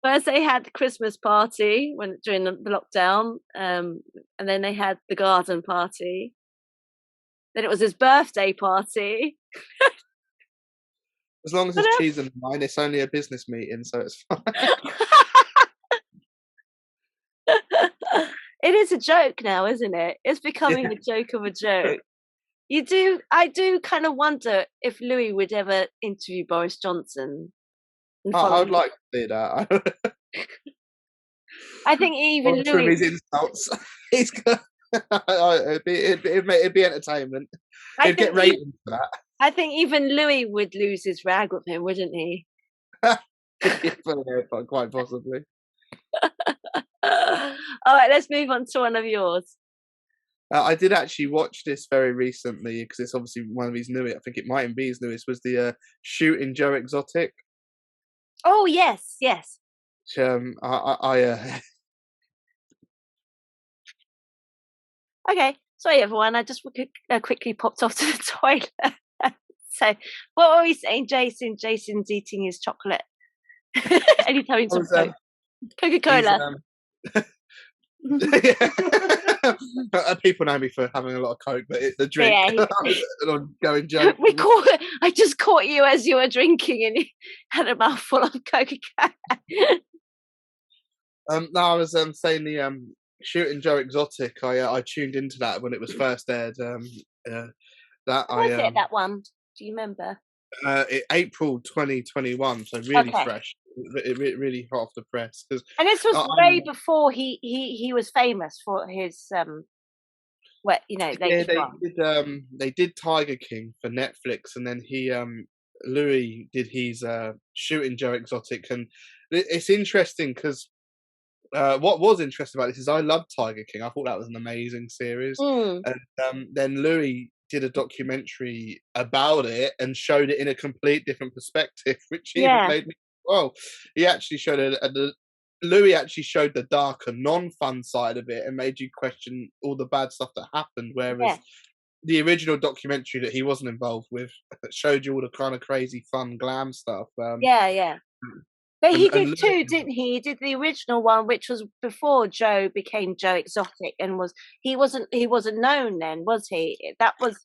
First they had the Christmas party during the lockdown, and then they had the garden party. Then it was his birthday party. As long as it's cheese and wine, it's only a business meeting, so it's fine. It is a joke now, isn't it? It's becoming a joke of a joke. I do kind of wonder if Louis would ever interview Boris Johnson. I would like to see that. I think even Louis. His insults. He's got, it'd be entertainment. He'd get ratings for that. I think even Louis would lose his rag with him, wouldn't he? Quite possibly. All right, let's move on to one of yours. I did actually watch this very recently because it's obviously one of his newest. I think it might be his newest. Was the Shooting Joe Exotic? Oh yes, yes. Which, Okay, sorry everyone. I just quickly popped off to the toilet. So, what were we saying, Jason? Jason's eating his chocolate. Anytime he talks about Coca-Cola. People know me for having a lot of Coke, but the drink. Yeah, going joke. I just caught you as you were drinking, and you had a mouthful of Coca-Cola. No, I was saying the Shooting Joe Exotic. I tuned into that when it was first aired. That one? Do you remember? April 2021, so really fresh. It really hot off the press. And this was way before he was famous for his they did Tiger King for Netflix, and then Louis did his Shooting Joe Exotic, and it's interesting because what was interesting about this is I loved Tiger King. I thought that was an amazing series, and then Louis did a documentary about it and showed it in a complete different perspective, which even made me. Well, he actually showed Louis actually showed the darker, non-fun side of it and made you question all the bad stuff that happened. Whereas the original documentary that he wasn't involved with showed you all the kind of crazy, fun, glam stuff. But he did too, didn't he? He did the original one, which was before Joe became Joe Exotic, and he wasn't known then, was he? That was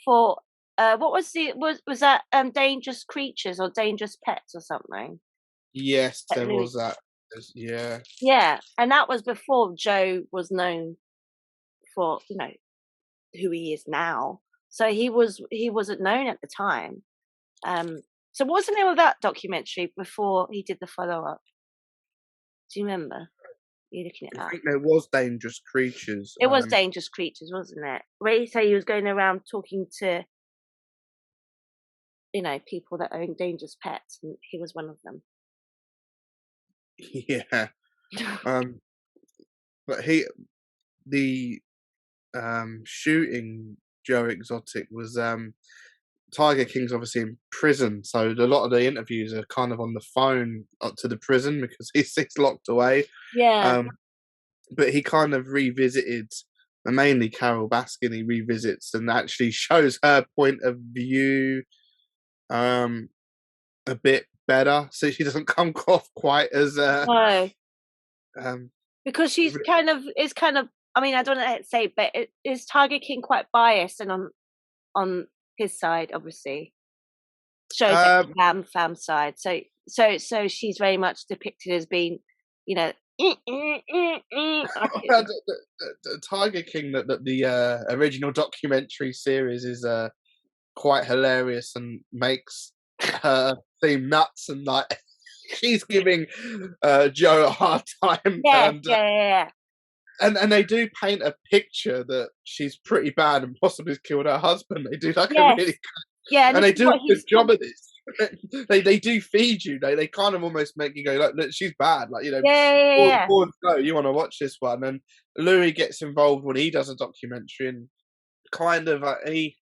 for what was that Dangerous Creatures or Dangerous Pets or something? Yes, there was that. Yeah. Yeah, and that was before Joe was known for who he is now. So he wasn't known at the time. So what was the name of that documentary before he did the follow-up? Do you remember? You're looking at that. I think there was Dangerous Creatures. It was Dangerous Creatures, wasn't it? Where he said he was going around talking to, people that own dangerous pets, and he was one of them. Yeah. But the Shooting Joe Exotic was Tiger King's obviously in prison, so a lot of the interviews are kind of on the phone up to the prison because he's locked away. Yeah. But he kind of revisited, mainly Carol Baskin. He revisits and actually shows her point of view a bit better, so she doesn't come off quite as no. Because she's kind of I mean, I don't know how to say, but is Tiger King quite biased and on his side? Obviously, shows like Um, the fam side. So she's very much depicted as being, you know, the Tiger King, that the original documentary series is quite hilarious and makes her seem nuts, and like she's giving Joe a hard time, yeah, yeah, yeah, and they do paint a picture that she's pretty bad and possibly has killed her husband. They do like a yes, really, yeah. And and this they is do a what good he's job at this. They do feed you. They kind of almost make you go like, look, she's bad. Like, you know, yeah, yeah, yeah, no, you want to watch this one. And Louis gets involved when he does a documentary, and kind of he.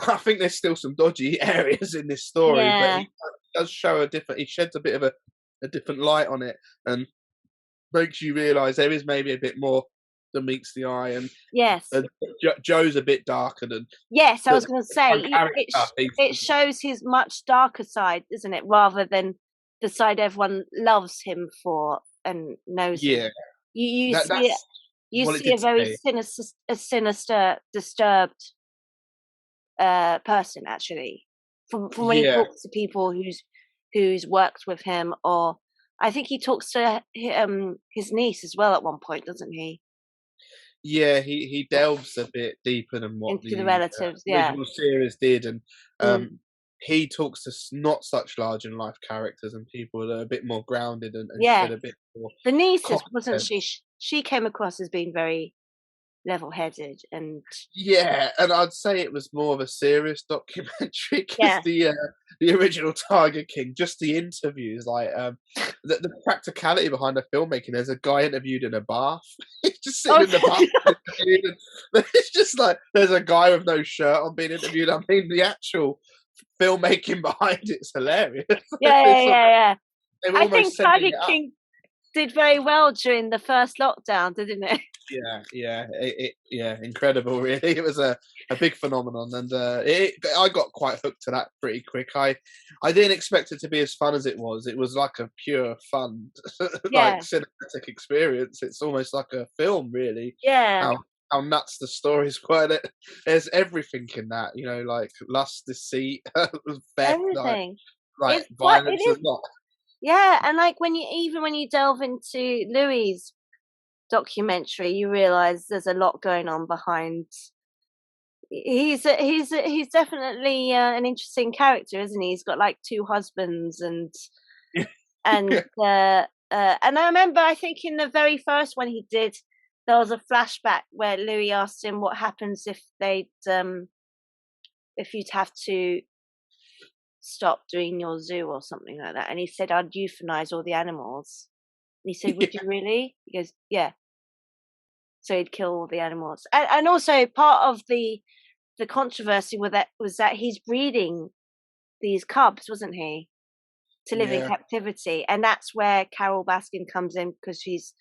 I think there's still some dodgy areas in this story, but yeah. he does show a different. He sheds a bit of a different light on it, and makes you realise there is maybe a bit more than meets the eye. Yes, And Joe's a bit darker than yes. I the was going to say front character. it shows his much darker side, isn't it? Rather than the side everyone loves him for and knows him. Yeah, You see it. that's You what it see did a to very me. sinister, disturbed person actually from when he Yeah, talks to people who's worked with him, or I think he talks to his niece as well at one point, doesn't he? yeah, he delves a bit deeper than what Into the the relatives, yeah. original series did, and Mm. he talks to not such large in life characters and people that are a bit more grounded and Yeah, shed a bit more the nieces, common wasn't she? sense. She came across as being very level-headed, and Yeah, and I'd say it was more of a serious documentary because yeah. the original Tiger King, just the interviews, like the practicality behind the filmmaking. There's a guy interviewed in a bath. He's just sitting Oh, in the bath. And it's just like there's a guy with no shirt on being interviewed. I mean, the actual filmmaking behind it's hilarious. yeah, yeah, It's like, yeah, yeah. they were I think almost setting Tiger it up. King did very well during the first lockdown, didn't it? Yeah, yeah, yeah, incredible. Really, it was a big phenomenon, and I got quite hooked to that pretty quick. I didn't expect it to be as fun as it was. It was like a pure fun, like Yeah, cinematic experience. It's almost like a film, really. yeah. How how nuts the stories were. There's everything in that, you know, like lust, deceit, theft, Everything. like It's quite. It violence is. as well. Yeah, and like when you delve into Louis' documentary, you realize there's a lot going on behind. He's definitely an interesting character, isn't he? He's got like two husbands, and and I remember, I think in the very first one he did, there was a flashback where Louis asked him what happens if you'd have to stop doing your zoo or something like that, and he said, I'd euthanize all the animals. And he said, would you really? He goes, yeah. So he'd kill all the animals, and also part of the controversy with that was that he's breeding these cubs, wasn't he, to live in Yeah, captivity, and that's where Carol Baskin comes in, because she's,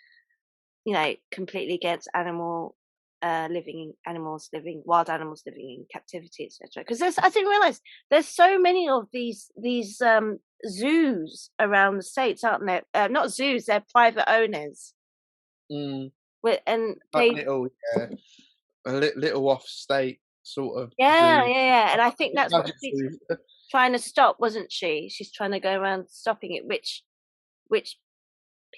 completely against wild animals living in captivity, etc. Because I didn't realize there's so many of these zoos around the states, aren't there? Not zoos, they're private owners. mm, And like they, little, yeah, a little off state sort of yeah, zoo. yeah, yeah. And I think that's what Magic she's zoo. trying to stop, wasn't she? She's trying to go around stopping it, which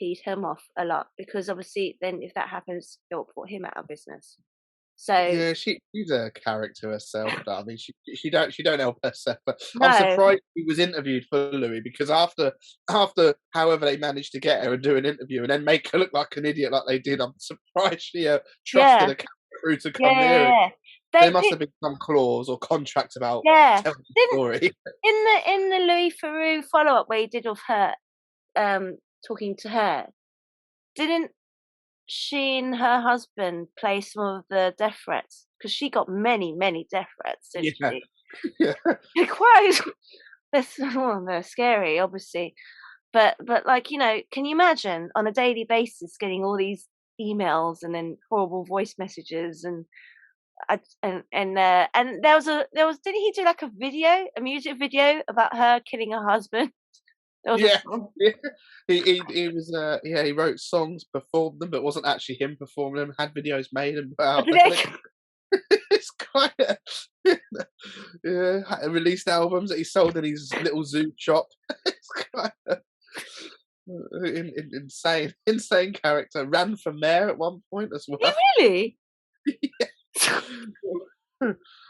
peed him off a lot, because obviously then if that happens, it'll put him out of business. So Yeah, she's a character herself. But I mean, she don't help herself. But I'm no, surprised she was interviewed for Louis, because after however they managed to get her and do an interview and then make her look like an idiot like they did, I'm surprised she trusted yeah, a camera crew to yeah, come near yeah, it. yeah. There They must did, have been some clause or contract about yeah. telling the Didn't story. in the Louis Theroux follow up where he did of her talking to her, didn't she and her husband play some of the death threats? Because she got many death threats, didn't Yeah, she? yeah, They're quite they're scary, obviously. But like, can you imagine on a daily basis getting all these emails and then horrible voice messages, and and there was didn't he do like a music video about her killing her husband? There was a Yeah, song. yeah. He was yeah, he wrote songs, performed them, but it wasn't actually him performing them. Had videos made and put out Did there. they? Like, it's quite yeah. Released albums that he sold in his little zoo shop. It's quite insane, insane character. Ran for mayor at one point as You well. really?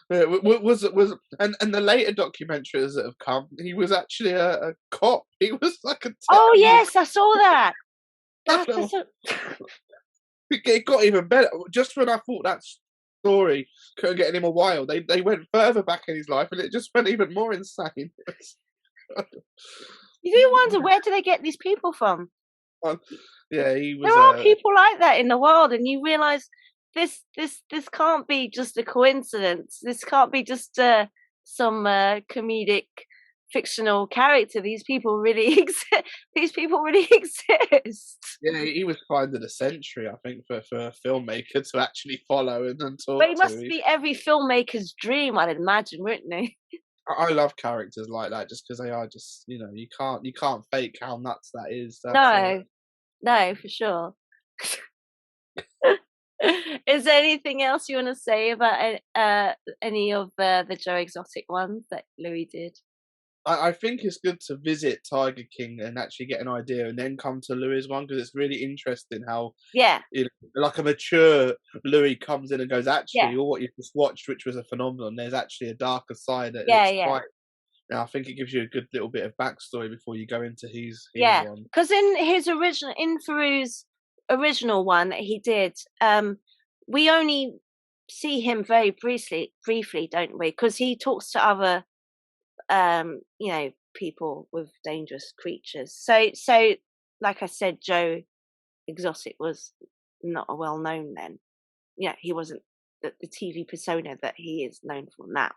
Yeah, was and the later documentaries that have come, he was actually a cop. He was like Oh he was yes, I saw that. That's a, it got even better. Just when I thought that story couldn't get any more wild, they went further back in his life, and it just went even more insane. you do wonder where do they get these people from? Yeah, he There was are people like that in the world, and you realise this can't be just a coincidence. This can't be just some comedic fictional character. These people really exist. These people really exist. yeah, he was kind of the century, I think, for a filmmaker to actually follow and But talk it must to. be every filmmaker's dream, I'd imagine, wouldn't they? I love characters like that just because they are just, you can't fake how nuts that is. That's No, no, for sure. Is there anything else you want to say about any of the Joe Exotic ones that Louis did? I think it's good to visit Tiger King and actually get an idea, and then come to Louis' one, because it's really interesting how, Yeah, like a mature Louis comes in and goes, yeah, actually, all what you just watched, which was a phenomenon, there's actually a darker side, and yeah, it's yeah. quite. Now, I think it gives you a good little bit of backstory before you go into his Yeah, one. because in his original, in Theroux's original one that he did, we only see him very briefly, don't we? Because he talks to other, people with dangerous creatures. So, like I said, Joe Exotic was not a well known then. Yeah, he wasn't the TV persona that he is known for now.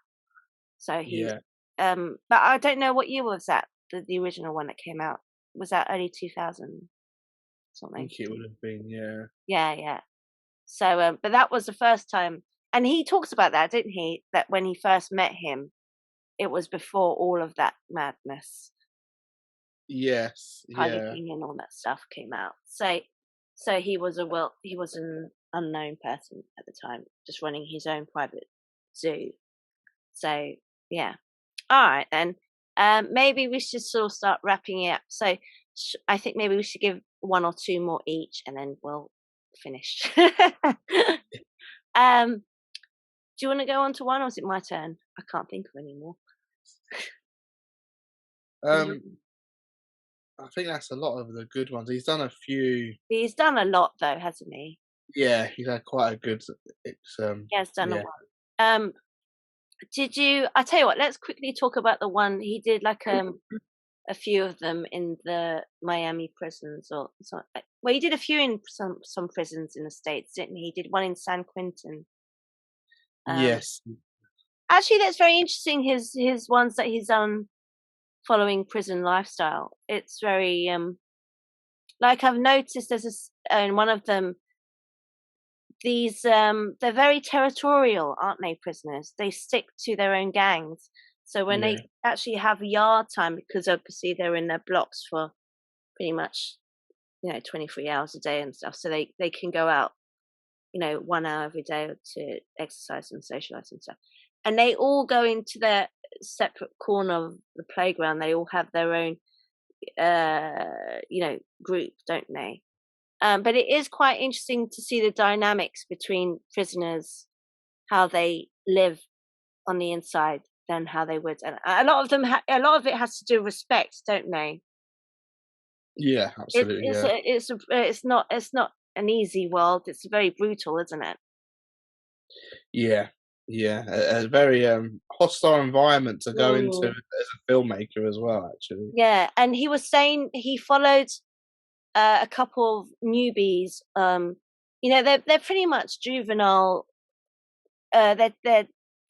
So he, Yeah, but I don't know what year was that. The original one that came out was that early 2000 I something. think it would have been, yeah. Yeah, yeah. So, but that was the first time, and he talks about that, didn't he? That when he first met him, it was before all of that madness, Yes, Tiger yeah. King and all that stuff came out. So he was an unknown person at the time, just running his own private zoo. So yeah, all right then. Maybe we should sort of start wrapping it up. So I think maybe we should give one or two more each, and then we'll finish. Do you want to go on to one, or is it my turn? I can't think of any more. Um, I think that's a lot of the good ones. He's done a few. He's done a lot, though, hasn't he? Yeah, he's had quite a good. It's He has done a yeah, lot. Did you? I tell you what. Let's quickly talk about the one he did. Like a few of them in the Miami prisons, or something. Well, he did a few in some prisons in the States, didn't he? He did one in San Quentin. Um, yes, Actually, that's very interesting. His ones that he's done following prison lifestyle. It's very like I've noticed there's this in one of them. These they're very territorial, aren't they? Prisoners, they stick to their own gangs. So when yeah, they actually have yard time, because obviously they're in their blocks for pretty much 23 hours a day and stuff, so they can go out 1 hour every day to exercise and socialize and stuff, and they all go into their separate corner of the playground. They all have their own group, don't they? But it is quite interesting to see the dynamics between prisoners, how they live on the inside than how they would, and a lot of them a lot of it has to do with respect, don't they? yeah, It's absolutely, it's yeah, a, it's a, it's not an easy world. It's very brutal, isn't it? yeah, yeah. A very hostile environment to go into Mm. as a filmmaker as well. Actually, Yeah, and he was saying he followed a couple of newbies. They're pretty much juvenile.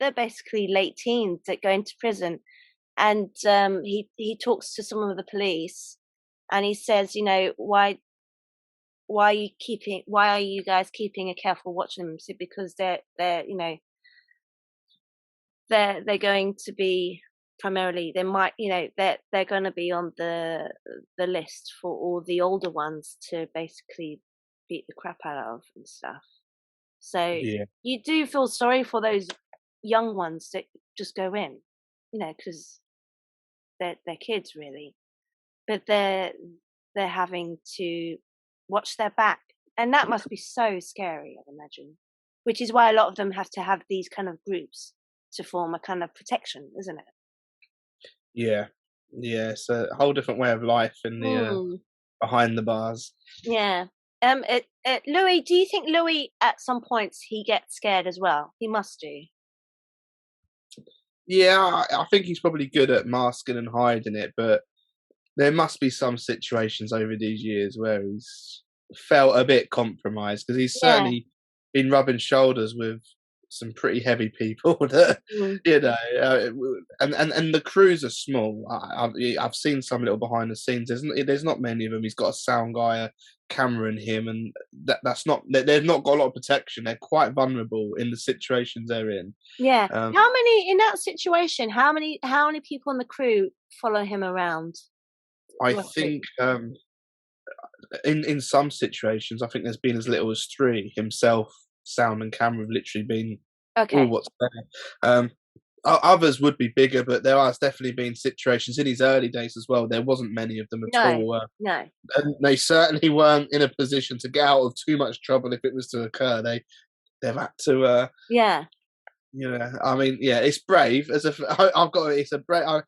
They're basically late teens that go into prison, and he talks to some of the police, and he says, why are you guys keeping a careful watch on them? So because they're going to be primarily. They might, they're going to be on the list for all the older ones to basically beat the crap out of and stuff. So Yeah. you do feel sorry for those young ones that just go in, because they're kids really, but they're having to watch their back, and that must be so scary, I imagine. Which is why a lot of them have to have these kind of groups to form a kind of protection, isn't it? Yeah. Yeah. It's a whole different way of life in the Mm, behind the bars. yeah. Louis, do you think Louis at some points he gets scared as well? He must do. Yeah, I think he's probably good at masking and hiding it, but there must be some situations over these years where he's felt a bit compromised, because he's Yeah. certainly been rubbing shoulders with some pretty heavy people that Mm, and the crews are small. I've seen some little behind the scenes. There's not many of them. He's got a sound guy, a camera in him, and that's not. They've not got a lot of protection. They're quite vulnerable in the situations they're in. yeah. Um, How many in that situation? How many people in the crew follow him around I roughly? think in some situations, I think there's been as little as three. Himself, sound, and camera have literally been all Okay. what's there. Others would be bigger, but there has definitely been situations in his early days as well. There wasn't many of them at No. all, No. and they certainly weren't in a position to get out of too much trouble if it was to occur. They've had to. Yeah. I mean, yeah, it's brave. I've got it's a brave.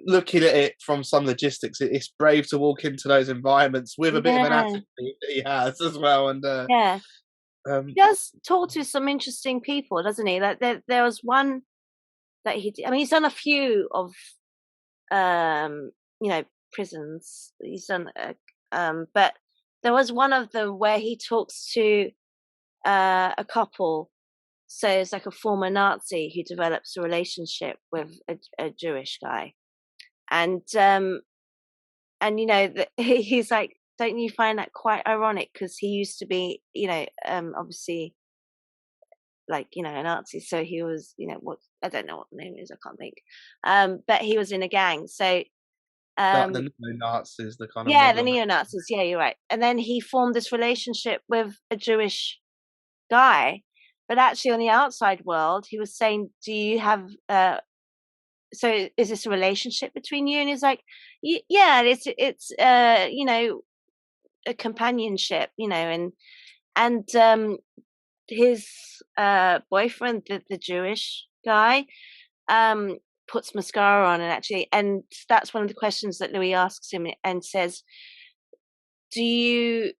Looking at it from some logistics, it's brave to walk into those environments with a bit of an Yeah. attitude that he has as well. And Yeah. um, He does talk to some interesting people, doesn't he? Like there was one that he did. I mean, he's done a few of um, prisons. He's done but there was one of them where he talks to a couple. So it's like a former Nazi who develops a relationship with a Jewish guy, and he's like, don't you find that quite ironic? Because he used to be, obviously, like, a Nazi. So he was, what, I don't know what the name is, I can't think. But he was in a gang. So the um neo-Nazis, the kind of yeah, the model. neo Nazis. Yeah, you're right. And then he formed this relationship with a Jewish guy. But actually, on the outside world, he was saying, "Do you have so is this a relationship between you?" And he's like, "Yeah, it's a companionship, and his boyfriend, the Jewish guy, um, puts mascara on, and that's one of the questions that Louis asks him and says, "Do you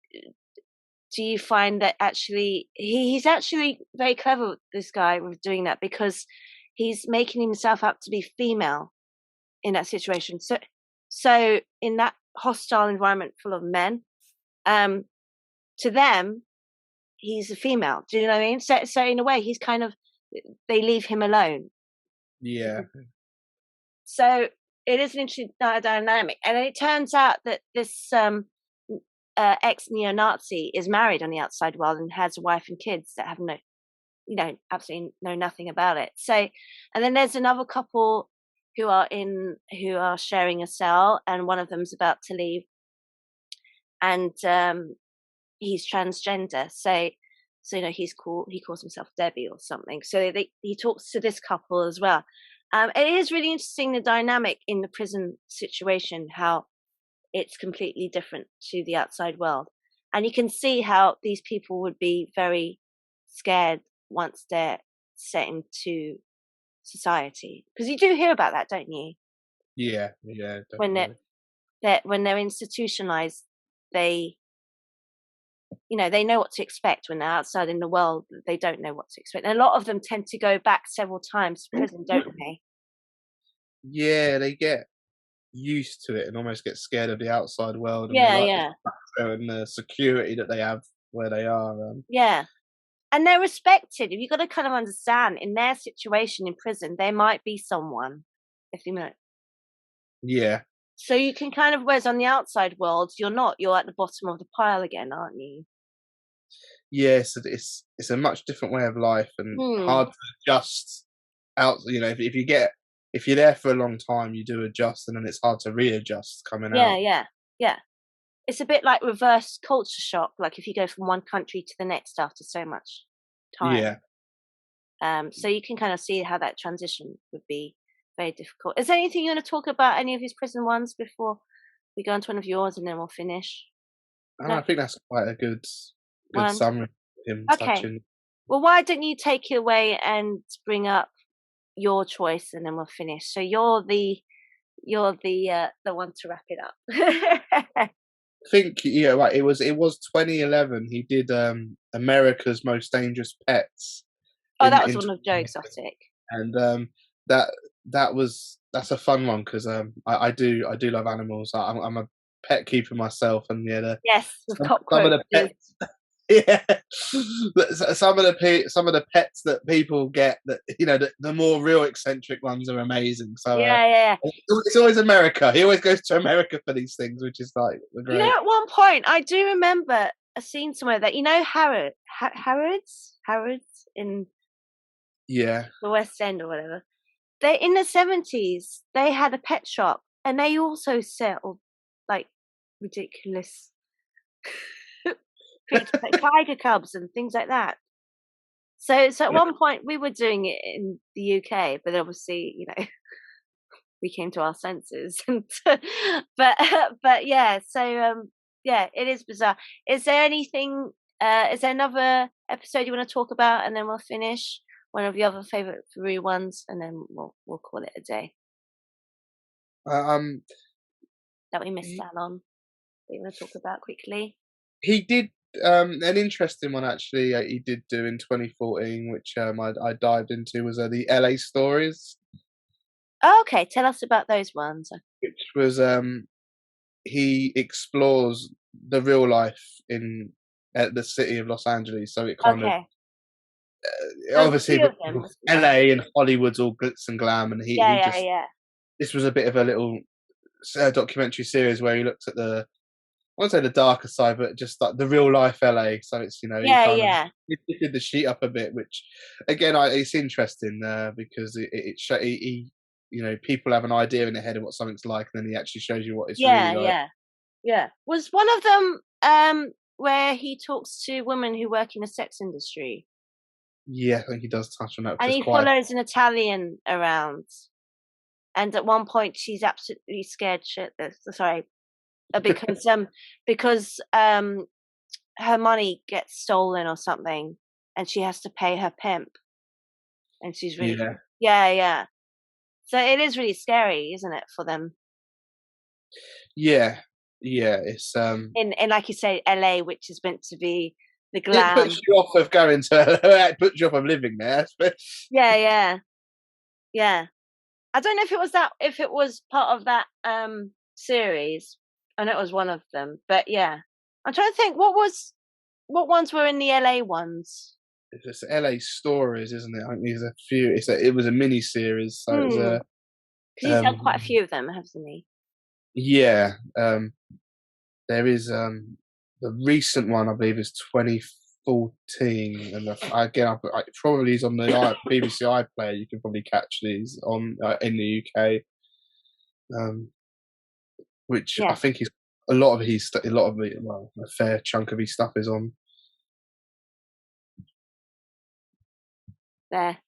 find that actually he's actually very clever, this guy, with doing that, because he's making himself out to be female in that situation. So in that hostile environment full of men, um, to them, he's a female. Do you know what I mean? So in a way, he's kind of, they leave him alone. Yeah, So it is an interesting dynamic, and it turns out that this ex neo-Nazi is married on the outside world and has a wife and kids that have absolutely know nothing about it. So, and then there's another couple who are sharing a cell, and one of them's about to leave, and he's transgender. So he calls himself Debbie or something. So he talks to this couple as well. It is really interesting, the dynamic in the prison situation, how it's completely different to the outside world, and you can see how these people would be very scared once they're set into society, because you do hear about that, don't you? yeah, When definitely. they're institutionalized, they they know what to expect. When they're outside in the world, they don't know what to expect, and a lot of them tend to go back several times to prison, don't they? Yeah, they get used to it and almost get scared of the outside world, and they Yeah, like the yeah, structure and the security that they have where they are. yeah. And they're respected. You've got to kind of understand, in their situation in prison, there might be someone, if you know. Yeah, So you can kind of, whereas on the outside world, you're not. You're at the bottom of the pile again, aren't you? yes, it's a much different way of life and Hmm. hard to adjust out. If you get if you're there for a long time, you do adjust, and then it's hard to readjust coming Yeah, out. yeah. It's a bit like reverse culture shock, like if you go from one country to the next after so much time. Yeah. So you can kind of see how that transition would be very difficult. Is there anything you want to talk about, any of his prison ones, before we go on to one of yours, and then we'll finish? And No, I think that's quite a good one. summary of him Okay. touching. Well, why don't you take it away and bring up your choice, and then we'll finish. So you're the one to wrap it up. I think yeah, right. It was 2011. He did America's Most Dangerous Pets Oh, that was in one of Joe Exotic. and that that's a fun one because I do love animals. I'm a pet keeper myself, and yeah, Yes, with some of the cockroaches. pets, yeah, some of the pets that people get, that the more real eccentric ones are amazing. So Yeah, yeah. it's always America. He always goes to America for these things, which is like You know, great. at one point, I do remember a scene somewhere that Harrods in Yeah, the West End or whatever. They in the 70s they had a pet shop, and they also sell like ridiculous creatures like tiger cubs and things like that. So at yeah, one point we were doing it in the UK, but obviously, we came to our senses. And but yeah, so yeah, it is bizarre. Is there anything? Is there another episode you want to talk about, and then we'll finish one of your other favorite Peru ones, and then we'll call it a day um, that we missed he, out on. That you want to talk about quickly? he did an interesting one actually. He did do in 2014, which I dived into, was the LA stories, Oh, okay, tell us about those ones. which was he explores the real life in the city of Los Angeles. So it kind of Okay, there was a obviously few of them, wasn't there? LA and Hollywood's all glitz and glam, and Yeah, he yeah, just yeah, this was a bit of a little documentary series where he looked at I won't say the darker side, but just like the real life LA. So it's he yeah, kind of yeah, he did the sheet up a bit, which again it's interesting because people have an idea in their head of what something's like, and then he actually shows you what it's really yeah, like. yeah, yeah. Was one of them where he talks to women who work in the sex industry? Yeah, I think he does touch on that, which And is he quite. follows an Italian around, and at one point she's absolutely scared shitless. Sorry, because her money gets stolen or something, and she has to pay her pimp, and she's really Yeah, yeah, yeah. So it is really scary, isn't it, for them yeah, yeah. It's in like you say, LA, which is meant to be the it puts glam. you off of going to it puts you off of living there. Yeah, yeah, yeah. I don't know if it was part of that series. I know it was one of them, but yeah. I'm trying to think what ones were in the LA ones. It's just LA stories, isn't it? I think there's a few. It was a mini series, so it was Hmm. a Because he's done um quite a few of them, hasn't he? yeah. There is the recent one I believe is 2014, and again probably is on the BBC iPlayer. You can probably catch these on in the UK, um, which I Yeah, think is a lot of a lot of the well, a fair chunk of his stuff is on. there.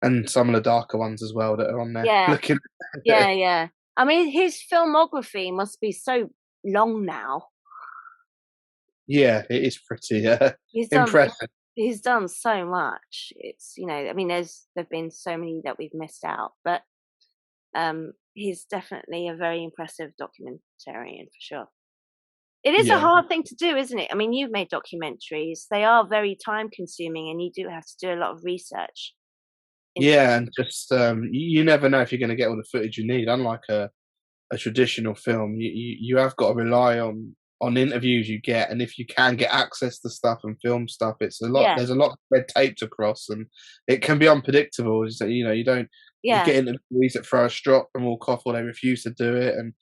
And some of the darker ones as well that are on there. Yeah, Looking, yeah, yeah. I mean, his filmography must be so long now. yeah, it is pretty He's done impressive. he's done so much. It's I mean, there've been so many that we've missed out, but he's definitely a very impressive documentarian for sure. It is a Yeah, hard thing to do, isn't it? I mean, you've made documentaries. They are very time consuming, and you do have to do a lot of research into yeah, and just you never know if you're going to get all the footage you need. Unlike a traditional film, you have got to rely on interviews you get, and if you can get access to stuff and film stuff, it's a lot. yeah, There's a lot of red tape to cross, and it can be unpredictable. So, you don't you yeah, get interviews that throw a strop and walk off, or they refuse to do it, and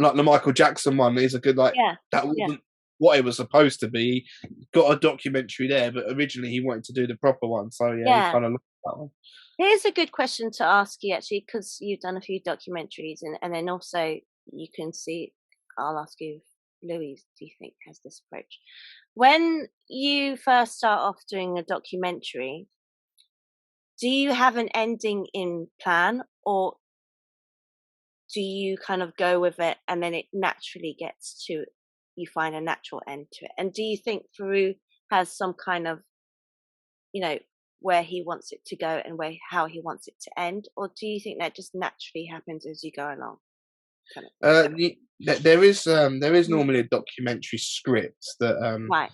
like the Michael Jackson one is a good yeah, that yeah, wasn't what it was supposed to be. He got a documentary there, but originally he wanted to do the proper one, so yeah, he yeah. kind of lost that one. Here's a good question to ask you, actually, because you've done a few documentaries, and then also you can see. I'll ask you, Louis, do you think has this approach? When you first start off doing a documentary, do you have an ending in plan, or do you kind of go with it and then it naturally gets to, you find a natural end to it? And do you think Theroux has some kind of, you know, where he wants it to go and how he wants it to end, or do you think that just naturally happens as you go along? Kind There is Mm. normally a documentary script that Right.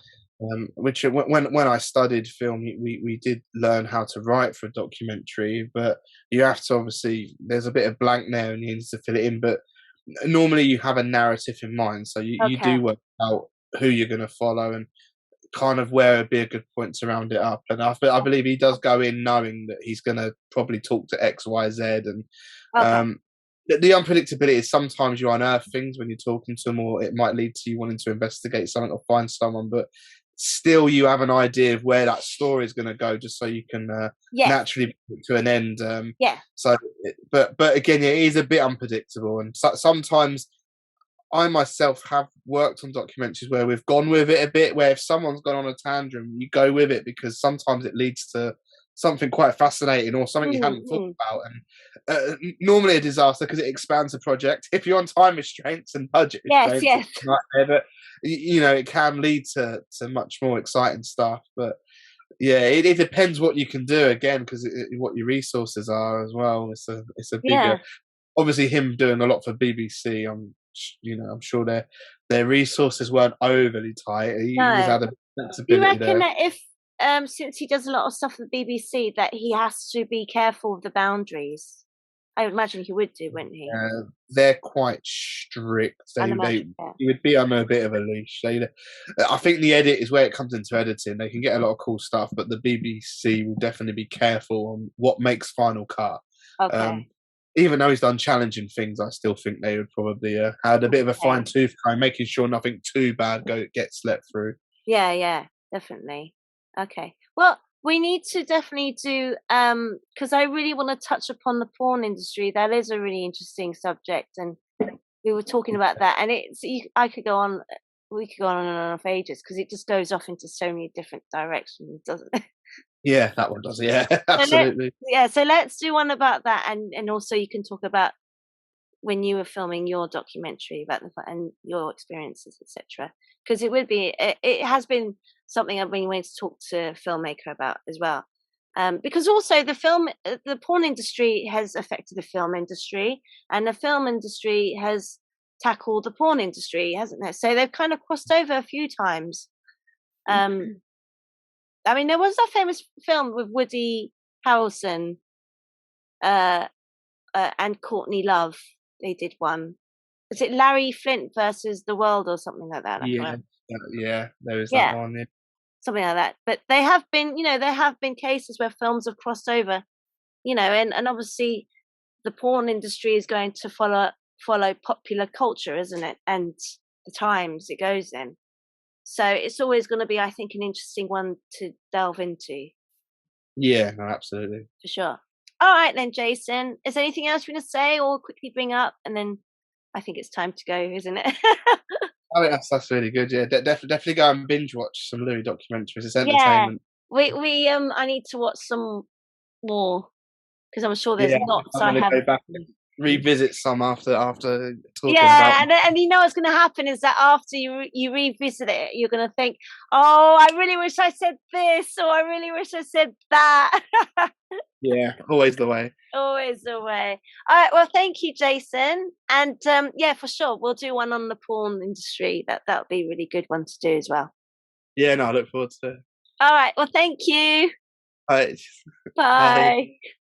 which when I studied film, we did learn how to write for a documentary, but you have to obviously, there's a bit of blank there and you need to fill it in. But normally you have a narrative in mind, so you Okay. do work out who you're going to follow and kind of where would be a good point to round it up. And I believe he does go in knowing that he's going to probably talk to X, Y, Z, and Okay. um, the unpredictability is sometimes you unearth things when you're talking to them, or it might lead to you wanting to investigate something or find someone, but still you have an idea of where that story is going to go, just so you can Yes. naturally bring it to an end. Yeah. So, but again, yeah, it is a bit unpredictable, and sometimes I myself have worked on documentaries where we've gone with it a bit, where if someone's gone on a tangent, you go with it because sometimes it leads to something quite fascinating or something you hadn't thought Mm-hmm. about. And normally a disaster because it expands the project. If you're on time restraints and budget Yes. restraints, Yes. it's a nightmare, but you know, it can lead to much more exciting stuff. But yeah, it depends what you can do again, because what your resources are as well. It's a bigger, Yeah. obviously him doing a lot for BBC. I'm sure their resources weren't overly tight. He was No. had a Do you flexibility reckon there. that if, since he does a lot of stuff for the BBC, that he has to be careful of the boundaries? I would imagine he would do, wouldn't he? They're quite strict. I'd They imagine. Yeah. You would be on a bit of a leash. I think the edit is where it comes into editing. They can get a lot of cool stuff, but the BBC will definitely be careful on what makes Final Cut. Okay. Um, Even though he's done challenging things, I still think they would probably had a bit of a fine Okay. tooth comb, making sure nothing too bad gets let through. Yeah. Yeah. Definitely. Okay. Well, we need to definitely do, because I really want to touch upon the porn industry. That is a really interesting subject, and we were talking about that, and I could go on. We could go on and on for ages because it just goes off into so many different directions, doesn't it? Yeah, that one does. Yeah, So let absolutely. Yeah, so let's do one about that, and also you can talk about when you were filming your documentary about and your experiences, etc. Because it has been something I've been wanting to talk to a filmmaker about as well. Because also the porn industry has affected the film industry, and the film industry has tackled the porn industry, hasn't it? So they've kind of crossed over a few times. Um, I mean, there was that famous film with Woody Harrelson uh, and Courtney Love. They did one. Is it Larry Flint versus the World or something like that? I Yeah, can't. yeah, there is that Yeah, one. Yeah. something like that. But they have been, there have been cases where films have crossed over, and obviously the porn industry is going to follow popular culture, isn't it? And the times it goes in. So it's always going to be, I think, an interesting one to delve into Yeah, no, absolutely. for sure. All right then, Jason. Is there anything else you want to say or quickly bring up? And then I think it's time to go, isn't it? I think that's really good. Yeah, definitely go and binge watch some Louis documentaries. It's Yeah. entertainment. We I need to watch some more because I'm sure there's Yeah, lots I'm I gonna go haven't back and seen. revisit some after talking about. Yeah, and you know what's going to happen is that after you revisit it, you're going to think, "Oh, I really wish I said this," or "I really wish I said that." Yeah, always the way. Always the way. All right. Well, thank you, Jason. And yeah, for sure, we'll do one on the porn industry. That'll be a really good one to do as well. Yeah, no, I look forward to it. All right. Well, thank you. Right. Bye. Bye.